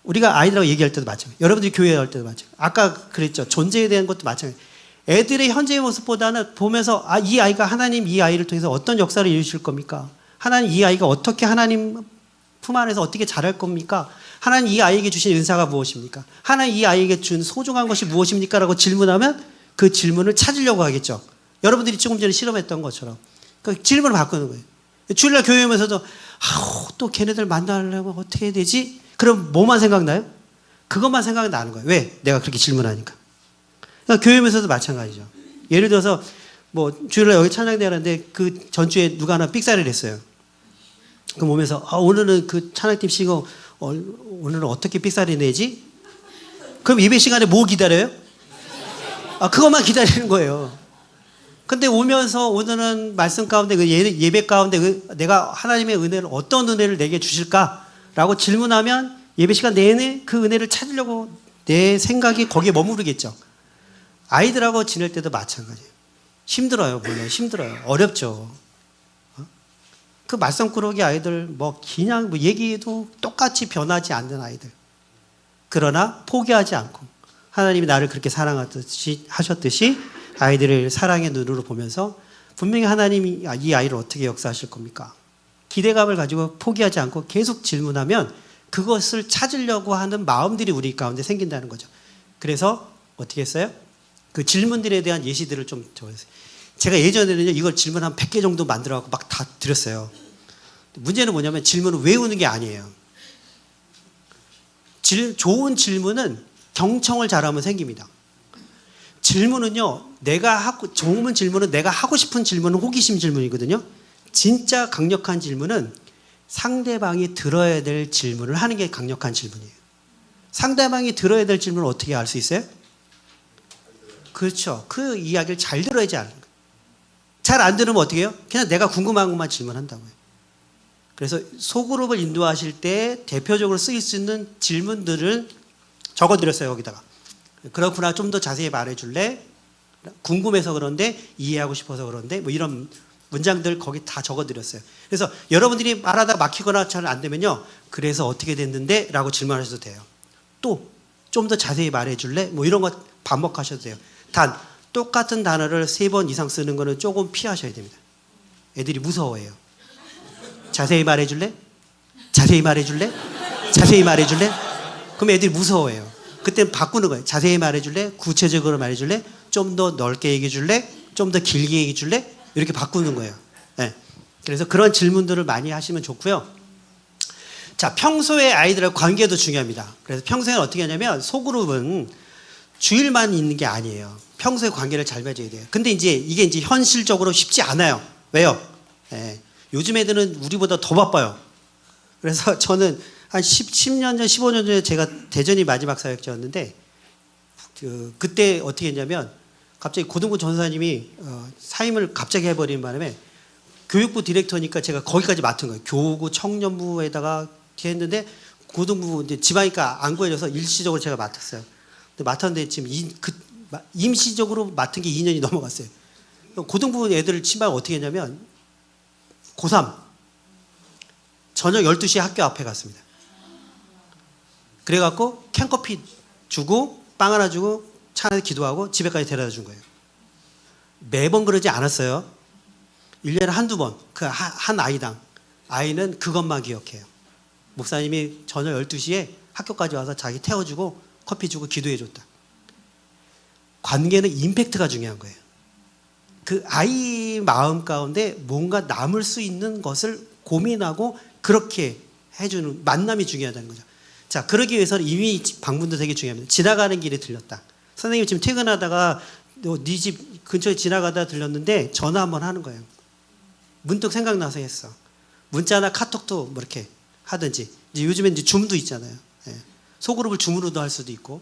우리가 아이들하고 얘기할 때도 마찬가지예요. 여러분들이 교회에 갈 때도 마찬가지예요. 아까 그랬죠. 존재에 대한 것도 마찬가지예요. 애들의 현재의 모습보다는 보면서 이 아이가 하나님 이 아이를 통해서 어떤 역사를 이루실 겁니까? 하나님 이 아이가 어떻게 하나님 품 안에서 어떻게 자랄 겁니까? 하나님 이 아이에게 주신 은사가 무엇입니까? 하나님 이 아이에게 준 소중한 것이 무엇입니까? 라고 질문하면 그 질문을 찾으려고 하겠죠. 여러분들이 조금 전에 실험했던 것처럼 그 질문을 바꾸는 거예요. 주일날 교회 오면서도 또 걔네들 만나려면 어떻게 해야 되지? 그럼 뭐만 생각나요? 그것만 생각나는 거예요. 왜? 내가 그렇게 질문하니까. 그러니까 교회 오면서도 마찬가지죠. 예를 들어서 뭐 주일날 여기 찬양대 하는데 그 전주에 누가 하나 삑사리를 했어요. 그럼 오면서 오늘은 그 찬양팀 쉬고 오늘은 어떻게 삑사리 내지? 그럼 예배 시간에 뭐 기다려요? 그것만 기다리는 거예요. 근데 오면서 오늘은 말씀 가운데 그 예배 가운데 내가 하나님의 은혜를 어떤 은혜를 내게 주실까라고 질문하면 예배 시간 내내 그 은혜를 찾으려고 내 생각이 거기에 머무르겠죠. 아이들하고 지낼 때도 마찬가지예요. 힘들어요. 물론 힘들어요. 어렵죠. 그 말썽꾸러기 아이들 그냥 얘기해도 똑같이 변하지 않는 아이들. 그러나 포기하지 않고 하나님이 나를 그렇게 하셨듯이 아이들을 사랑의 눈으로 보면서 분명히 하나님이 이 아이를 어떻게 역사하실 겁니까? 기대감을 가지고 포기하지 않고 계속 질문하면 그것을 찾으려고 하는 마음들이 우리 가운데 생긴다는 거죠. 그래서 어떻게 했어요? 그 질문들에 대한 예시들을 좀 적었어요. 제가 예전에는요 이걸 질문 한 100개 정도 만들어갖고 막 다 드렸어요. 문제는 뭐냐면 질문을 외우는 게 아니에요. 좋은 질문은 경청을 잘하면 생깁니다. 질문은요, 좋은 질문은 내가 하고 싶은 질문은 호기심 질문이거든요. 진짜 강력한 질문은 상대방이 들어야 될 질문을 하는 게 강력한 질문이에요. 상대방이 들어야 될 질문을 어떻게 알 수 있어요? 그렇죠. 그 이야기를 잘 들어야지 아는 거예요. 잘 안 들으면 어떻게 해요? 그냥 내가 궁금한 것만 질문한다고요. 그래서 소그룹을 인도하실 때 대표적으로 쓰일 수 있는 질문들을 적어드렸어요. 여기다가. 그렇구나. 좀 더 자세히 말해줄래? 궁금해서 그런데, 이해하고 싶어서 그런데, 뭐 이런 문장들 거기 다 적어드렸어요. 그래서 여러분들이 말하다가 막히거나 잘 안 되면요, 그래서 어떻게 됐는데? 라고 질문하셔도 돼요. 또 좀 더 자세히 말해줄래? 뭐 이런 거 반복하셔도 돼요. 단 똑같은 단어를 3번 이상 쓰는 거는 조금 피하셔야 됩니다. 애들이 무서워해요. 자세히 말해줄래? 자세히 말해줄래? 자세히 말해줄래? 그럼 애들이 무서워해요. 그때는 바꾸는 거예요. 자세히 말해줄래? 구체적으로 말해줄래? 좀 더 넓게 얘기해줄래? 좀 더 길게 얘기해줄래? 이렇게 바꾸는 거예요. 네. 그래서 그런 질문들을 많이 하시면 좋고요. 자, 평소에 아이들과 관계도 중요합니다. 그래서 평소에는 어떻게 하냐면 소그룹은 주일만 있는 게 아니에요. 평소에 관계를 잘 맺어야 돼요. 근데 이게 현실적으로 쉽지 않아요. 왜요? 네. 요즘 애들은 우리보다 더 바빠요. 그래서 저는 한 10년 전, 15년 전에 제가 대전이 마지막 사역자였는데 그때 어떻게 했냐면 갑자기 고등부 전사님이 사임을 갑자기 해버린 바람에 교육부 디렉터니까 제가 거기까지 맡은 거예요. 교구 청년부에다가 했는데 고등부 이제 지방이니까 안 구해져서 일시적으로 제가 맡았어요. 근데 맡았는데 지금 임시적으로 맡은 게 2년이 넘어갔어요. 고등부 애들을 친방 어떻게 했냐면 고3 저녁 12시에 학교 앞에 갔습니다. 그래갖고 캔커피 주고 빵 하나 주고 차 안에서 기도하고 집에까지 데려다 준 거예요. 매번 그러지 않았어요. 1년에 한두 번, 그 한 아이당. 아이는 그것만 기억해요. 목사님이 저녁 12시에 학교까지 와서 자기 태워주고 커피 주고 기도해줬다. 관계는 임팩트가 중요한 거예요. 그 아이 마음 가운데 뭔가 남을 수 있는 것을 고민하고 그렇게 해주는 만남이 중요하다는 거죠. 자, 그러기 위해서는 이미 방문도 되게 중요합니다. 지나가는 길에 들렸다. 선생님 지금 퇴근하다가 네 집 근처에 지나가다 들렸는데 전화 한번 하는 거예요. 문득 생각나서 했어. 문자나 카톡도 뭐 이렇게 하든지. 이제 요즘엔 이제 줌도 있잖아요. 예. 소그룹을 줌으로도 할 수도 있고.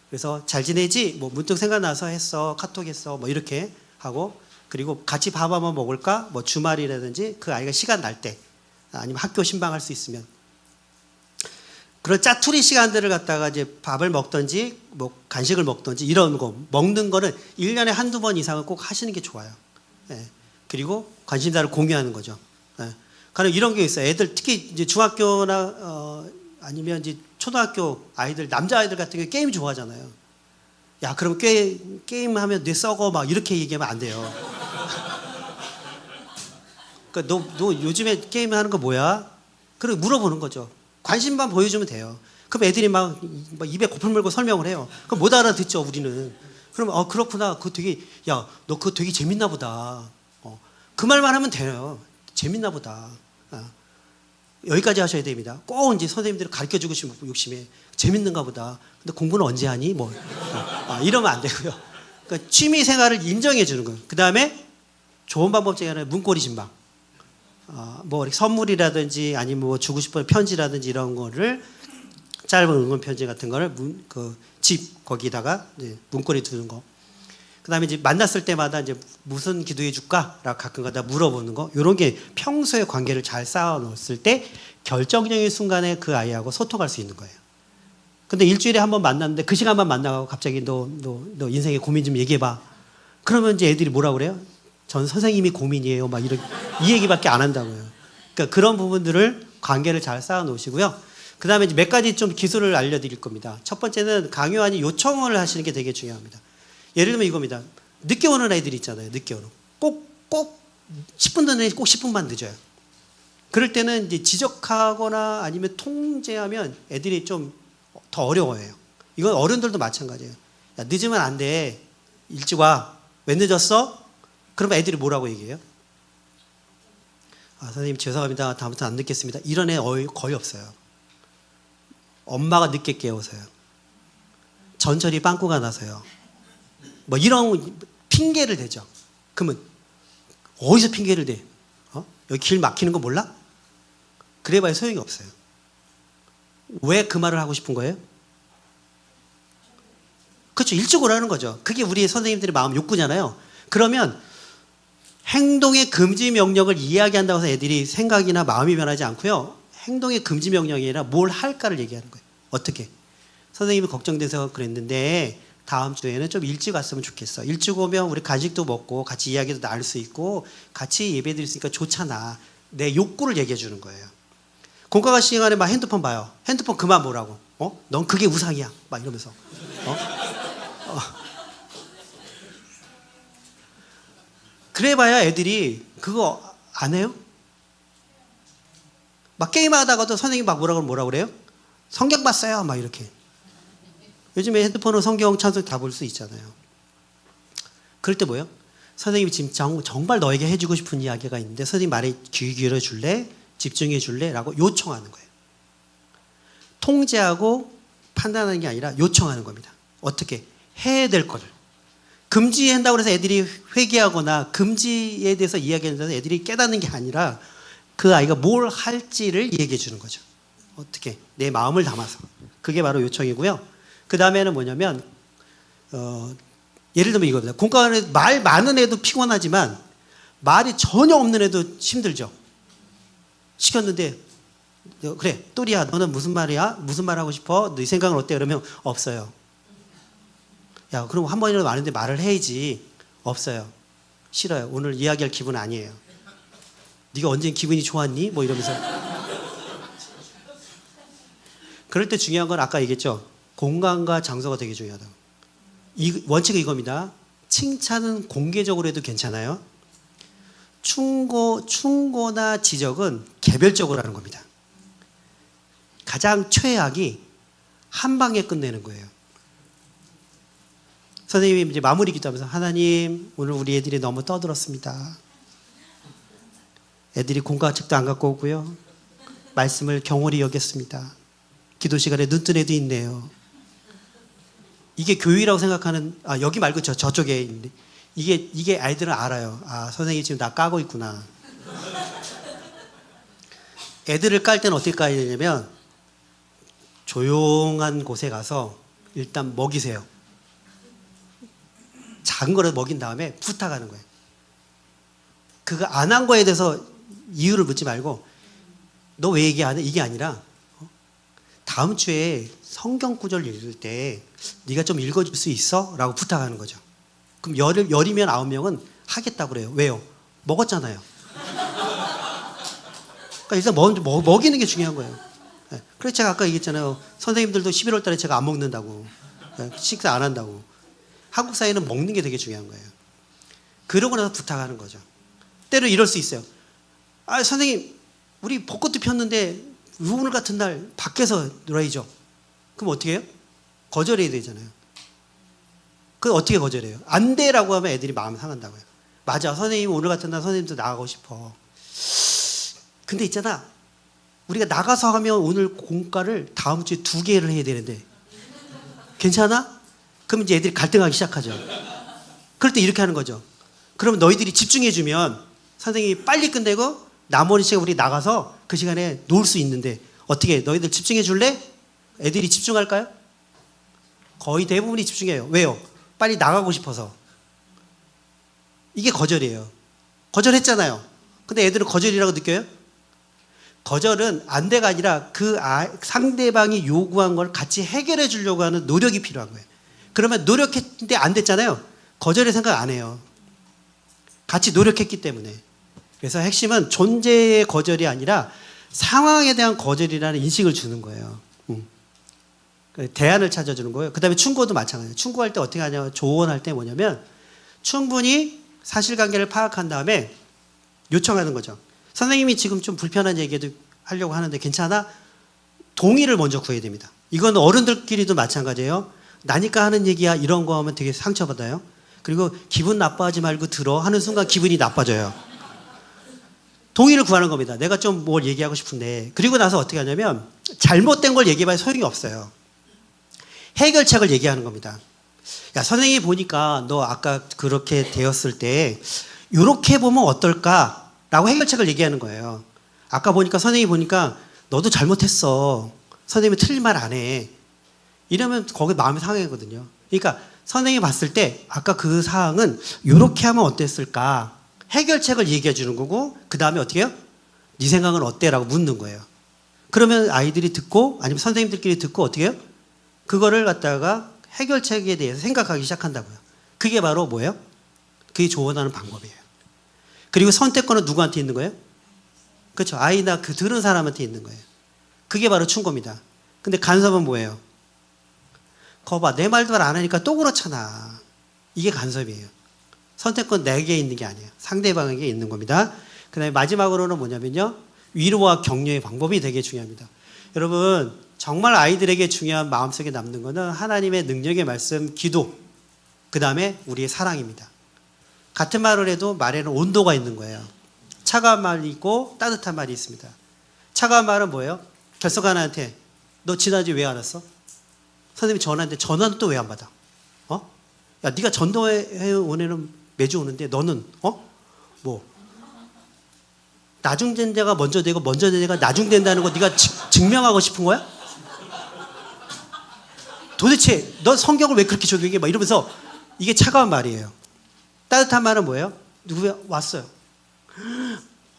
그래서 잘 지내지? 뭐 문득 생각나서 했어. 카톡 했어. 뭐 이렇게 하고, 그리고 같이 밥 한번 먹을까? 뭐 주말이라든지 그 아이가 시간 날 때, 아니면 학교 신방할 수 있으면. 그런 짜투리 시간들을 갖다가 이제 밥을 먹든지 뭐 간식을 먹든지 이런 거 먹는 거는 1년에 한두 번 이상은 꼭 하시는 게 좋아요. 예. 그리고 관심사를 공유하는 거죠. 예. 가령 이런 게 있어요. 애들 특히 이제 중학교나 아니면 이제 초등학교 아이들, 남자 아이들 같은 경우 게임 좋아하잖아요. 야, 그럼 게임 하면 뇌 썩어 막 이렇게 얘기하면 안 돼요. 그러니까 너 요즘에 게임 하는 거 뭐야? 그리고 물어보는 거죠. 관심만 보여주면 돼요. 그럼 애들이 막 입에 거품 물고 설명을 해요. 그럼 못 알아듣죠, 우리는. 그러면 그렇구나. 그거 되게, 야, 너 그거 되게 재밌나 보다. 그 말만 하면 돼요. 재밌나 보다. 여기까지 하셔야 됩니다. 꼭 이제 선생님들이 가르쳐 주고 싶은 욕심에 재밌는가 보다. 근데 공부는 언제 하니? 뭐 이러면 안 되고요. 그러니까 취미 생활을 인정해 주는 거예요. 그 다음에 좋은 방법 중에 하나는 문고리 신방. 뭐 선물이라든지 아니면 뭐 주고 싶은 편지라든지 이런 거를 짧은 응원 편지 같은 거를 집 거기다가 이제 문고리 두는 거. 그다음에 이제 만났을 때마다 이제 무슨 기도해 줄까라고 가끔가다 물어보는 거. 이런 게 평소에 관계를 잘 쌓아 놓았을 때 결정적인 순간에 그 아이하고 소통할 수 있는 거예요. 근데 일주일에 한 번 만났는데 그 시간만 만나고 갑자기 너 인생의 고민 좀 얘기해 봐. 그러면 이제 애들이 뭐라 그래요? 전 선생님이 고민이에요. 막 이런 이 얘기밖에 안 한다고요. 그러니까 그런 부분들을 관계를 잘 쌓아 놓으시고요. 그다음에 이제 몇 가지 좀 기술을 알려드릴 겁니다. 첫 번째는 강요하니 요청을 하시는 게 되게 중요합니다. 예를 들면 이겁니다. 늦게 오는 애들이 있잖아요. 늦게 오는. 꼭 10분 전에 꼭 10분만 늦어요. 그럴 때는 이제 지적하거나 아니면 통제하면 애들이 좀 더 어려워해요. 이건 어른들도 마찬가지예요. 야, 늦으면 안 돼. 일찍 와. 왜 늦었어? 그러면 애들이 뭐라고 얘기해요? 선생님 죄송합니다. 다음부터 안 늦겠습니다. 이런 애 거의 없어요. 엄마가 늦게 깨워서요. 전철이 빵꾸가 나서요. 뭐 이런 핑계를 대죠. 그러면 어디서 핑계를 대? 여기 길 막히는 거 몰라? 그래봐야 소용이 없어요. 왜 그 말을 하고 싶은 거예요? 그렇죠. 일찍 오라는 거죠. 그게 우리 선생님들의 마음 욕구잖아요. 그러면 행동의 금지 명령을 이야기한다고 해서 애들이 생각이나 마음이 변하지 않고요. 행동의 금지 명령이 아니라 뭘 할까를 얘기하는 거예요. 어떻게? 선생님이 걱정돼서 그랬는데 다음 주에는 좀 일찍 왔으면 좋겠어. 일찍 오면 우리 간식도 먹고 같이 이야기도 나눌 수 있고 같이 예배 드릴 수 있으니까 좋잖아. 내 욕구를 얘기해 주는 거예요. 공과가 시간에 막 핸드폰 봐요. 핸드폰 그만 보라고. 넌 그게 우상이야. 막 이러면서. 그래봐야 애들이 그거 안 해요? 막 게임하다가도 선생님 막 뭐라 그래요? 성경 봤어요. 막 이렇게. 요즘에 핸드폰으로 성경 찬송 다 볼 수 있잖아요. 그럴 때 뭐예요? 선생님이 지금 정말 너에게 해주고 싶은 이야기가 있는데 선생님 말에 귀 기울여 줄래? 집중해 줄래? 라고 요청하는 거예요. 통제하고 판단하는 게 아니라 요청하는 겁니다. 어떻게? 해야 될 거를. 금지한다고 해서 애들이 회개하거나 금지에 대해서 이야기하면서 애들이 깨닫는 게 아니라 그 아이가 뭘 할지를 얘기해 주는 거죠. 어떻게? 내 마음을 담아서. 그게 바로 요청이고요. 그 다음에는 뭐냐면 예를 들면 이겁니다. 공과는 말 많은 애도 피곤하지만 말이 전혀 없는 애도 힘들죠. 시켰는데 그래 또리야 너는 무슨 말이야? 무슨 말 하고 싶어? 네 생각은 어때? 그러면 없어요. 야 그럼 한 번이라도 많은데 말을 해야지. 없어요. 싫어요. 오늘 이야기할 기분 아니에요. 네가 언제 기분이 좋았니? 뭐 이러면서. 그럴 때 중요한 건 아까 얘기했죠. 공간과 장소가 되게 중요하다고. 원칙은 이겁니다. 칭찬은 공개적으로 해도 괜찮아요. 충고나 지적은 개별적으로 하는 겁니다. 가장 최악이 한 방에 끝내는 거예요. 선생님이 이제 마무리 기도하면서 하나님 오늘 우리 애들이 너무 떠들었습니다. 애들이 공과책도 안 갖고 오고요. 말씀을 경홀히 여겼습니다. 기도 시간에 눈뜬 애도 있네요. 이게 교육이라고 생각하는 여기 말고 저쪽에 있는데 이게 아이들은 알아요. 선생님이 지금 나 까고 있구나. 애들을 깔 때는 어떻게 까야 되냐면 조용한 곳에 가서 일단 먹이세요. 작은 거라도 먹인 다음에 부탁하는 거예요. 그거 안 한 거에 대해서 이유를 묻지 말고 너 왜 얘기 안 해? 이게 아니라 다음 주에 성경 구절 읽을 때 네가 좀 읽어줄 수 있어? 라고 부탁하는 거죠. 그럼 열이면 9명은 하겠다고 그래요. 왜요? 먹었잖아요. 그러니까 일단 먹이는 게 중요한 거예요. 그래서 제가 아까 얘기했잖아요. 선생님들도 11월 달에 제가 안 먹는다고. 식사 안 한다고. 한국 사회는 먹는 게 되게 중요한 거예요. 그러고 나서 부탁하는 거죠. 때로 이럴 수 있어요. 선생님 우리 벚꽃도 폈는데 오늘 같은 날 밖에서 놀아야죠. 그럼 어떻게 해요? 거절해야 되잖아요. 그걸 어떻게 거절해요? 안 돼라고 하면 애들이 마음 상한다고요. 맞아. 선생님 오늘 같은 날 선생님도 나가고 싶어. 근데 있잖아. 우리가 나가서 하면 오늘 공과를 다음 주에 2개를 해야 되는데 괜찮아? 그럼 이제 애들이 갈등하기 시작하죠. 그럴 때 이렇게 하는 거죠. 그러면 너희들이 집중해주면 선생님이 빨리 끝내고 나머지 시간 우리 나가서 그 시간에 놀 수 있는데 어떻게 해? 너희들 집중해 줄래? 애들이 집중할까요? 거의 대부분이 집중해요. 왜요? 빨리 나가고 싶어서. 이게 거절이에요. 거절했잖아요. 근데 애들은 거절이라고 느껴요? 거절은 안 돼가 아니라 상대방이 요구한 걸 같이 해결해 주려고 하는 노력이 필요한 거예요. 그러면 노력했는데 안 됐잖아요. 거절의 생각 안 해요. 같이 노력했기 때문에. 그래서 핵심은 존재의 거절이 아니라 상황에 대한 거절이라는 인식을 주는 거예요. 대안을 찾아주는 거예요. 그 다음에 충고도 마찬가지예요. 충고할 때 어떻게 하냐면 조언할 때 뭐냐면 충분히 사실관계를 파악한 다음에 요청하는 거죠. 선생님이 지금 좀 불편한 얘기도 하려고 하는데 괜찮아? 동의를 먼저 구해야 됩니다. 이건 어른들끼리도 마찬가지예요. 나니까 하는 얘기야 이런 거 하면 되게 상처받아요. 그리고 기분 나빠하지 말고 들어 하는 순간 기분이 나빠져요. 동의를 구하는 겁니다. 내가 좀 뭘 얘기하고 싶은데. 그리고 나서 어떻게 하냐면 잘못된 걸 얘기해봐야 소용이 없어요. 해결책을 얘기하는 겁니다. 야, 선생님이 보니까 너 아까 그렇게 되었을 때 이렇게 보면 어떨까라고 해결책을 얘기하는 거예요. 아까 보니까 선생님이 보니까 너도 잘못했어. 선생님이 틀린 말 안 해. 이러면 거기 마음이 상하거든요. 그러니까 선생님이 봤을 때 아까 그 사항은 이렇게 하면 어땠을까? 해결책을 얘기해 주는 거고 그 다음에 어떻게 해요? 네 생각은 어때? 라고 묻는 거예요. 그러면 아이들이 듣고 아니면 선생님들끼리 듣고 어떻게 해요? 그거를 갖다가 해결책에 대해서 생각하기 시작한다고요. 그게 바로 뭐예요? 그게 조언하는 방법이에요. 그리고 선택권은 누구한테 있는 거예요? 그렇죠. 아이나 그 들은 사람한테 있는 거예요. 그게 바로 충고입니다. 근데 간섭은 뭐예요? 거봐, 내 말도 안 하니까 또 그렇잖아. 이게 간섭이에요. 선택권 내게 있는 게 아니에요. 상대방에게 있는 겁니다. 그 다음에 마지막으로는 뭐냐면요. 위로와 격려의 방법이 되게 중요합니다. 여러분, 정말 아이들에게 중요한 마음속에 남는 거는 하나님의 능력의 말씀, 기도, 그 다음에 우리의 사랑입니다. 같은 말을 해도 말에는 온도가 있는 거예요. 차가운 말이 있고 따뜻한 말이 있습니다. 차가운 말은 뭐예요? 결석하나한테 너 지난주에 왜 안 왔어? 선생님이 전화했는데 전화는 또 왜 안 받아? 야, 네가 전도회 원에는 매주 오는데 너는 뭐 나중된 자가 먼저 되고 먼저 된 자가 나중된다는 거 네가 증명하고 싶은 거야? 도대체 너 성경을 왜 그렇게 적용해? 막 이러면서 이게 차가운 말이에요. 따뜻한 말은 뭐예요? 누구야? 왔어요.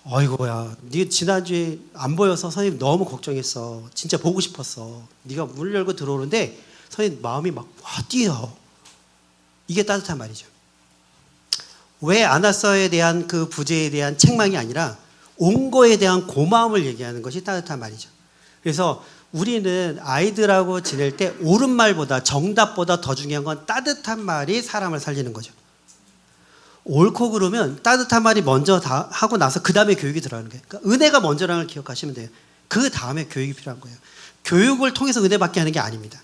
어이구야, 네 지난주에 안 보여서 선생님 너무 걱정했어. 진짜 보고 싶었어. 네가 문 열고 들어오는데 선생님 마음이 막 뛰어. 이게 따뜻한 말이죠. 왜 안 왔어에 대한 그 부재에 대한 책망이 아니라 온 거에 대한 고마움을 얘기하는 것이 따뜻한 말이죠. 그래서 우리는 아이들하고 지낼 때 옳은 말보다 정답보다 더 중요한 건 따뜻한 말이 사람을 살리는 거죠. 옳고 그러면 따뜻한 말이 먼저 다 하고 나서 그 다음에 교육이 들어가는 거예요. 그러니까 은혜가 먼저라는 걸 기억하시면 돼요. 그 다음에 교육이 필요한 거예요. 교육을 통해서 은혜받게 하는 게 아닙니다.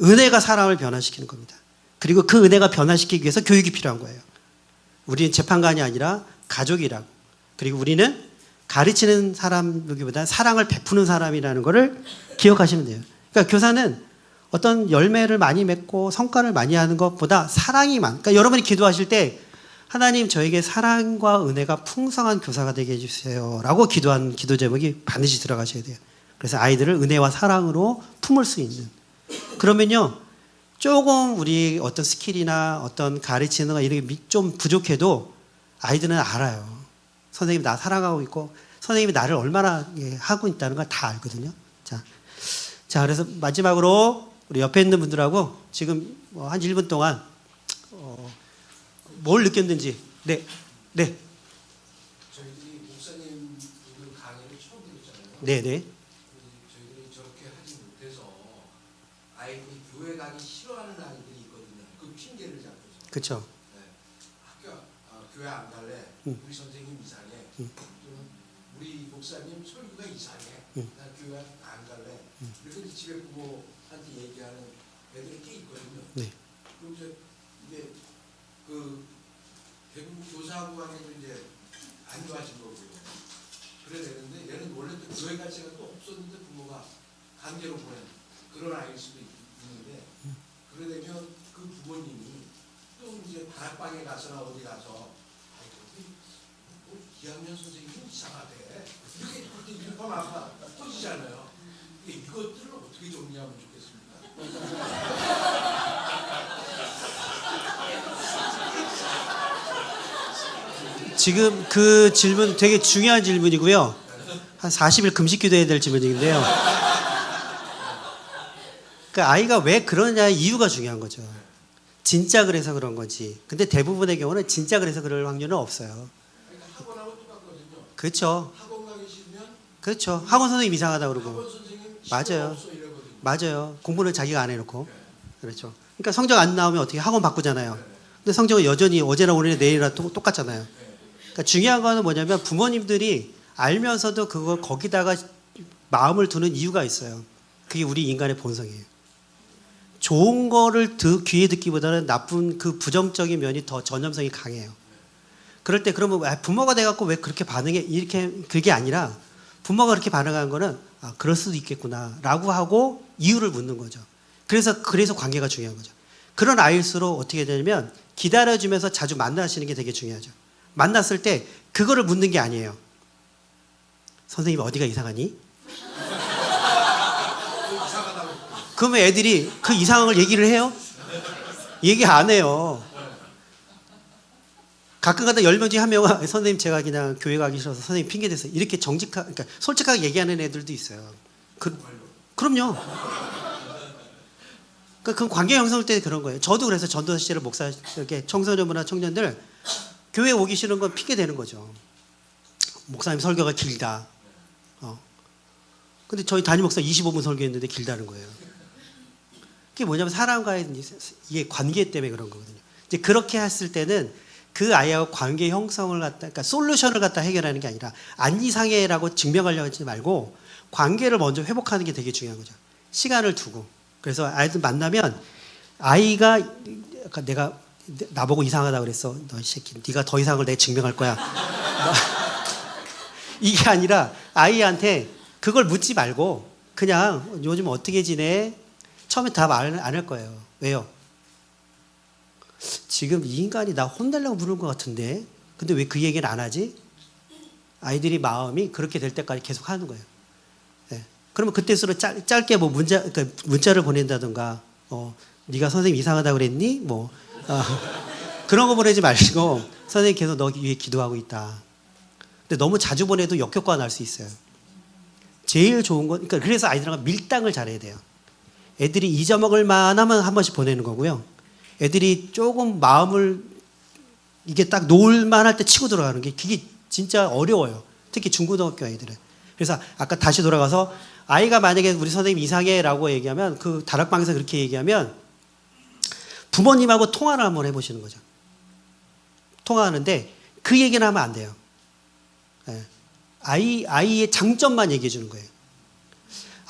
은혜가 사람을 변화시키는 겁니다. 그리고 그 은혜가 변화시키기 위해서 교육이 필요한 거예요. 우리는 재판관이 아니라 가족이라고. 그리고 우리는 가르치는 사람이기보다 사랑을 베푸는 사람이라는 것을 기억하시면 돼요. 그러니까 교사는 어떤 열매를 많이 맺고 성과를 많이 하는 것보다 사랑이 그러니까 여러분이 기도하실 때 하나님 저에게 사랑과 은혜가 풍성한 교사가 되게 해주세요 라고 기도한 기도 제목이 반드시 들어가셔야 돼요. 그래서 아이들을 은혜와 사랑으로 품을 수 있는. 그러면요, 조금 우리 어떤 스킬이나 어떤 가르치는 거 이런 게 좀 부족해도 아이들은 알아요. 선생님이 나 사랑하고 있고 선생님이 나를 얼마나 하고 있다는 걸 다 알거든요. 자, 그래서 마지막으로 우리 옆에 있는 분들하고 지금 한 1분 동안 뭘 느꼈는지. 네. 저희들이 목사님 분들 강의를 처음 들었잖아요. 네네. 저희들이 저렇게 하지 못해서 아이들이 교회 가기 싫어하는 아이들이 있거든요. 그 핑계를 잡고서. 그렇죠. 네. 교회 안 갈래. 우리 선생님 이상해. 또는 우리 목사님 설교가 이상해. 나 교회 안 갈래. 이렇게 집에 부모한테 얘기하는 애들이 꽤 있거든요. 네. 그럼 이제 그 대부분 교사하고 관계도 이제 안 좋아진 거고요. 그래야 되는데 얘는 원래 또 교회 갈 생각도 없었는데 부모가 강제로 보낸 그런 아이일 수도 있는데 그래 되면 그 부모님이 또 이제 다락방에 가서나 어디 가서 뭐 2학년 선생님이 이상하대 이렇게 그때 일반 아까 터지잖아요. 이것들을 어떻게 정리하면 좋겠습니까? 지금 그 질문 되게 중요한 질문이고요. 한 40일 금식 기도해야 될 질문인데요. 그 아이가 왜 그러냐의 이유가 중요한 거죠. 진짜 그래서 그런 거지. 근데 대부분의 경우는 진짜 그래서 그럴 확률은 없어요. 그러니까 학원하고 똑같거든요. 그렇죠. 학원 가기 싫으면 그렇죠. 학원 선생님 이상하다 그러고. 학원 선생님 맞아요. 없어 이러거든요. 맞아요. 공부는 자기가 안 해놓고. 그렇죠. 그러니까 성적 안 나오면 어떻게 학원 바꾸잖아요. 근데 성적은 여전히 어제나 오늘이나 내일이나 똑같잖아요. 그러니까 중요한 거는 뭐냐면 부모님들이 알면서도 그거 거기다가 마음을 두는 이유가 있어요. 그게 우리 인간의 본성이에요. 좋은 거를 귀에 듣기보다는 나쁜 그 부정적인 면이 더 전염성이 강해요. 그럴 때 그러면 부모가 돼갖고 왜 그렇게 반응해? 이렇게 그게 아니라 부모가 그렇게 반응하는 거는 그럴 수도 있겠구나라고 하고 이유를 묻는 거죠. 그래서 관계가 중요한 거죠. 그런 아이일수록 어떻게 되냐면 기다려주면서 자주 만나시는 게 되게 중요하죠. 만났을 때 그거를 묻는 게 아니에요. 선생님 어디가 이상하니? 그러면 애들이 그 이상한 걸 얘기를 해요? 얘기 안 해요. 가끔가다 10명 중에 한 명은 선생님 제가 그냥 교회 가기 싫어서 선생님 핑계 대서 이렇게 그러니까 솔직하게 얘기하는 애들도 있어요. 그럼요. 그 관계 형성할 때 그런 거예요. 저도 그래서 전도사 시절에 목사 이렇게 청소년부나 청년들 교회 오기 싫은 건 핑계 대는 거죠. 목사님 설교가 길다. 근데 저희 담임 목사 25분 설교했는데 길다는 거예요. 그게 뭐냐면 사람과의 이게 관계 때문에 그런 거거든요. 이제 그렇게 했을 때는 그 아이하고 관계 형성을 갖다, 그러니까 솔루션을 갖다 해결하는 게 아니라 안 이상해라고 증명하려고 하지 말고 관계를 먼저 회복하는 게 되게 중요한 거죠. 시간을 두고. 그래서 아이들 만나면 아이가 내가 나보고 이상하다고 그랬어. 너 이 새끼, 네가 더 이상한 걸 내가 증명할 거야. 이게 아니라 아이한테 그걸 묻지 말고 그냥 요즘 어떻게 지내? 처음에 답 안 할 거예요. 왜요? 지금 이 인간이 나 혼내려고 부르는 것 같은데 근데 왜 그 얘기를 안 하지? 아이들이 마음이 그렇게 될 때까지 계속 하는 거예요. 네. 그러면 그때서로 짧게 뭐 그러니까 문자를 보낸다든가 네가 선생님 이상하다고 그랬니? 그런 거 보내지 마시고 선생님 계속 너 위해 기도하고 있다. 근데 너무 자주 보내도 역효과가 날 수 있어요. 제일 좋은 건 그러니까 그래서 아이들하고 밀당을 잘해야 돼요. 애들이 잊어먹을 만하면 한 번씩 보내는 거고요. 애들이 조금 마음을 이게 딱 놓을 만할 때 치고 들어가는 게 그게 진짜 어려워요. 특히 중고등학교 아이들은. 그래서 아까 다시 돌아가서 아이가 만약에 우리 선생님 이상해라고 얘기하면 그 다락방에서 그렇게 얘기하면 부모님하고 통화를 한번 해보시는 거죠. 통화하는데 그 얘기는 하면 안 돼요. 네. 아이의 장점만 얘기해 주는 거예요.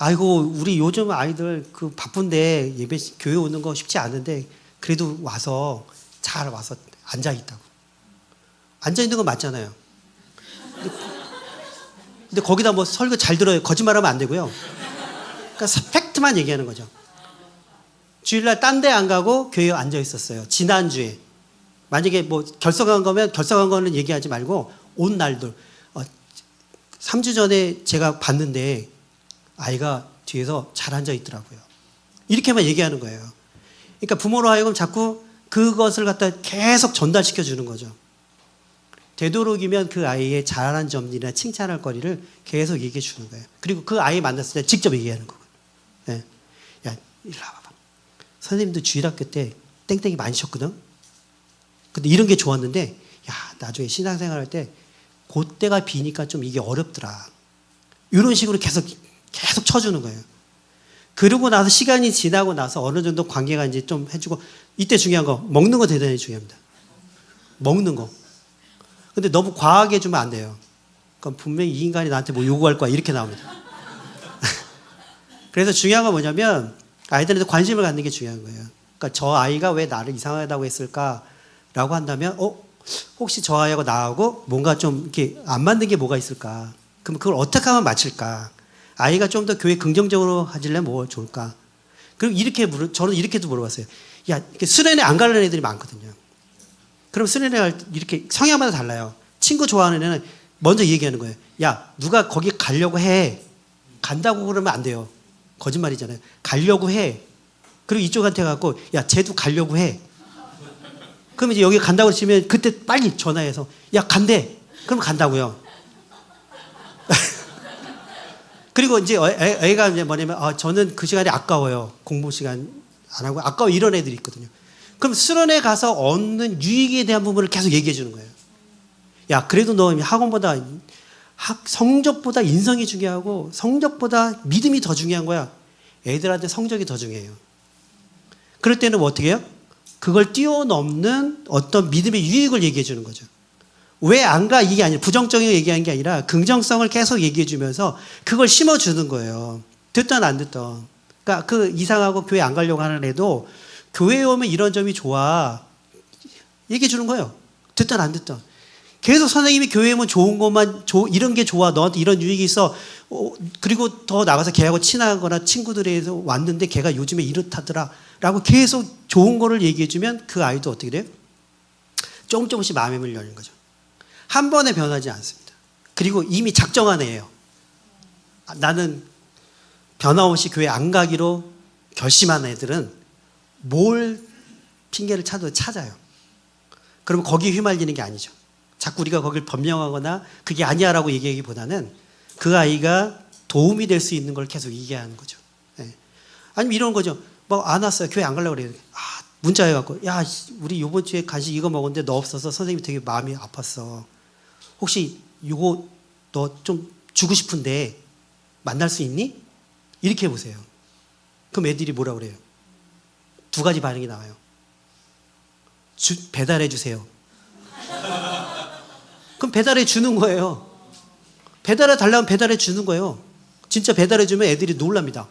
아이고 우리 요즘 아이들 그 바쁜데 예배 교회 오는 거 쉽지 않은데 그래도 와서 잘 와서 앉아 있다고. 앉아 있는 건 맞잖아요. 근데 거기다 뭐 설교 잘 들어요. 거짓말하면 안 되고요. 그러니까 팩트만 얘기하는 거죠. 주일날 딴 데 안 가고 교회에 앉아 있었어요. 지난주에. 만약에 뭐 결석한 거면 결석한 거는 얘기하지 말고 온 날들. 3주 전에 제가 봤는데 아이가 뒤에서 잘 앉아 있더라고요. 이렇게만 얘기하는 거예요. 그러니까 부모로 하여금 자꾸 그것을 갖다 계속 전달시켜 주는 거죠. 되도록이면 그 아이의 잘하는 점이나 칭찬할 거리를 계속 얘기해 주는 거예요. 그리고 그 아이 만났을 때 직접 얘기하는 거예요. 네. 야, 이리 와봐봐. 선생님도 주일학교 때 땡땡이 많이 쳤거든. 근데 이런 게 좋았는데, 야, 나중에 신앙생활 할 때 그때가 비니까 좀 이게 어렵더라. 이런 식으로 계속 쳐주는 거예요. 그러고 나서 시간이 지나고 나서 어느 정도 관계가 이제 좀 해주고, 이때 중요한 거, 먹는 거 대단히 중요합니다. 먹는 거. 근데 너무 과하게 해주면 안 돼요. 그럼 분명히 이 인간이 나한테 뭐 요구할 거야. 이렇게 나옵니다. 그래서 중요한 건 뭐냐면, 아이들한테 관심을 갖는 게 중요한 거예요. 그러니까 저 아이가 왜 나를 이상하다고 했을까라고 한다면, 혹시 저 아이하고 나하고 뭔가 좀 이렇게 안 맞는 게 뭐가 있을까? 그럼 그걸 어떻게 하면 맞출까? 아이가 좀 더 교회 긍정적으로 하질래 뭐 좋을까? 그럼 저는 이렇게도 물어봤어요. 야, 수련회 안 가는 애들이 많거든요. 그럼 수련회 갈 때 이렇게 성향마다 달라요. 친구 좋아하는 애는 먼저 얘기하는 거예요. 야, 누가 거기 가려고 해. 간다고 그러면 안 돼요. 거짓말이잖아요. 가려고 해. 그리고 이쪽한테 갖고 야, 쟤도 가려고 해. 그럼 이제 여기 간다고 치면 그때 빨리 전화해서 야, 간대. 그럼 간다고요. 그리고 이제 애가 이제 뭐냐면 저는 그 시간이 아까워요. 공부 시간 안 하고 아까워 이런 애들이 있거든요. 그럼 수련회 가서 얻는 유익에 대한 부분을 계속 얘기해 주는 거예요. 야, 그래도 너 학원보다 성적보다 인성이 중요하고 성적보다 믿음이 더 중요한 거야. 애들한테 성적이 더 중요해요. 그럴 때는 뭐 어떻게 해요? 그걸 뛰어넘는 어떤 믿음의 유익을 얘기해 주는 거죠. 왜 안 가? 이게 아니라 부정적인 얘기한 게 아니라 긍정성을 계속 얘기해 주면서 그걸 심어주는 거예요. 듣던 안 듣던. 그러니까 그 이상하고 교회 안 가려고 하는 애도 교회에 오면 이런 점이 좋아. 얘기해 주는 거예요. 듣던 안 듣던. 계속 선생님이 교회 오면 좋은 것만 이런 게 좋아, 너한테 이런 유익이 있어. 그리고 더 나가서 걔하고 친하거나 친구들에서 왔는데 걔가 요즘에 이렇다더라 라고 계속 좋은 거를 얘기해주면 그 아이도 어떻게 돼요? 조금씩 마음의 문이 열리는 거죠. 한 번에 변하지 않습니다. 그리고 이미 작정한 애예요. 나는 변함없이 교회 안 가기로 결심한 애들은 뭘 핑계를 찾아도 찾아요. 그러면 거기에 휘말리는 게 아니죠. 자꾸 우리가 거길 변명하거나 그게 아니야라고 얘기하기보다는 그 아이가 도움이 될 수 있는 걸 계속 얘기하는 거죠. 네. 아니면 이런 거죠. 뭐 안 왔어요. 교회 안 가려고 그래요. 문자 해갖고, 야, 우리 이번 주에 간식 이거 먹었는데 너 없어서 선생님이 되게 마음이 아팠어. 혹시 이거 너 좀 주고 싶은데 만날 수 있니? 이렇게 해보세요. 그럼 애들이 뭐라 그래요? 두 가지 반응이 나와요. 배달해 주세요. 그럼 배달해 주는 거예요. 배달해 달라면 배달해 주는 거예요. 진짜 배달해 주면 애들이 놀랍니다.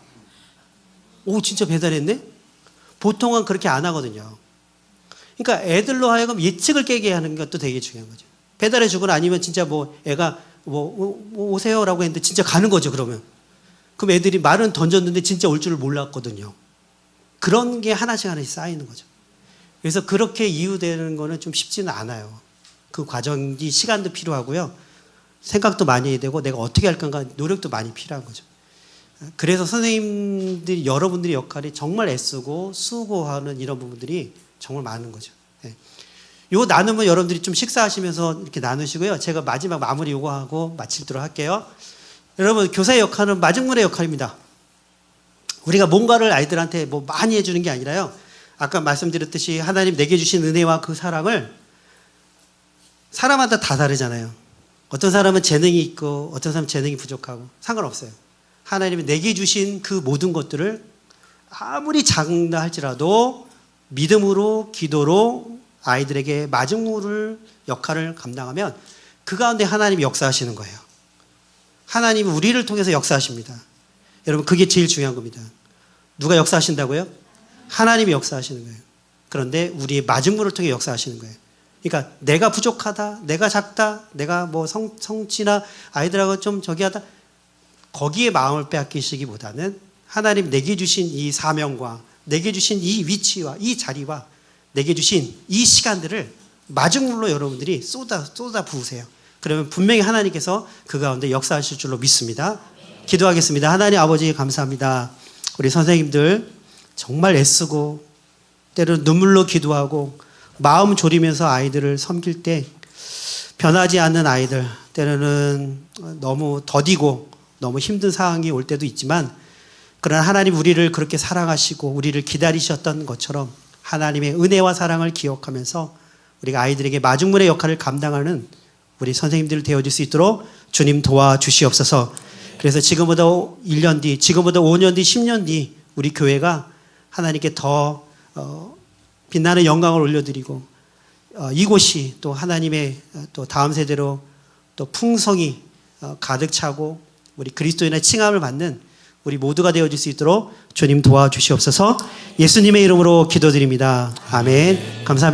오, 진짜 배달했네? 보통은 그렇게 안 하거든요. 그러니까 애들로 하여금 예측을 깨게 하는 것도 되게 중요한 거죠. 배달해 주거나 아니면 진짜 뭐 애가 뭐 오세요라고 했는데 진짜 가는 거죠, 그러면. 그럼 애들이 말은 던졌는데 진짜 올 줄을 몰랐거든요. 그런 게 하나씩 쌓이는 거죠. 그래서 그렇게 이유되는 거는 좀 쉽지는 않아요. 그 과정이 시간도 필요하고요. 생각도 많이 해야 되고 내가 어떻게 할 건가 노력도 많이 필요한 거죠. 그래서 선생님들이 여러분들의 역할이 정말 애쓰고 수고하는 이런 부분들이 정말 많은 거죠. 네. 요 나누면 여러분들이 좀 식사하시면서 이렇게 나누시고요. 제가 마지막 마무리 요거 하고 마치도록 할게요. 여러분, 교사의 역할은 마중물의 역할입니다. 우리가 뭔가를 아이들한테 뭐 많이 해주는 게 아니라요. 아까 말씀드렸듯이 하나님 내게 주신 은혜와 그 사랑을 사람마다 다 다르잖아요. 어떤 사람은 재능이 있고 어떤 사람은 재능이 부족하고 상관없어요. 하나님이 내게 주신 그 모든 것들을 아무리 작다 할지라도 믿음으로 기도로 아이들에게 마중물을 역할을 감당하면 그 가운데 하나님이 역사하시는 거예요. 하나님은 우리를 통해서 역사하십니다. 여러분, 그게 제일 중요한 겁니다. 누가 역사하신다고요? 하나님이 역사하시는 거예요. 그런데 우리의 마중물을 통해 역사하시는 거예요. 그러니까 내가 부족하다, 내가 작다, 내가 뭐 성취나 아이들하고 좀 저기 하다, 거기에 마음을 빼앗기시기보다는 하나님 내게 주신 이 사명과 내게 주신 이 위치와 이 자리와 내게 주신 이 시간들을 마중물로 여러분들이 쏟아 부으세요. 그러면 분명히 하나님께서 그 가운데 역사하실 줄로 믿습니다. 기도하겠습니다. 하나님 아버지 감사합니다. 우리 선생님들 정말 애쓰고 때로는 눈물로 기도하고 마음 졸이면서 아이들을 섬길 때 변하지 않는 아이들, 때로는 너무 더디고 너무 힘든 상황이 올 때도 있지만, 그러나 하나님 우리를 그렇게 사랑하시고 우리를 기다리셨던 것처럼 하나님의 은혜와 사랑을 기억하면서 우리가 아이들에게 마중물의 역할을 감당하는 우리 선생님들 되어줄 수 있도록 주님 도와주시옵소서. 그래서 지금보다 1년 뒤, 지금보다 5년 뒤, 10년 뒤 우리 교회가 하나님께 더 빛나는 영광을 올려드리고 이곳이 또 하나님의 또 다음 세대로 또 풍성이 가득 차고 우리 그리스도인의 칭함을 받는 우리 모두가 되어줄 수 있도록 주님 도와주시옵소서. 예수님의 이름으로 기도드립니다. 아멘. 감사합니다.